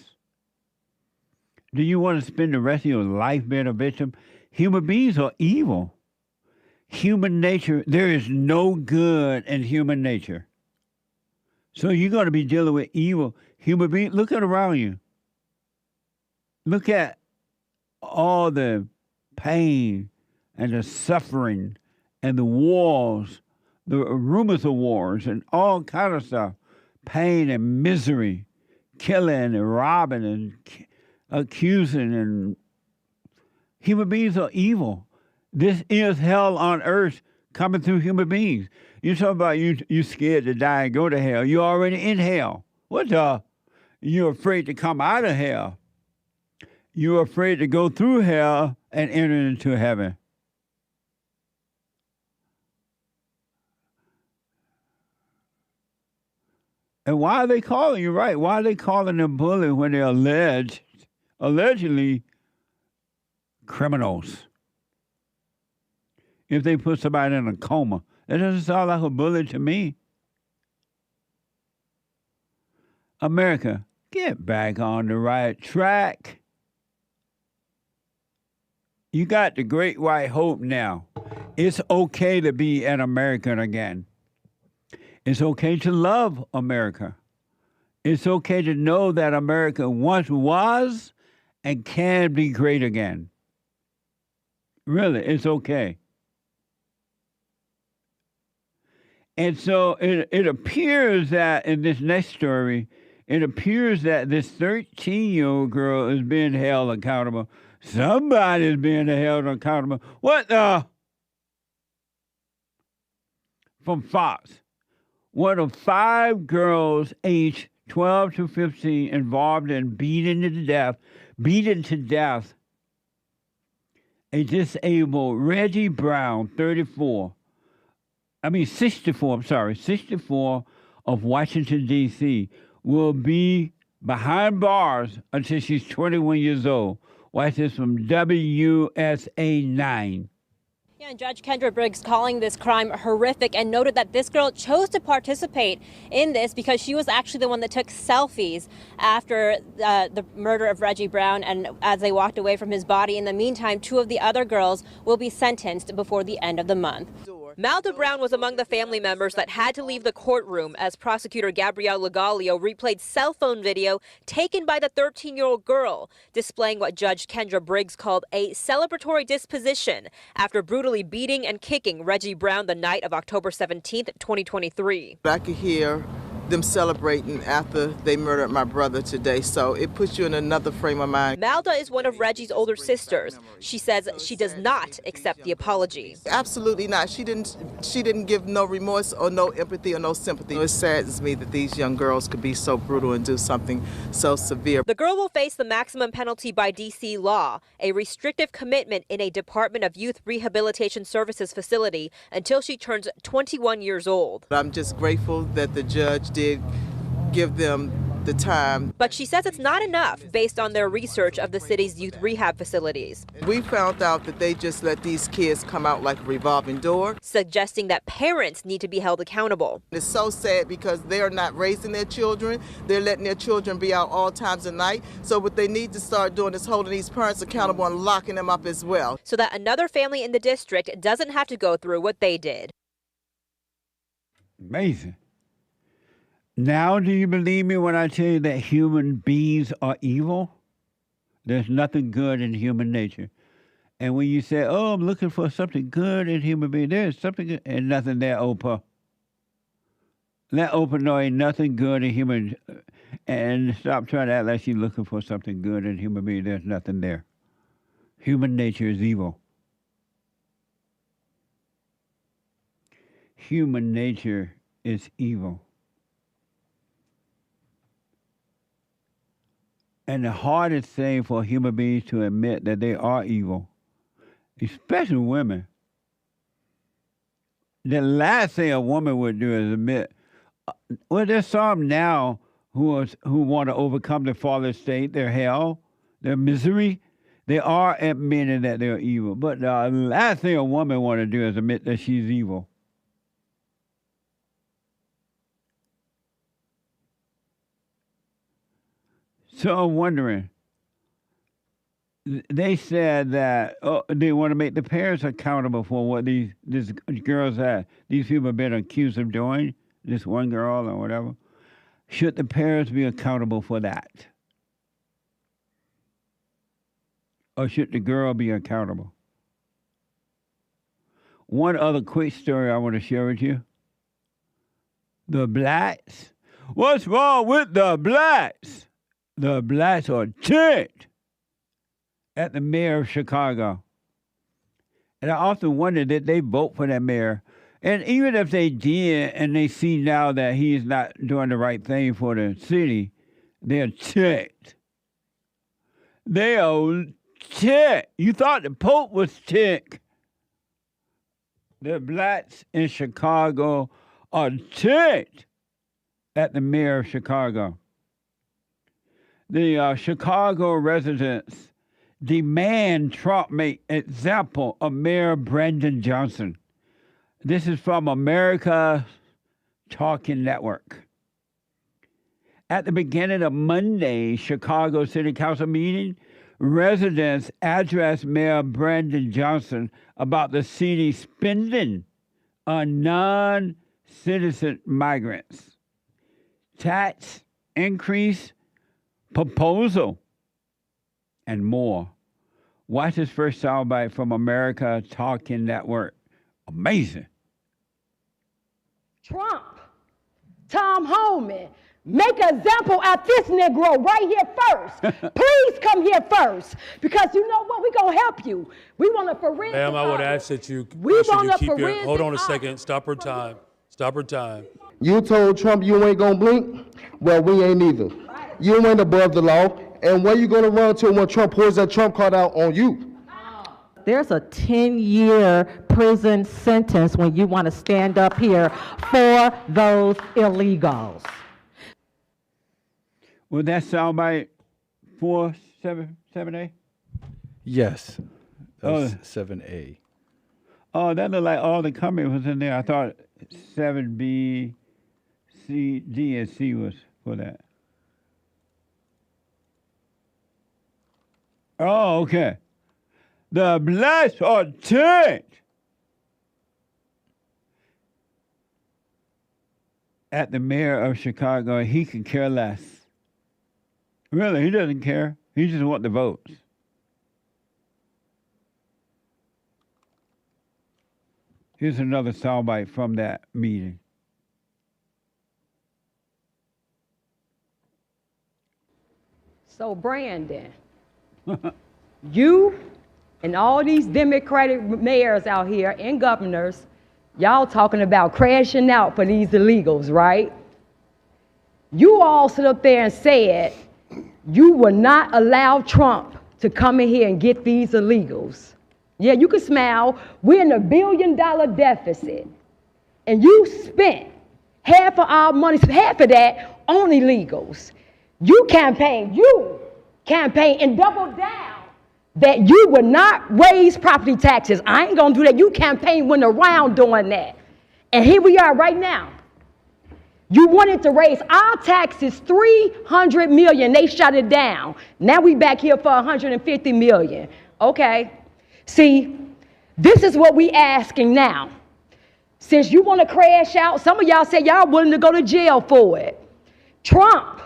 Do you want to spend the rest of your life being a victim? Human beings are evil. Human nature, there is no good in human nature. So you're going to be dealing with evil human beings. Look at around you. Look at all the pain and the suffering and the wars, the rumors of wars and all kind of stuff. Pain and misery, killing and robbing and accusing, and human beings are evil. This is hell on earth coming through human beings. You talk about you scared to die and go to hell. You're already in hell. What the? You're afraid to come out of hell. You're afraid to go through hell and enter into heaven. And why are they calling you right? Why are they calling them bullies when they're allegedly criminals? if they put somebody in a coma. That doesn't sound like a bully to me. America, get back on the right track. You got the great white hope now. It's okay to be an American again. It's okay to love America. It's okay to know that America once was and can be great again. Really, it's okay. And so it appears that in this next story, it appears that this 13-year-old girl is being held accountable. Somebody's being held accountable. What the? From Fox. One of 5 girls aged 12 to 15 involved in beaten to death a disabled Reggie Brown, 64 of Washington, D.C., will be behind bars until she's 21 years old. Watch this from WSA 9. Yeah, and Judge Kendra Briggs calling this crime horrific and noted that this girl chose to participate in this because she was actually the one that took selfies after the murder of Reggie Brown and as they walked away from his body. In the meantime, 2 of the other girls will be sentenced before the end of the month. Malda Brown was among the family members that had to leave the courtroom as prosecutor Gabrielle Legalio replayed cell phone video taken by the 13-year-old girl, displaying what Judge Kendra Briggs called a celebratory disposition after brutally beating and kicking Reggie Brown the night of October 17th, 2023. I could hear them celebrating after they murdered my brother today, so it puts you in another frame of mind. Malda is one of Reggie's older sisters. She says she does not accept the apology. Absolutely not. She didn't give no remorse or no empathy or no sympathy. It saddens me that these young girls could be so brutal and do something so severe. The girl will face the maximum penalty by D.C. law, a restrictive commitment in a Department of Youth Rehabilitation Services facility until she turns 21 years old. I'm just grateful that the judge did give them the time. But she says it's not enough based on their research of the city's youth rehab facilities. We found out that they just let these kids come out like a revolving door, suggesting that parents need to be held accountable. It's so sad because they're not raising their children. They're letting their children be out all times of night. So what they need to start doing is holding these parents accountable and locking them up as well, so that another family in the district doesn't have to go through what they did. Amazing. Now, do you believe me when I tell you that human beings are evil? There's nothing good in human nature. And when you say, oh, I'm looking for something good in human beings, there's something good, and nothing there, Oprah. Let Oprah know ain't nothing good in human, and stop trying to act like she's looking for something good in human beings. There's nothing there. Human nature is evil. Human nature is evil. And the hardest thing for human beings to admit that they are evil, especially women. The last thing a woman would do is admit, well, there's some now who want to overcome their fallen state, their hell, their misery. They are admitting that they're evil. But the last thing a woman want to do is admit that she's evil. So I'm wondering, they said that they want to make the parents accountable for what these girls these people have been accused of doing, this one girl or whatever. Should the parents be accountable for that? Or should the girl be accountable? One other quick story I want to share with you. The blacks. What's wrong with the blacks? The blacks are ticked at the mayor of Chicago. And I often wonder, did they vote for that mayor? And even if they did, and they see now that he is not doing the right thing for the city, they're ticked. They are ticked. You thought the Pope was ticked. The blacks in Chicago are ticked at the mayor of Chicago. The Chicago residents demand Trump make example of Mayor Brandon Johnson. This is from America Talking Network. At the beginning of Monday's Chicago City Council meeting, residents addressed Mayor Brandon Johnson about the city spending on non-citizen migrants, tax increase proposal, and more. Watch this first soundbite from America Talking Network. Amazing. Trump, Tom Homan, make an example out this Negro right here first. Please come here first, because you know what? We're going to help you. We want a forensic. Ma'am, I would ask that you, hold on a second. Stop her time. Stop her time. You told Trump you ain't going to blink? Well, we ain't either. You ain't above the law. And where you going to run to when Trump pours that Trump card out on you? There's a 10-year prison sentence when you want to stand up here for those illegals. Would that sound by 477A? Yes. That was 7A. Oh, that looked like all the comment was in there. I thought 7B, C, D, and C was for that. Oh, okay. The blacks are tanked at the mayor of Chicago. He can care less. Really, he doesn't care. He just wants the votes. Here's another soundbite from that meeting. So, Brandon, you and all these Democratic mayors out here and governors, y'all talking about crashing out for these illegals, right? You all sit up there and said you will not allow Trump to come in here and get these illegals. Yeah, you can smile. We're in a $1 billion deficit. And you spent half of our money, half of that on illegals. You campaigned and doubled down that you would not raise property taxes. I ain't gonna do that. You campaign went around doing that. And here we are right now. You wanted to raise our taxes $300 million. They shut it down. Now we back here for $150 million. Okay. See, this is what we asking now. Since you want to crash out, some of y'all say y'all willing to go to jail for it. Trump,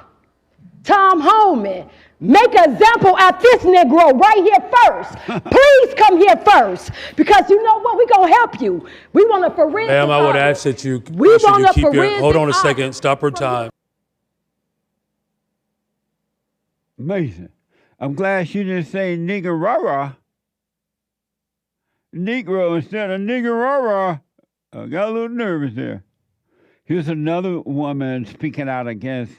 Tom Homan, make an example out this Negro right here first. Please come here first, because you know what? We're going to help you. We want a forensic. Ma'am, I would ask that you, hold on a second. Stop her time. Amazing. I'm glad she didn't say niggerara. Negro instead of niggerara. I got a little nervous there. Here's another woman speaking out against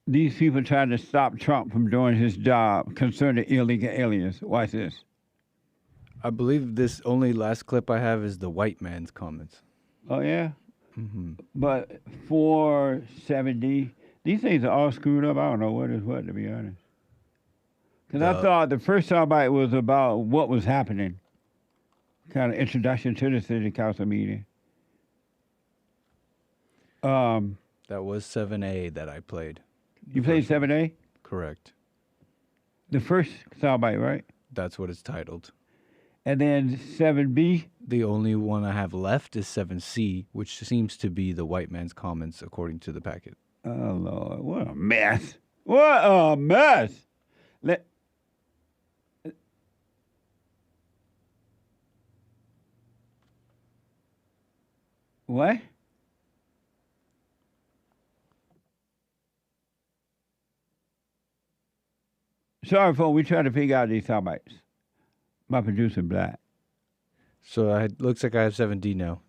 these people trying to stop Trump from doing his job concerning illegal aliens. Watch this. I believe this only last clip I have is the white man's comments. Oh, yeah? Mm-hmm. But 470, these things are all screwed up. I don't know what is what, to be honest. Because I thought the first soundbite was about what was happening. Kind of introduction to the city council meeting. That was 7A that I played. You played 7A? Correct. The first soundbite, right? That's what it's titled. And then 7B? The only one I have left is 7C, which seems to be the white man's comments according to the packet. Oh, Lord. What a mess. What a mess. What? Sorry, folks. We try to figure out these soundbites. My producer, Black. So it looks like I have 7D now.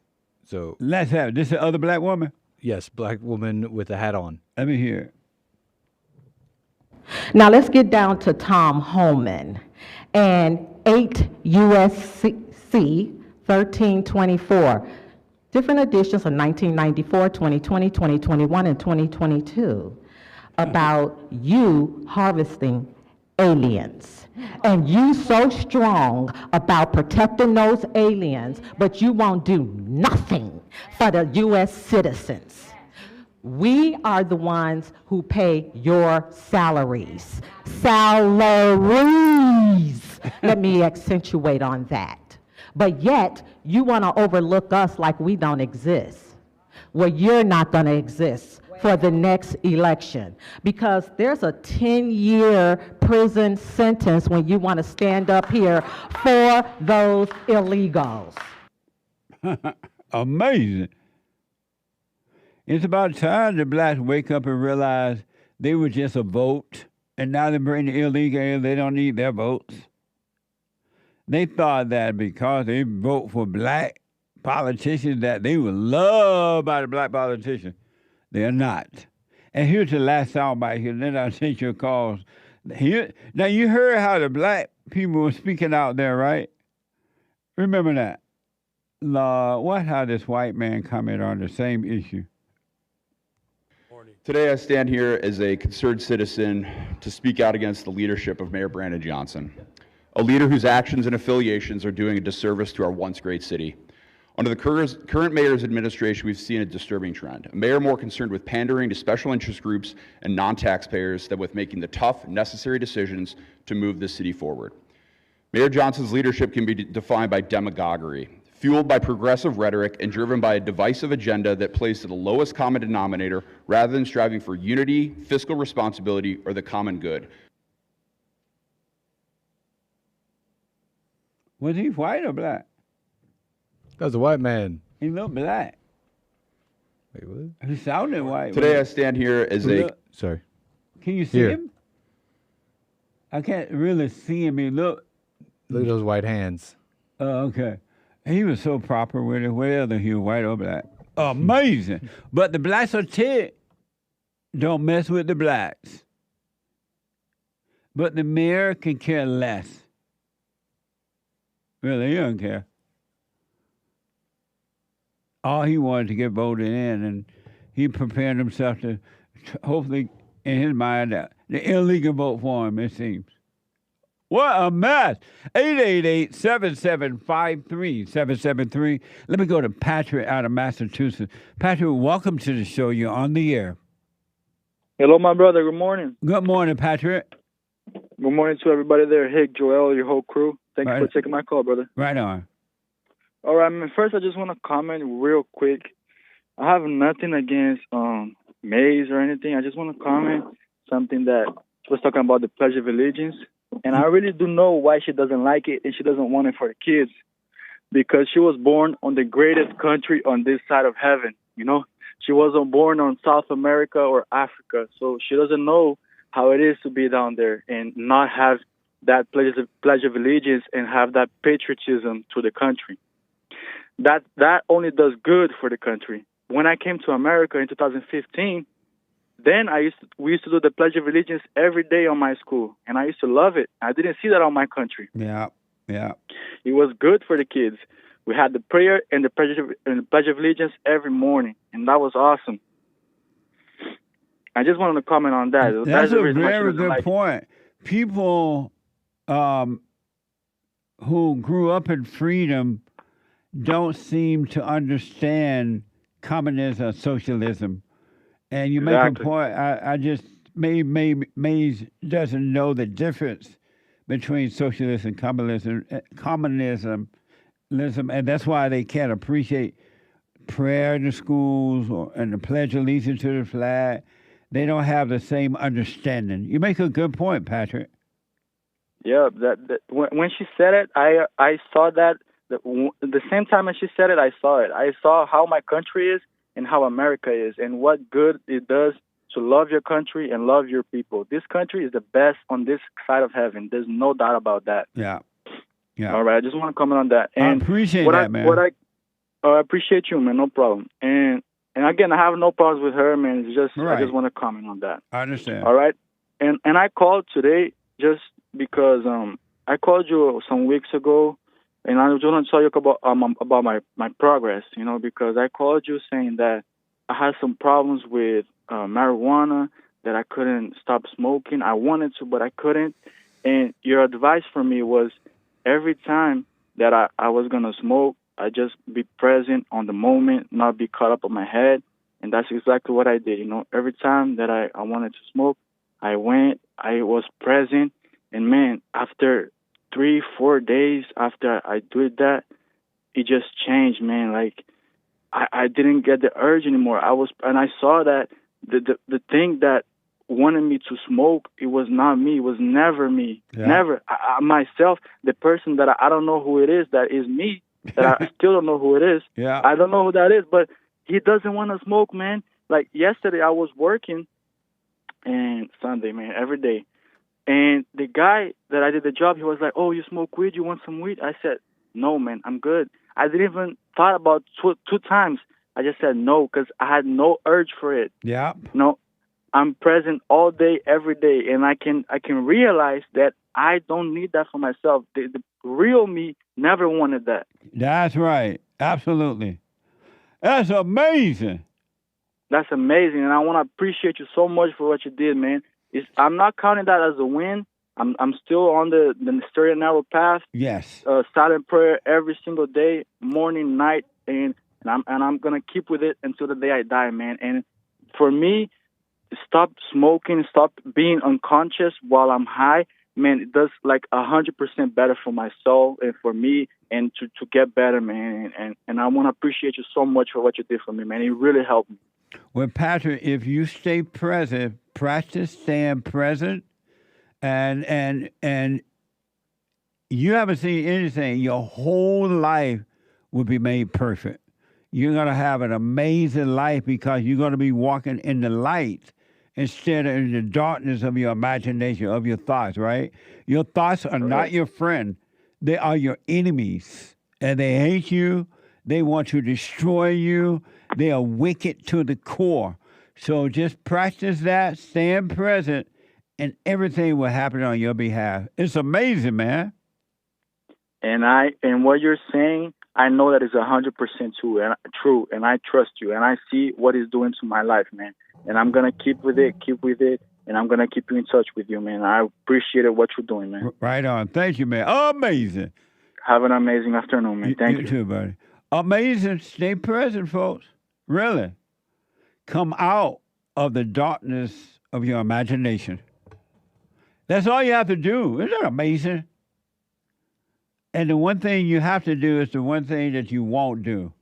So let's have it. This is the other black woman? Yes, black woman with a hat on. Let me hear it. Now let's get down to Tom Homan and 8 U.S.C. 1324. Different editions of 1994, 2020, 2021, and 2022 about you harvesting aliens. And you so strong about protecting those aliens, but you won't do nothing for the U.S. citizens. We are the ones who pay your salaries. Salaries! Let me accentuate on that. But yet, you want to overlook us like we don't exist. Well, you're not going to exist for the next election, because there's a 10-year prison sentence when you want to stand up here for those illegals. Amazing. It's about time the blacks wake up and realize they were just a vote, and now they bring the illegal, they don't need their votes. They thought that because they vote for black politicians that they were loved by the black politicians. They're not. And here's the last soundbite here, then I'll take your calls. Here, now, you heard how the black people were speaking out there, right? Remember that. What how this white man commented on the same issue. Today I stand here as a concerned citizen to speak out against the leadership of Mayor Brandon Johnson, a leader whose actions and affiliations are doing a disservice to our once great city. Under the current mayor's administration, we've seen a disturbing trend. A mayor more concerned with pandering to special interest groups and non-taxpayers than with making the tough, necessary decisions to move this city forward. Mayor Johnson's leadership can be defined by demagoguery, fueled by progressive rhetoric and driven by a divisive agenda that plays to the lowest common denominator rather than striving for unity, fiscal responsibility, or the common good. Was he white or black? That was a white man. He looked black. Wait, what? He sounded white. Today I stand here as Sorry. Can you see him? I can't really see him. He look at those white hands. Oh, okay. He was so proper with it, whether he was white or black. Amazing. But the blacks are ticked. Don't mess with the blacks. But the mayor can care less. Really, he don't care. All he wanted to get voted in, and he prepared himself to, hopefully, in his mind, the illegal vote for him, it seems. What a mess. 888-7753-773. Let me go to Patrick out of Massachusetts. Patrick, welcome to the show. You're on the air. Hello, my brother. Good morning. Good morning, Patrick. Good morning to everybody there. Hake, Joel, your whole crew. Thank you for taking my call, brother. Right on. All right, man. First, I just want to comment real quick. I have nothing against Mays or anything. I just want to comment something that she was talking about, the Pledge of Allegiance. And I really do know why she doesn't like it and she doesn't want it for the kids. Because she was born on the greatest country on this side of heaven, you know? She wasn't born on South America or Africa. So she doesn't know how it is to be down there and not have that Pledge of Allegiance and have that patriotism to the country. That only does good for the country. When I came to America in 2015, then we used to do the Pledge of Allegiance every day on my school, and I used to love it. I didn't see that on my country. Yeah. It was good for the kids. We had the prayer and the Pledge of Allegiance every morning, and that was awesome. I just wanted to comment on that. That's a very good point. People who grew up in freedom don't seem to understand communism or socialism. And you make a point. I just, Mays doesn't know the difference between socialism and communism, and that's why they can't appreciate prayer in the schools and the Pledge of Allegiance to the flag. They don't have the same understanding. You make a good point, Patrick. Yeah, when she said it, I saw that. The same time as she said it, I saw it. I saw how my country is and how America is and what good it does to love your country and love your people. This country is the best on this side of heaven. There's no doubt about that. Yeah. All right, I just want to comment on that. And I appreciate that, man. I appreciate you, man. No problem. And again, I have no problems with her, man. It's just I just want to comment on that. I understand. All right. And I called today just because I called you some weeks ago. And I just want to tell you about my progress, you know, because I called you saying that I had some problems with marijuana, that I couldn't stop smoking. I wanted to, but I couldn't. And your advice for me was every time that I was going to smoke, I just be present on the moment, not be caught up on my head. And that's exactly what I did. You know, every time that I wanted to smoke, I went, I was present. And man, after 3-4 days after I did that, it just changed, man. Like I didn't get the urge anymore. And I saw that the thing that wanted me to smoke, it was not me. It was never me. Yeah. Never. Myself, the person that I don't know who it is, that is me, that I still don't know who it is. Yeah. I don't know who that is, but he doesn't want to smoke, man. Like yesterday I was working, and Sunday, man, every day. And the guy that I did the job, he was like, "Oh, you smoke weed? You want some weed?" I said, "No, man, I'm good." I didn't even thought about two times. I just said no because I had no urge for it. Yeah. No, I'm present all day, every day, and I can realize that I don't need that for myself. The real me never wanted that. That's right. Absolutely. That's amazing. That's amazing, and I want to appreciate you so much for what you did, man. I'm not counting that as a win. I'm still on the straight and narrow path. Yes. Silent prayer every single day, morning, night, and I'm gonna keep with it until the day I die, man. And for me, stop smoking, stop being unconscious while I'm high, man. It does like 100% better for my soul and for me, and to get better, man. And I want to appreciate you so much for what you did for me, man. It really helped me. Well, Patrick, if you stay present, practice staying present, and you haven't seen anything, your whole life will be made perfect. You're going to have an amazing life because you're going to be walking in the light instead of in the darkness of your imagination, of your thoughts, right? Your thoughts are not your friend. They are your enemies, and they hate you. They want to destroy you. They are wicked to the core. So just practice that, stand present, and everything will happen on your behalf. It's amazing, man. And what you're saying, I know that is 100% true, and I trust you, and I see what it's doing to my life, man. And I'm gonna keep with it, and I'm gonna keep you in touch with you, man. I appreciate what you're doing, man. Right on. Thank you, man. Amazing. Have an amazing afternoon, man. Thank you. You too, buddy. Amazing. Stay present, folks. Really. Come out of the darkness of your imagination. That's all you have to do. Isn't that amazing? And the one thing you have to do is the one thing that you won't do.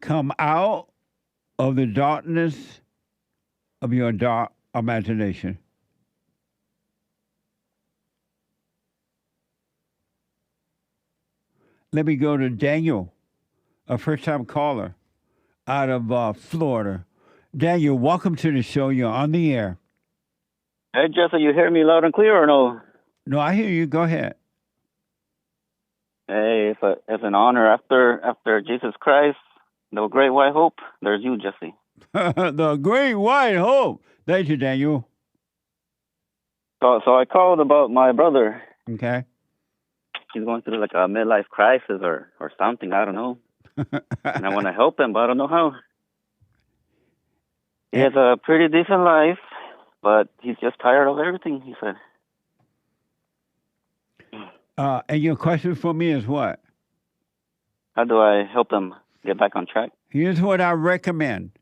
Come out of the darkness of your dark imagination. Let me go to Daniel, a first-time caller out of Florida. Daniel, welcome to the show. You're on the air. Hey, Jesse, you hear me loud and clear or no? No, I hear you. Go ahead. Hey, it's an honor after Jesus Christ, the great white hope. There's you, Jesse. The great white hope. Thank you, Daniel. So I called about my brother. Okay. He's going through like a midlife crisis or something. I don't know. And I want to help him, but I don't know how. He has a pretty decent life, but he's just tired of everything, he said. And your question for me is what? How do I help him get back on track? Here's what I recommend.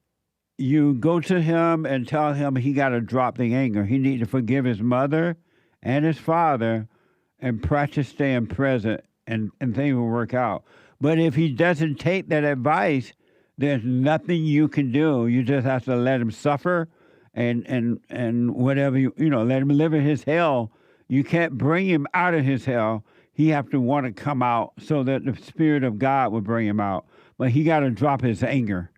You go to him and tell him he got to drop the anger. He needs to forgive his mother and his father and practice staying present, and things will work out. But if he doesn't take that advice, there's nothing you can do. You just have to let him suffer and whatever, let him live in his hell. You can't bring him out of his hell. He have to want to come out so that the Spirit of God will bring him out. But he got to drop his anger.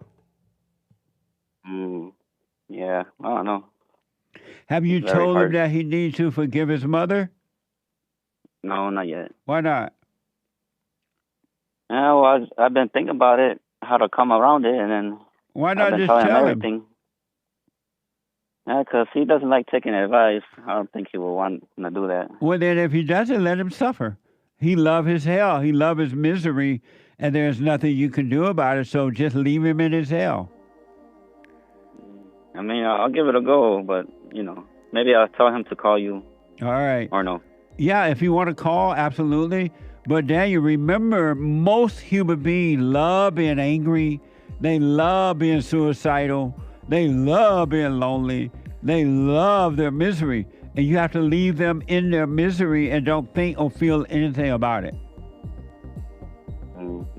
Yeah, I don't know. Have you told him that he needs to forgive his mother? No, not yet. Why not? Yeah, well, I've been thinking about it, how to come around it, and then why not I've been just telling him tell him? everything. Yeah, because he doesn't like taking advice. I don't think he will want to do that. Well, then if he doesn't, let him suffer. He love his hell. He love his misery, and there's nothing you can do about it, so just leave him in his hell. I mean, I'll give it a go, but, maybe I'll tell him to call you. All right. Or no. Yeah, if you want to call, absolutely. But Daniel, remember, most human beings love being angry. They love being suicidal. They love being lonely. They love their misery. And you have to leave them in their misery and don't think or feel anything about it.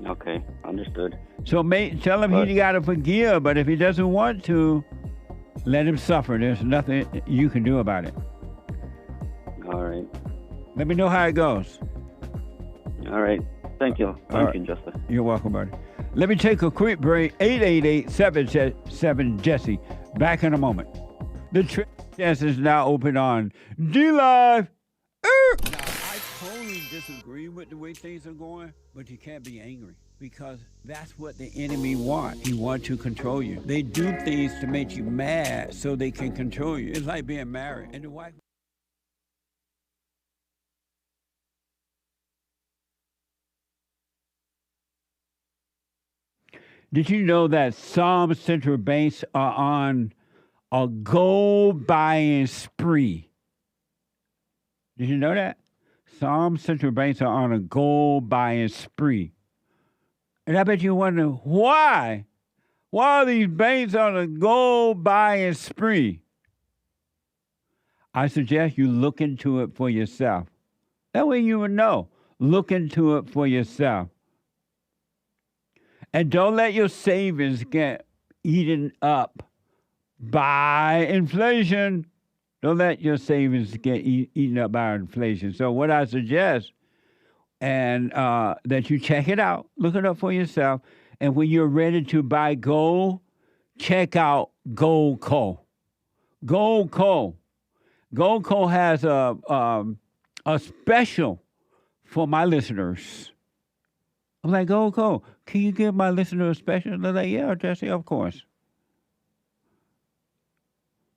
Okay, understood. So tell him he got to forgive, but if he doesn't want to, let him suffer. There's nothing you can do about it. All right. Let me know how it goes. All right. Thank you. Thank you, Justice. You're welcome, buddy. Let me take a quick break. 888-77-JESSE. Back in a moment. The chance is now open on D-Live. I totally disagree with the way things are going, but you can't be angry because that's what the enemy wants. He wants to control you. They do things to make you mad so they can control you. It's like being married. And the wife... Did you know that some central banks are on a gold buying spree? Did you know that? Some central banks are on a gold buying spree. And I bet you wonder, why? Why are these banks on a gold buying spree? I suggest you look into it for yourself. That way you will know. Look into it for yourself. And don't let your savings get eaten up by inflation. Don't let your savings get eaten up by inflation. So what I suggest, and that you check it out, look it up for yourself, and when you're ready to buy gold, check out Goldco. Goldco. Goldco has a special for my listeners. I'm like, Goldco, can you give my listener a special? They're like, yeah, Jesse, of course.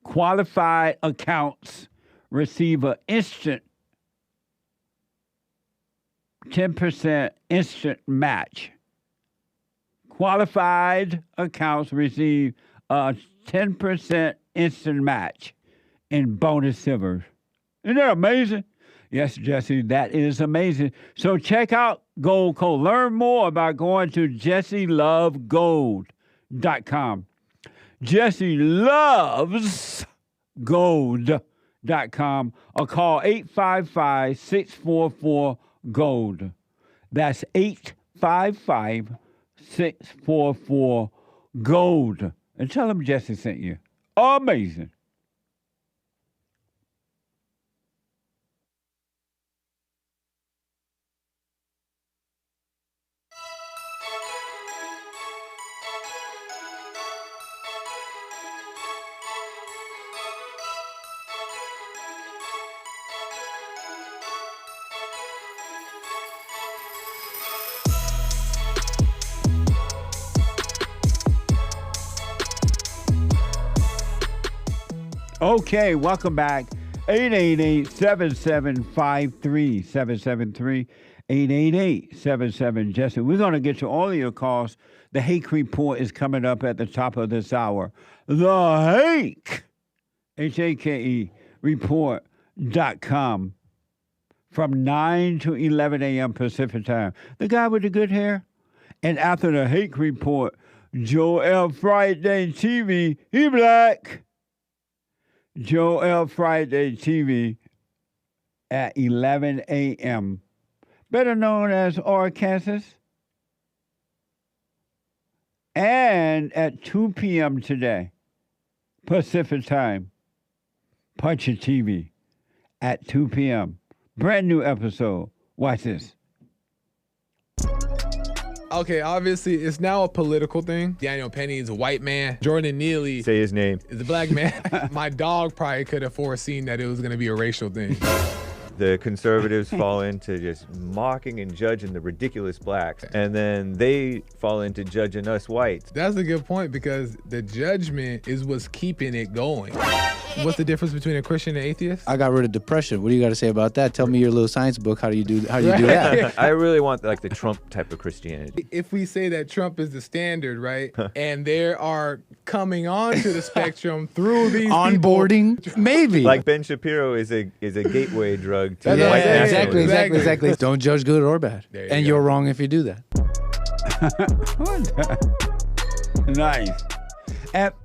Qualified accounts receive an instant 10% instant match. Qualified accounts receive a 10% instant match in bonus silvers. Isn't that amazing? Yes, Jesse, that is amazing. So check out Goldco. Learn more about going to JesseLoveGold.com. JesseLovesGold.com or call 855-644-GOLD. That's 855-644-GOLD. And tell them Jesse sent you. Amazing. Okay, welcome back. 888-7753-773. 888-77-JESSE. We're going to get to all of your calls. The Hake Report is coming up at the top of this hour. The Hake, H-A-K-E, report.com from 9 to 11 a.m. Pacific time. The guy with the good hair. And after the Hake Report, Joel Friday TV, he black. Joel Friday TV at 11 a.m., better known as Arkansas. And at 2 p.m. today, Pacific time, Punchie TV at 2 p.m. Brand new episode. Watch this. Okay, obviously, it's now a political thing. Daniel Penny is a white man. Jordan Neely. Say his name. Is a black man. My dog probably could have foreseen that it was going to be a racial thing. The conservatives fall into just mocking and judging the ridiculous blacks, and then they fall into judging us whites. That's a good point, because the judgment is what's keeping it going. What's the difference between a Christian and atheist? I got rid of depression. What do you got to say about that? Tell me your little science book. How do you do that? I really want like the Trump type of Christianity. If we say that Trump is the standard, right, and there are coming onto the spectrum through these onboarding, maybe like Ben Shapiro is a gateway drug to yeah, white exactly. Don't judge good or bad, and you're wrong if you do that. Nice. At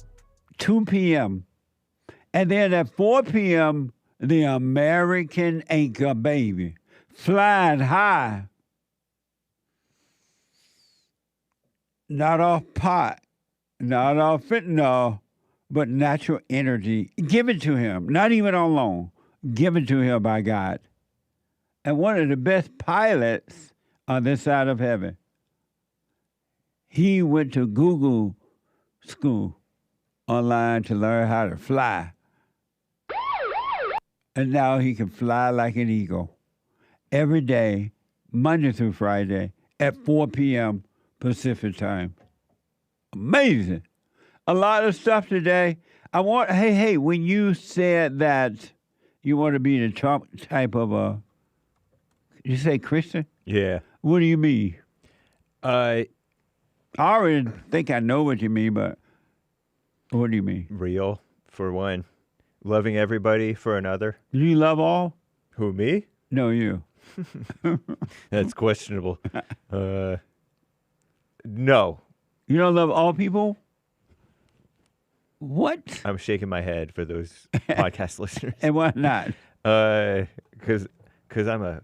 2 p.m. And then at 4 p.m., the American Anchor Baby, flying high. Not off pot, not off fentanyl, but natural energy. Given to him, not even on loan, given to him by God. And one of the best pilots on this side of heaven. He went to Google school online to learn how to fly. And now he can fly like an eagle every day, Monday through Friday, at 4 p.m. Pacific time. Amazing. A lot of stuff today. Hey, when you said that you want to be the Trump type of you say Christian? Yeah. What do you mean? I already think I know what you mean, but what do you mean? Real, for one. Loving everybody for another. Do you love all? Who, me? No, you. That's questionable. No. You don't love all people? What? I'm shaking my head for those podcast listeners. And why not? Because I'm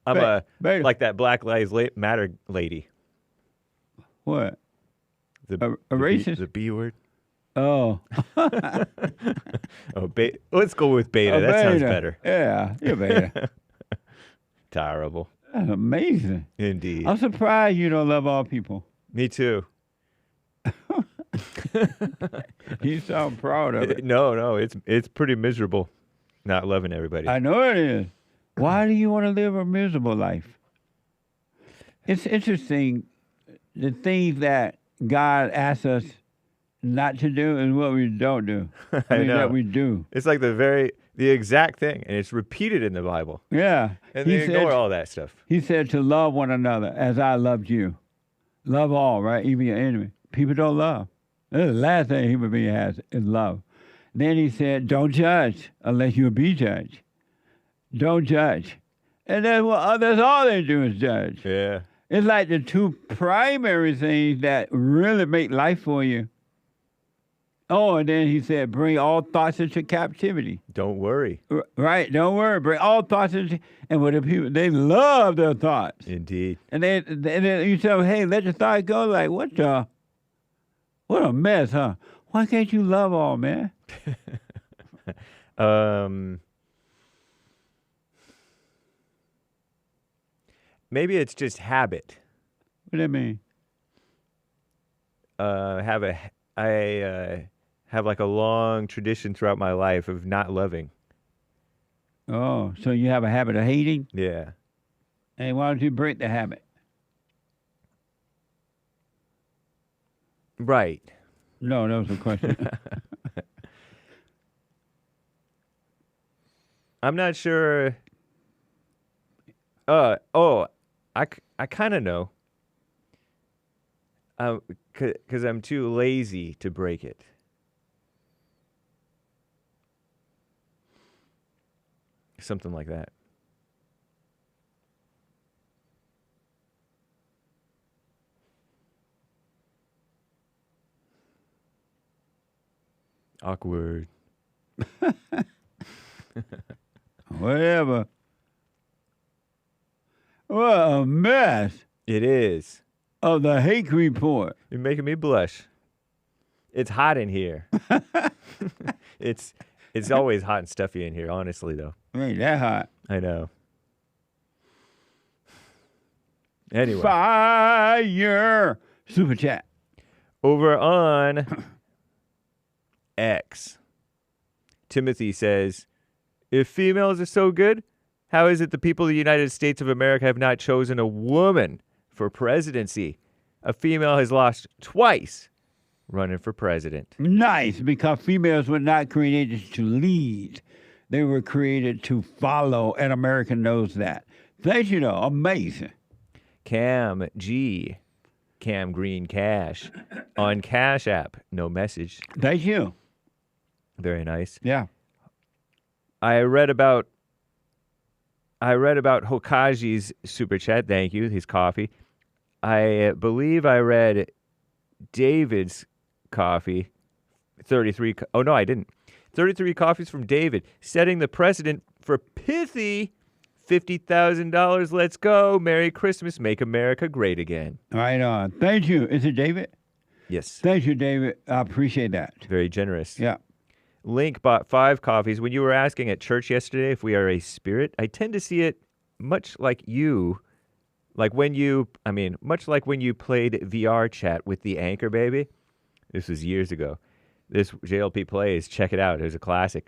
like that Black Lives Matter lady. What? A racist? The B word. Oh. Let's go with beta. That sounds better. Yeah, you're beta. Terrible. That's amazing. Indeed. I'm surprised you don't love all people. Me too. You sound proud of it. No, it's pretty miserable not loving everybody. I know it is. Why do you want to live a miserable life? It's interesting, the things that God asks us not to do and what we don't do. I know. That we do. It's like the exact thing, and it's repeated in the Bible. Yeah. And they ignore all that stuff. He said to love one another as I loved you. Love all, right? Even your enemy. People don't love. That's the last thing a human being has is love. Then he said, don't judge unless you'll be judged. Don't judge. And that's all they do is judge. Yeah. It's like the two primary things that really make life for you. Oh, and then he said, bring all thoughts into captivity. Don't worry. Right, don't worry. Bring all thoughts into, and what the people, they love their thoughts. Indeed. And then you tell them, hey, let your thoughts go. Like, what a mess, huh? Why can't you love all, man? Maybe it's just habit. What do that mean? I have like a long tradition throughout my life of not loving. Oh, so you have a habit of hating? Yeah. Hey, why don't you break the habit? Right. No, that was a question. I'm not sure. I kind of know. Because I'm too lazy to break it. Something like that. Awkward. Whatever. What a mess. It is. Of the Hake report. You're making me blush. It's hot in here. It's always hot and stuffy in here, honestly, though. It ain't that hot. I know. Anyway. Fire. Super chat. Over on X, Timothy says, if females are so good, how is it the people of the United States of America have not chosen a woman for presidency? A female has lost twice running for president. Nice, because females were not created to lead. They were created to follow, and America knows that. Thank you, though. Amazing. Cam G. Cam Green Cash on Cash App. No message. Thank you. Very nice. Yeah. I read about Hokaji's super chat. Thank you. His coffee. I believe I read David's coffee. 33. Oh, no, I didn't. 33 coffees from David. Setting the precedent for pithy $50,000. Let's go. Merry Christmas. Make America great again. Right on. Thank you. Is it David? Yes. Thank you, David. I appreciate that. Very generous. Yeah. Link bought 5 coffees. When you were asking at church yesterday if we are a spirit, I tend to see it much like you. Much like when you played VR chat with the anchor baby. This was years ago. This JLP plays. Check it out. It was a classic.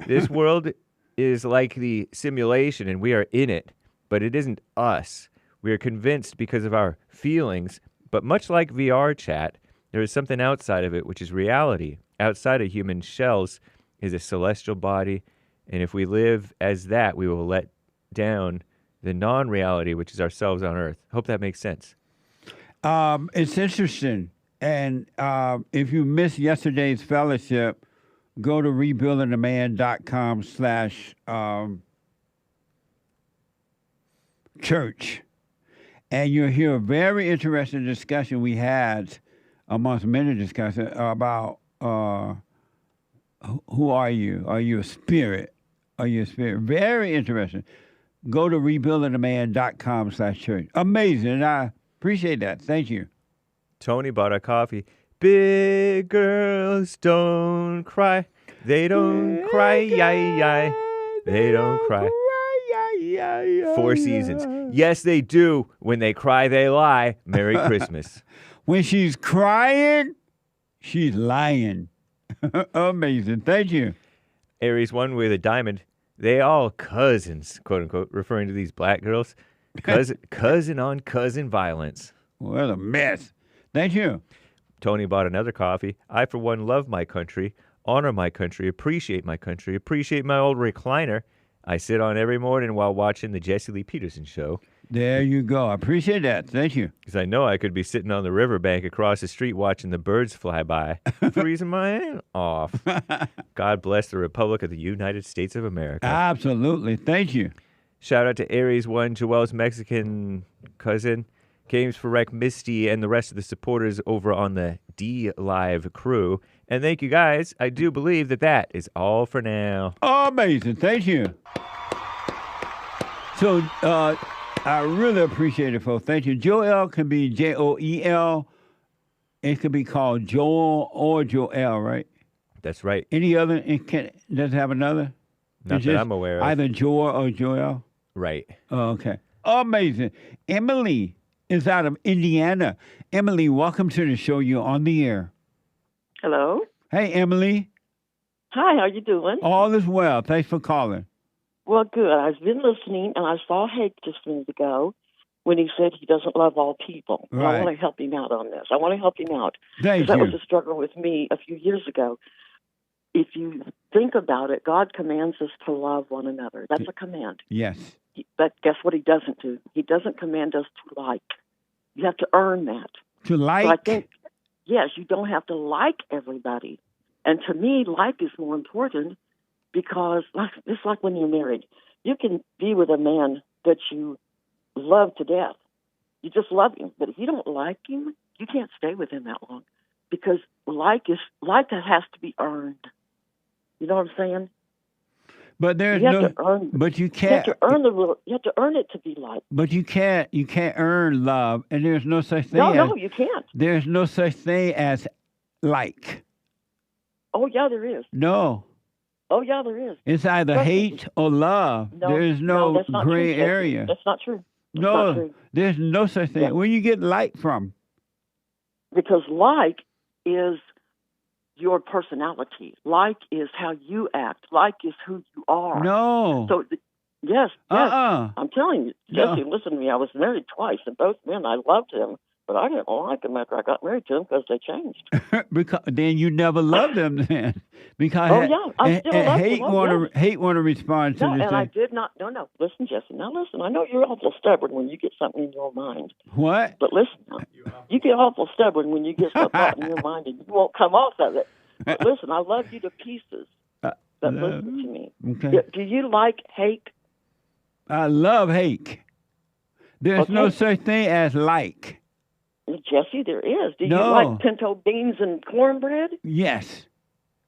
This world is like the simulation and we are in it, but it isn't us. We are convinced because of our feelings, but much like VR chat, there is something outside of it, which is reality. Outside of human shells is a celestial body, and if we live as that, we will let down the non-reality, which is ourselves on earth. Hope that makes sense. It's interesting. And if you missed yesterday's fellowship, go to rebuildingtheman.com/church. And you'll hear a very interesting discussion we had amongst many discussions about who are you? Are you a spirit? Are you a spirit? Very interesting. Go to rebuildingtheman.com/church. Amazing. And I appreciate that. Thank you. Tony bought a coffee. Big girls don't cry. They don't cry, yay. They don't cry. 4 seasons. Yes, they do. When they cry, they lie. Merry Christmas. When she's crying, she's lying. Amazing. Thank you. Aries 1 with a diamond. They all cousins, quote unquote, referring to these black girls. Cousin on cousin violence. What a mess. Thank you. Tony bought another coffee. I, for one, love my country, honor my country, appreciate my old recliner I sit on every morning while watching the Jesse Lee Peterson show. There you go. I appreciate that. Thank you. Because I know I could be sitting on the riverbank across the street watching the birds fly by, freezing my ass off. God bless the Republic of the United States of America. Absolutely. Thank you. Shout out to Aries 1, Joel's Mexican cousin, Games for Rec Misty, and the rest of the supporters over on the D Live crew. And thank you guys. I do believe that is all for now. Amazing. Thank you. So, I really appreciate it, folks. Thank you. Joel can be Joel. It could be called Joel or Joel, right? That's right. Any other? Does it have another? Not that I'm aware of. Either Joel or Joel? Right. Oh, okay. Amazing. Emily is out of Indiana. Emily, welcome to the show. You're on the air. Hello. Hey, Emily. Hi, how you doing? All is well. Thanks for calling. Well, good. I've been listening, and I saw Hake just a minute ago when he said he doesn't love all people. Right. I want to help him out on this. I want to help him out. Thank That you. was a struggle with me a few years ago. If you think about it, God commands us to love one another. That's a command. Yes. But guess what he doesn't do? He doesn't command us to like. You have to earn that. To like? So I think, yes, you don't have to like everybody. And to me, like is more important because it's like when you're married. You can be with a man that you love to death. You just love him. But if you don't like him, you can't stay with him that long because like that has to be earned. You know what I'm saying? But there's you have to earn, but you can't. You have to earn it to be liked. But you can't earn love, and there's no such thing. No, you can't. There's no such thing as like. Oh yeah, there is. No. Oh yeah, there is. It's either hate or love. No, there is no that's not gray true, area. That's not true. That's no, not true. There's no such thing. Yeah. Where you get like from? Because like is your personality. Like is how you act. Like is who you are. No. So, yes. I'm telling you, Jesse, listen to me. I was married twice, and both men, I loved them. but I didn't like them after I got married to them because they changed. Because then you never loved them then. Because Oh, yeah, I still love Hake them. Oh, want yeah. to Hake want to respond to No, this and I thing. did not. No. Listen, Jesse. Now listen. I know you're awful stubborn when you get something in your mind. What? But listen, now, you get awful stubborn when you get some thought in your mind and you won't come off of it. But listen, I love you to pieces. But listen to me. Okay. Do you like Hake? I love Hake. There's no Okay. such thing as like. Jesse, there is. Do No. you like pinto beans and cornbread? Yes.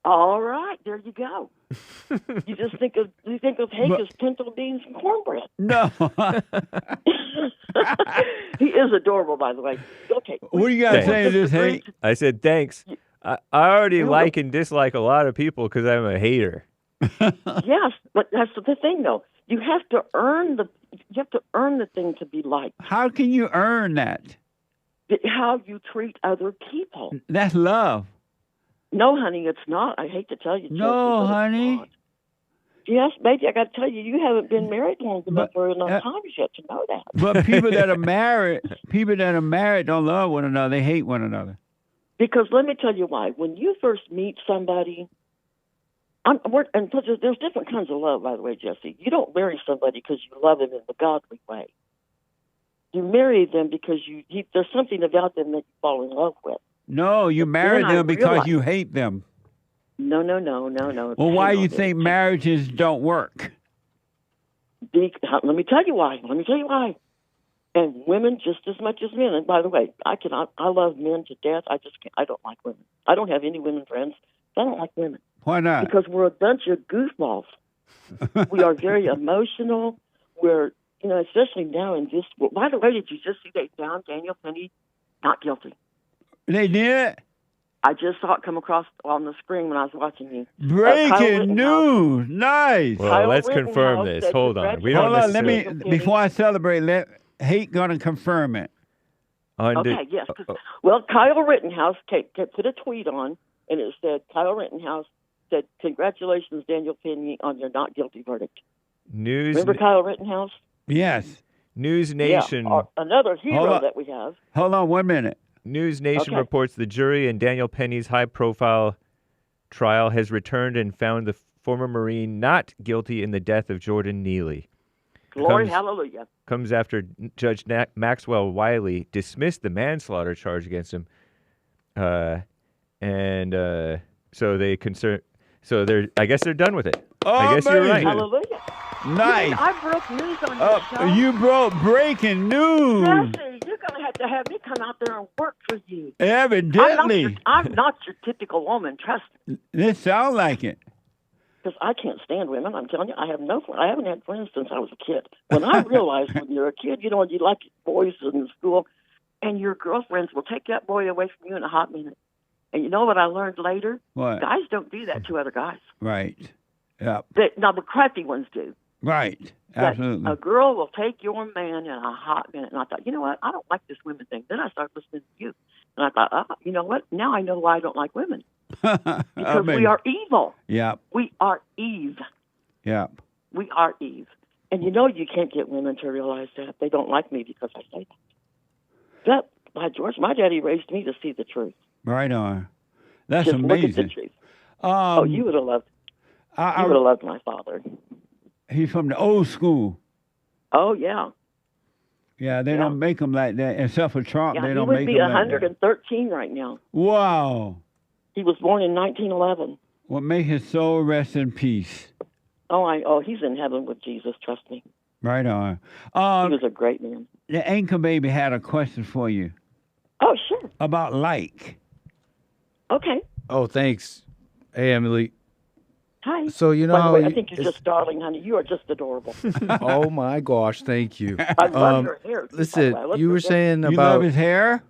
All right, there you go. You think of Hake But- as pinto beans and cornbread. No. He is adorable, by the way. Okay. What do you got to say to this, Hake? I said thanks. I already like and dislike a lot of people because I'm a hater. Yes, but that's the thing, though. You have to earn the thing to be liked. How can you earn that? How you treat other people. That's love. No, honey, it's not. I hate to tell you. Jesse, No, but it's honey. not. Yes, baby, I got to tell you, you haven't been married long enough for enough uh, time yet to know that. But people that are married don't love one another. They hate one another. Because let me tell you why. When you first meet somebody, there's different kinds of love, by the way, Jesse. You don't marry somebody because you love them in the godly way. You marry them because there's something about them that you fall in love with. No, you marry then I them because realized- you hate them. No. Well, why Hang you on, think marriages don't work? Let me tell you why. And women just as much as men. And by the way, I love men to death. I just can't. I don't like women. I don't have any women friends. I don't like women. Why not? Because we're a bunch of goofballs. We are very emotional. We're, especially now in this. Well, by the way, did you just see they found Daniel Penny not guilty? They did? I just saw it come across on the screen when I was watching you. Breaking news. Nice. Well, let's confirm this. Hold on. We don't Hold on. Let me, necessarily- before I celebrate, Hake going to confirm it. Okay, yes. Well, Kyle Rittenhouse put a tweet on, and it said, Kyle Rittenhouse said, congratulations, Daniel Penny, on your not guilty verdict. Remember Kyle Rittenhouse? Yes. News Nation. Yeah, another Hold hero on. that we have. Hold on 1 minute. News Nation Okay. reports the jury in Daniel Penny's high-profile trial has returned and found the former Marine not guilty in the death of Jordan Neely. Glory, hallelujah. Comes after Judge Maxwell Wiley dismissed the manslaughter charge against him, so they're. I guess they're done with it. I guess you're right. Hallelujah. Nice. I broke news on your show. You broke breaking news. Jesse, you're going to have me come out there and work for you. Evidently. I'm not your typical woman, trust me. This sounds like it. Because I can't stand women. I'm telling you, I haven't had friends since I was a kid. When I realized when you're a kid, you like boys in school, and your girlfriends will take that boy away from you in a hot minute. And you know what I learned later? What? Guys don't do that to other guys. Right. Yep. Now, the crappy ones do. Right. But Absolutely. a girl will take your man in a hot minute. And I thought, you know what? I don't like this women thing. Then I started listening to you. And I thought, you know what? Now I know why I don't like women. Because we are evil. Yep. We are Eve. Yep. We are Eve. And you can't get women to realize that. They don't like me because I say that. But, by George, my daddy raised me to see the truth. Right on. That's Just amazing. look at the truth. You would have loved. You would have loved my father. He's from the old school. Oh yeah. Yeah, they don't make them like that. Except for Trump, Yeah, they he don't would make be them like that. 113 right now. Wow. He was born in 1911. Well, may his soul rest in peace. Oh, he's in heaven with Jesus. Trust me. Right on. He was a great man. The anchor baby had a question for you. Oh, sure. About like. Okay. Oh, thanks. Hey, Emily. Hi. So you know By the how way, I think you're just darling, honey. You are just adorable. Oh my gosh, thank you. I love your hair. Listen, I love you your were hair. saying You about love his hair?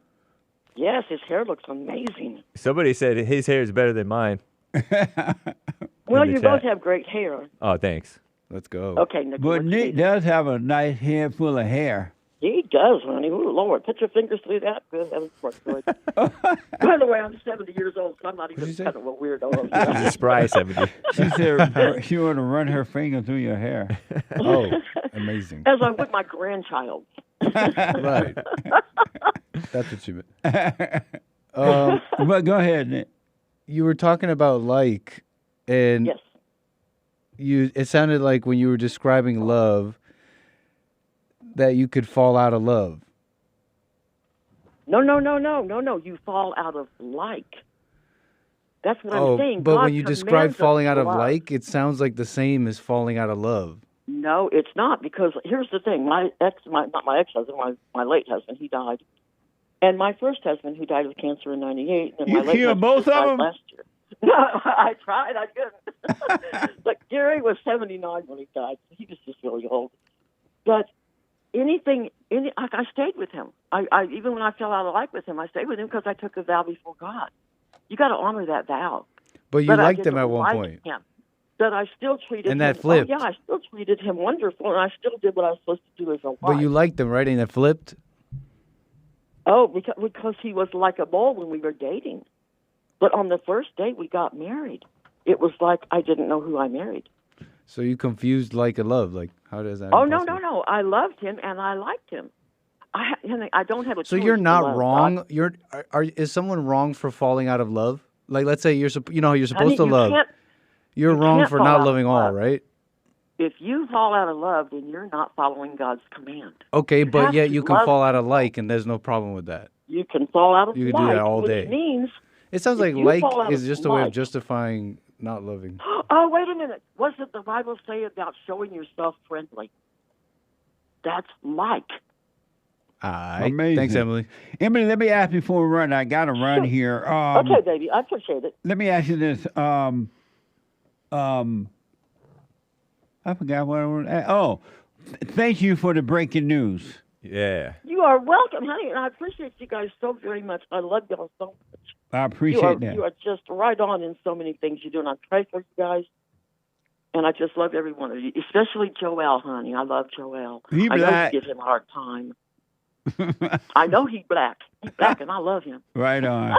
Yes, his hair looks amazing. Somebody said his hair is better than mine. Well, the you chat. both have great hair. Oh, thanks. Let's go. Okay, Nick. But Nick does have a nice head full of hair. He does, honey. Ooh, Lord. Put your fingers through that. Good heavens, good. By the way, I'm 70 years old, so I'm not even kind of a weirdo. She's a spry 70. She said she want to run her finger through your hair. Oh, amazing. As I'm with my grandchild. Right. That's what you meant. But go ahead, Nick. You were talking about and Yes. It sounded like when you were describing love that you could fall out of love. No. You fall out of like. That's what I'm saying. But God when you commands describe us falling to out of love. it sounds like the same as falling out of love. No, it's not, because here's the thing. Not my ex-husband, my late husband, he died. And my first husband, who died of cancer in 98, and my late husband both just of died them? last year. No, I tried. I couldn't. But Gary was 79 when he died. So he was just really old. But I stayed with him. I even when I fell out of like with him, I stayed with him because I took a vow before God. You got to honor that vow. But you liked him at one point. Him. But I still treated him. And that flipped. Oh, yeah, I still treated him wonderful, and I still did what I was supposed to do as a wife. But you liked him, right? And it flipped? Oh, because he was like a mole when we were dating. But on the first date, we got married. It was like I didn't know who I married. So you confused like and love. Like, how does that? Oh, no. I loved him, and I liked him. I don't have a So choice you're to not love. wrong. Is someone wrong for falling out of love? Like, let's say you're supposed Honey, to you love. can't- You're you wrong can't for fall not out loving of all, love. right? If you fall out of love, then you're not following God's command. Okay, You but have yet to you can love fall out of like, and there's no problem with that. You can fall out of You can do like, that all day. which means It sounds if like you like fall out is of just a way of like- justifying not loving. Oh, wait a minute. What does the Bible say about showing yourself friendly? That's like. Amazing. Thanks, Emily. Emily, let me ask you before we run. I got to run here. Okay, baby. I appreciate it. Let me ask you this. I forgot what I was. Thank you for the breaking news. Yeah. You are welcome, honey, and I appreciate you guys so very much. I love y'all so much. I appreciate that. You are just right on in so many things you do, and I pray for you guys. And I just love every one of you, especially Joel, honey. I love Joel. He I know black. you give him a hard time. I know he's black. He's black, and I love him. Right on.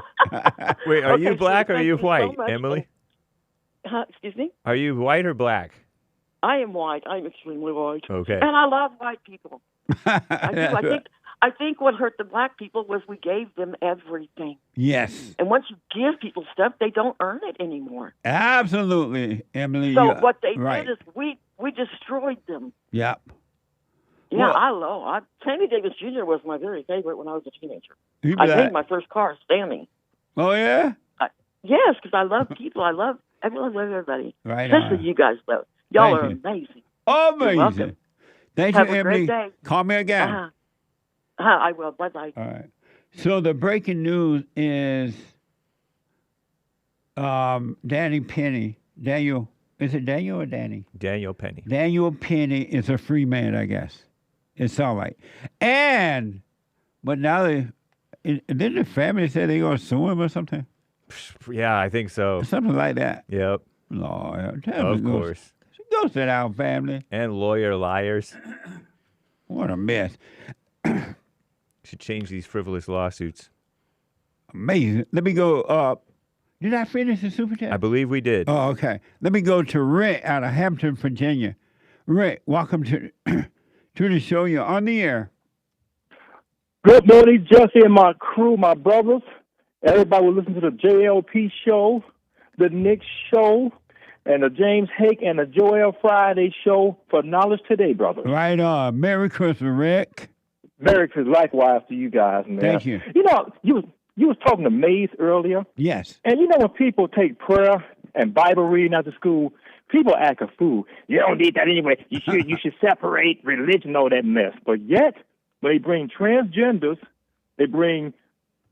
Wait, are you Okay, black or are thank you you so white, much. Emily? Excuse me? Are you white or black? I am white. I'm extremely white. Okay. And I love white people. I do. I think what hurt the black people was we gave them everything. Yes. And once you give people stuff, they don't earn it anymore. Absolutely, Emily. So you're what they right. did is we destroyed them. Yep. Yeah, Well- Sammy Davis Jr. was my very favorite when I was a teenager. You I black. made my first car standing. Oh, yeah? Yes, because I love people. I love everybody. Right Especially on. you guys, though. Y'all Thank are you. amazing. Amazing. You're welcome. Thank Have you, a Emily. great day. Call me again. I will. Bye-bye. All right. So the breaking news is Danny Penny. Daniel. Is it Daniel or Danny? Daniel Penny. Daniel Penny is a free man, I guess. It's all right. But now didn't the family say they're going to sue him or something? Yeah, I think so. Something like that. Yep. Lord, Of course. Go sit down, family. And lawyer liars. What a mess. Should change these frivolous lawsuits. Amazing. Let me go. Did I finish the super chat? I believe we did. Oh, okay. Let me go to Rick out of Hampton, Virginia. Rick, welcome to the show. You're on the air. Good morning, Jesse and my crew, my brothers. Everybody will listen to the JLP Show, the Nick Show, and the James Hake and the Joel Friday Show for Knowledge Today, brother. Right on. Merry Christmas, Rick. Merry Christmas, likewise to you guys, man. Thank you. You know, you was talking to Maze earlier. Yes. And you know when people take prayer and Bible reading out of school, people act a fool. You don't need that anyway. You should separate religion, all that mess. But yet, when they bring transgenders, they bring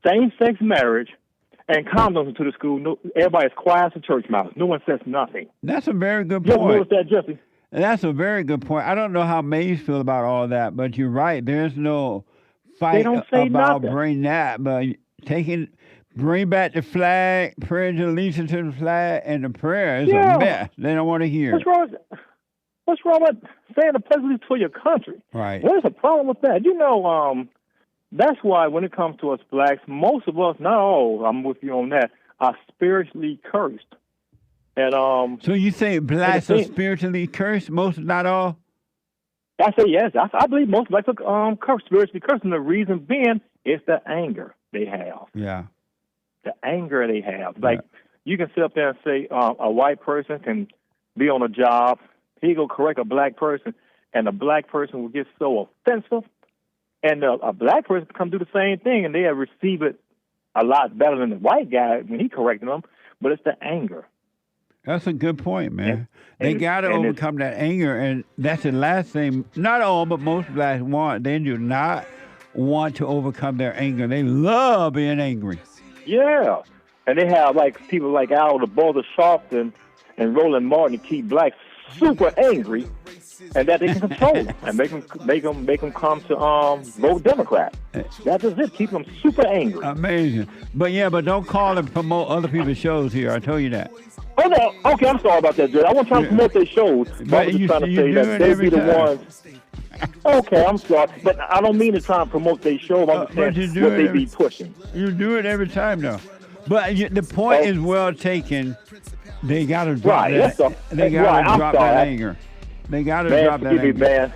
same-sex marriage and condoms into the school. No, everybody's quiet as a church mouse. No one says nothing. That's a very good You ever point. notice that, Jesse? That's a very good point. I don't know how Mays feel about all that, but you're right. There's no fight don't say about nothing. bring that, but bring back the flag, prayer to allegiance to the flag, and the prayer is Yeah. a mess. They don't want to hear. What's wrong with saying the pledge for your country? Right. What is the problem with that? You know, that's why when it comes to us blacks, most of us, not all, I'm with you on that, are spiritually cursed. And So you say blacks are thing- spiritually cursed? Most, not all? I say yes. I believe most blacks are spiritually cursed, and the reason being is the anger they have. Yeah. The anger they have. Like, you can sit up there and say a white person can be on a job, he go correct a black person, and the black person will get so offensive, and a black person come do the same thing, and they'll receive it a lot better than the white guy when he corrected them, but it's the anger. That's a good point, man. They got to overcome that anger, and that's the last thing. Not all, but most blacks want. They do not want to overcome their anger. They love being angry. Yeah, and they have like people like Al the Boulder Sharpton and Roland Martin to keep blacks super angry, and that they can control them and make them come to vote Democrat. That is it. Keep them super angry. Amazing. But don't call and promote other people's shows here. I told you that. Oh no. Okay, I'm sorry about that, Jay. I wasn't trying to promote their shows. But I was just trying to say that they be the ones. Okay, I'm sorry, but I don't mean to try and promote their show. I'm just saying what they be pushing. You do it every time, though. But the point is well taken. They got to drop that. They got to drop that anger. They got to drop that anger. Man.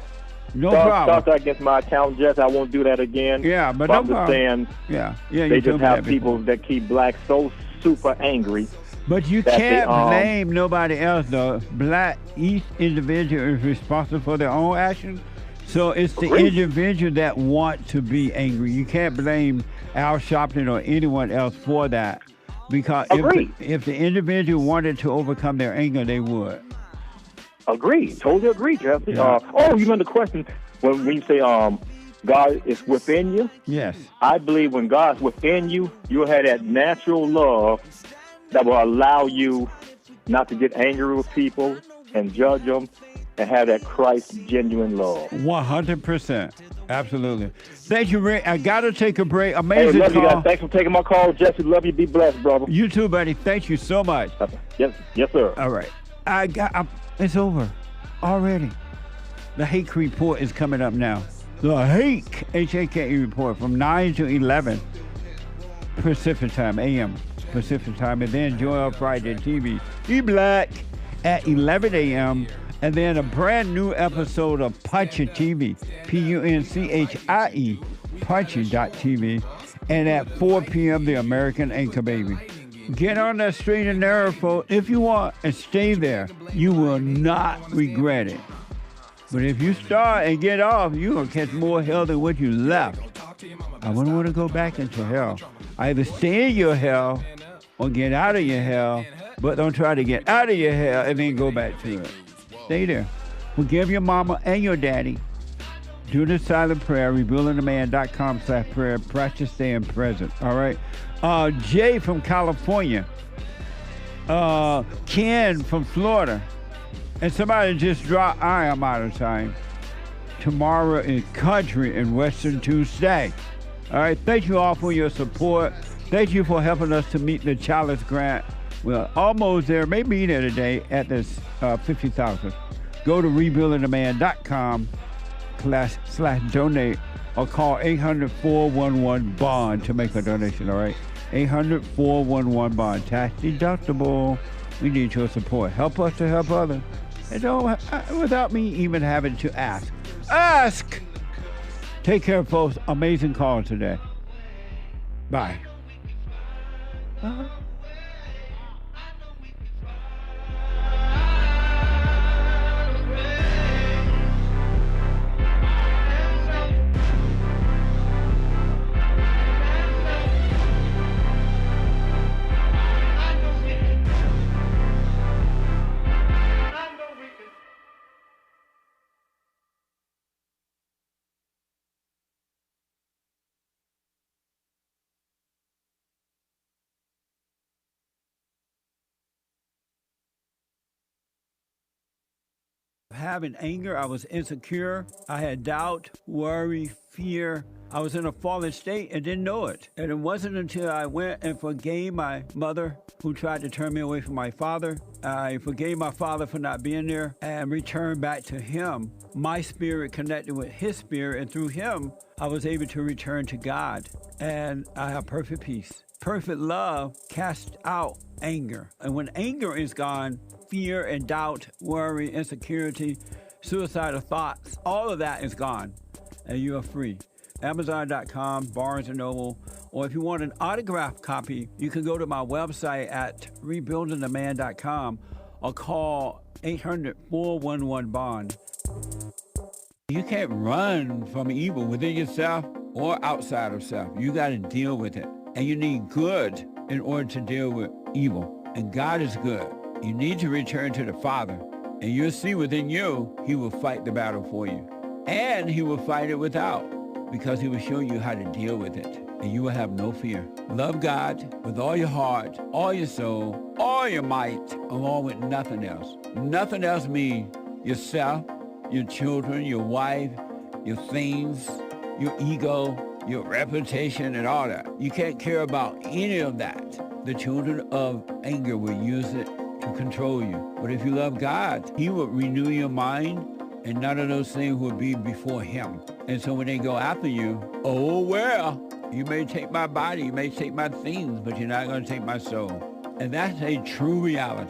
No problem. Start against my account, Jess. I won't do that again. Yeah, but no problem. I'm just saying. Yeah. They just have people that keep blacks so super angry. But you can't blame nobody else, though. Each individual is responsible for their own actions. So it's the individual that want to be angry. You can't blame Al Sharpton or anyone else for that. Because if the individual wanted to overcome their anger, they would. Agreed. Totally agree, Jeff. Yeah. You meant the question when you say God is within you? Yes. I believe when God's within you, you'll have that natural love that will allow you not to get angry with people and judge them and have that Christ genuine love. 100%. Absolutely. Thank you, Rick. I got to take a break. Amazing love call. You guys. Thanks for taking my call, Jesse. Love you. Be blessed, brother. You too, buddy. Thank you so much. Yes, sir. All right. It's over already. The Hake report is coming up now. The Hake, H-A-K-E report from 9 to 11 Pacific time, a.m. Pacific time. And then JLP Friday TV, E-Black at 11 a.m. And then a brand new episode of Punchie TV, P-U-N-C-H-I-E, Punchie.tv. And at 4 p.m., the American Anchor Baby. Get on that straight and narrow, folks, if you want, and stay there. You will not regret it. But if you start and get off, you're going to catch more hell than what you left. I wouldn't want to go back into hell. Either stay in your hell or get out of your hell, but don't try to get out of your hell and then go back to it. Stay there. Forgive your mama and your daddy. Do the silent prayer, rebuildingtheman.com/prayer. Practice staying present, all right? Jay from California. Ken from Florida. And somebody just dropped, I am out of time. Tomorrow is Country and Western Tuesday. All right, thank you all for your support. Thank you for helping us to meet the challenge grant. We're almost there, maybe there today at this 50,000. Go to rebuildingtheman.com/donate or call 800-411-BOND to make a donation, all right? 800-411-BOND. Tax deductible. We need your support. Help us to help others. And don't, without me even having to ask. Ask! Take care, folks. Amazing call today. Bye. Having anger, I was insecure, I had doubt, worry, fear. I was in a fallen state and didn't know it. And it wasn't until I went and forgave my mother who tried to turn me away from my father. I forgave my father for not being there and returned back to him. My spirit connected with his spirit, and through him, I was able to return to God. And I have perfect peace. Perfect love casts out anger. And when anger is gone, fear and doubt, worry, insecurity suicidal thoughts, all of that is gone, and you are free. Amazon.com, Barnes & Noble, or if you want an autographed copy, you can go to my website at rebuildingtheman.com or call 800-411-BOND. You can't run from evil within yourself or outside of self. You got to deal with it. And you need good in order to deal with evil. And God is good. You need to return to the Father. And you'll see within you, he will fight the battle for you. And he will fight it without, because he will show you how to deal with it. And you will have no fear. Love God with all your heart, all your soul, all your might, along with nothing else. Nothing else means yourself, your children, your wife, your things, your ego, your reputation, and all that. You can't care about any of that. The children of anger will use it to control you. But if you love God, he will renew your mind, and none of those things will be before him. And so when they go after you, oh, well, you may take my body, you may take my things, but you're not going to take my soul. And that's a true reality.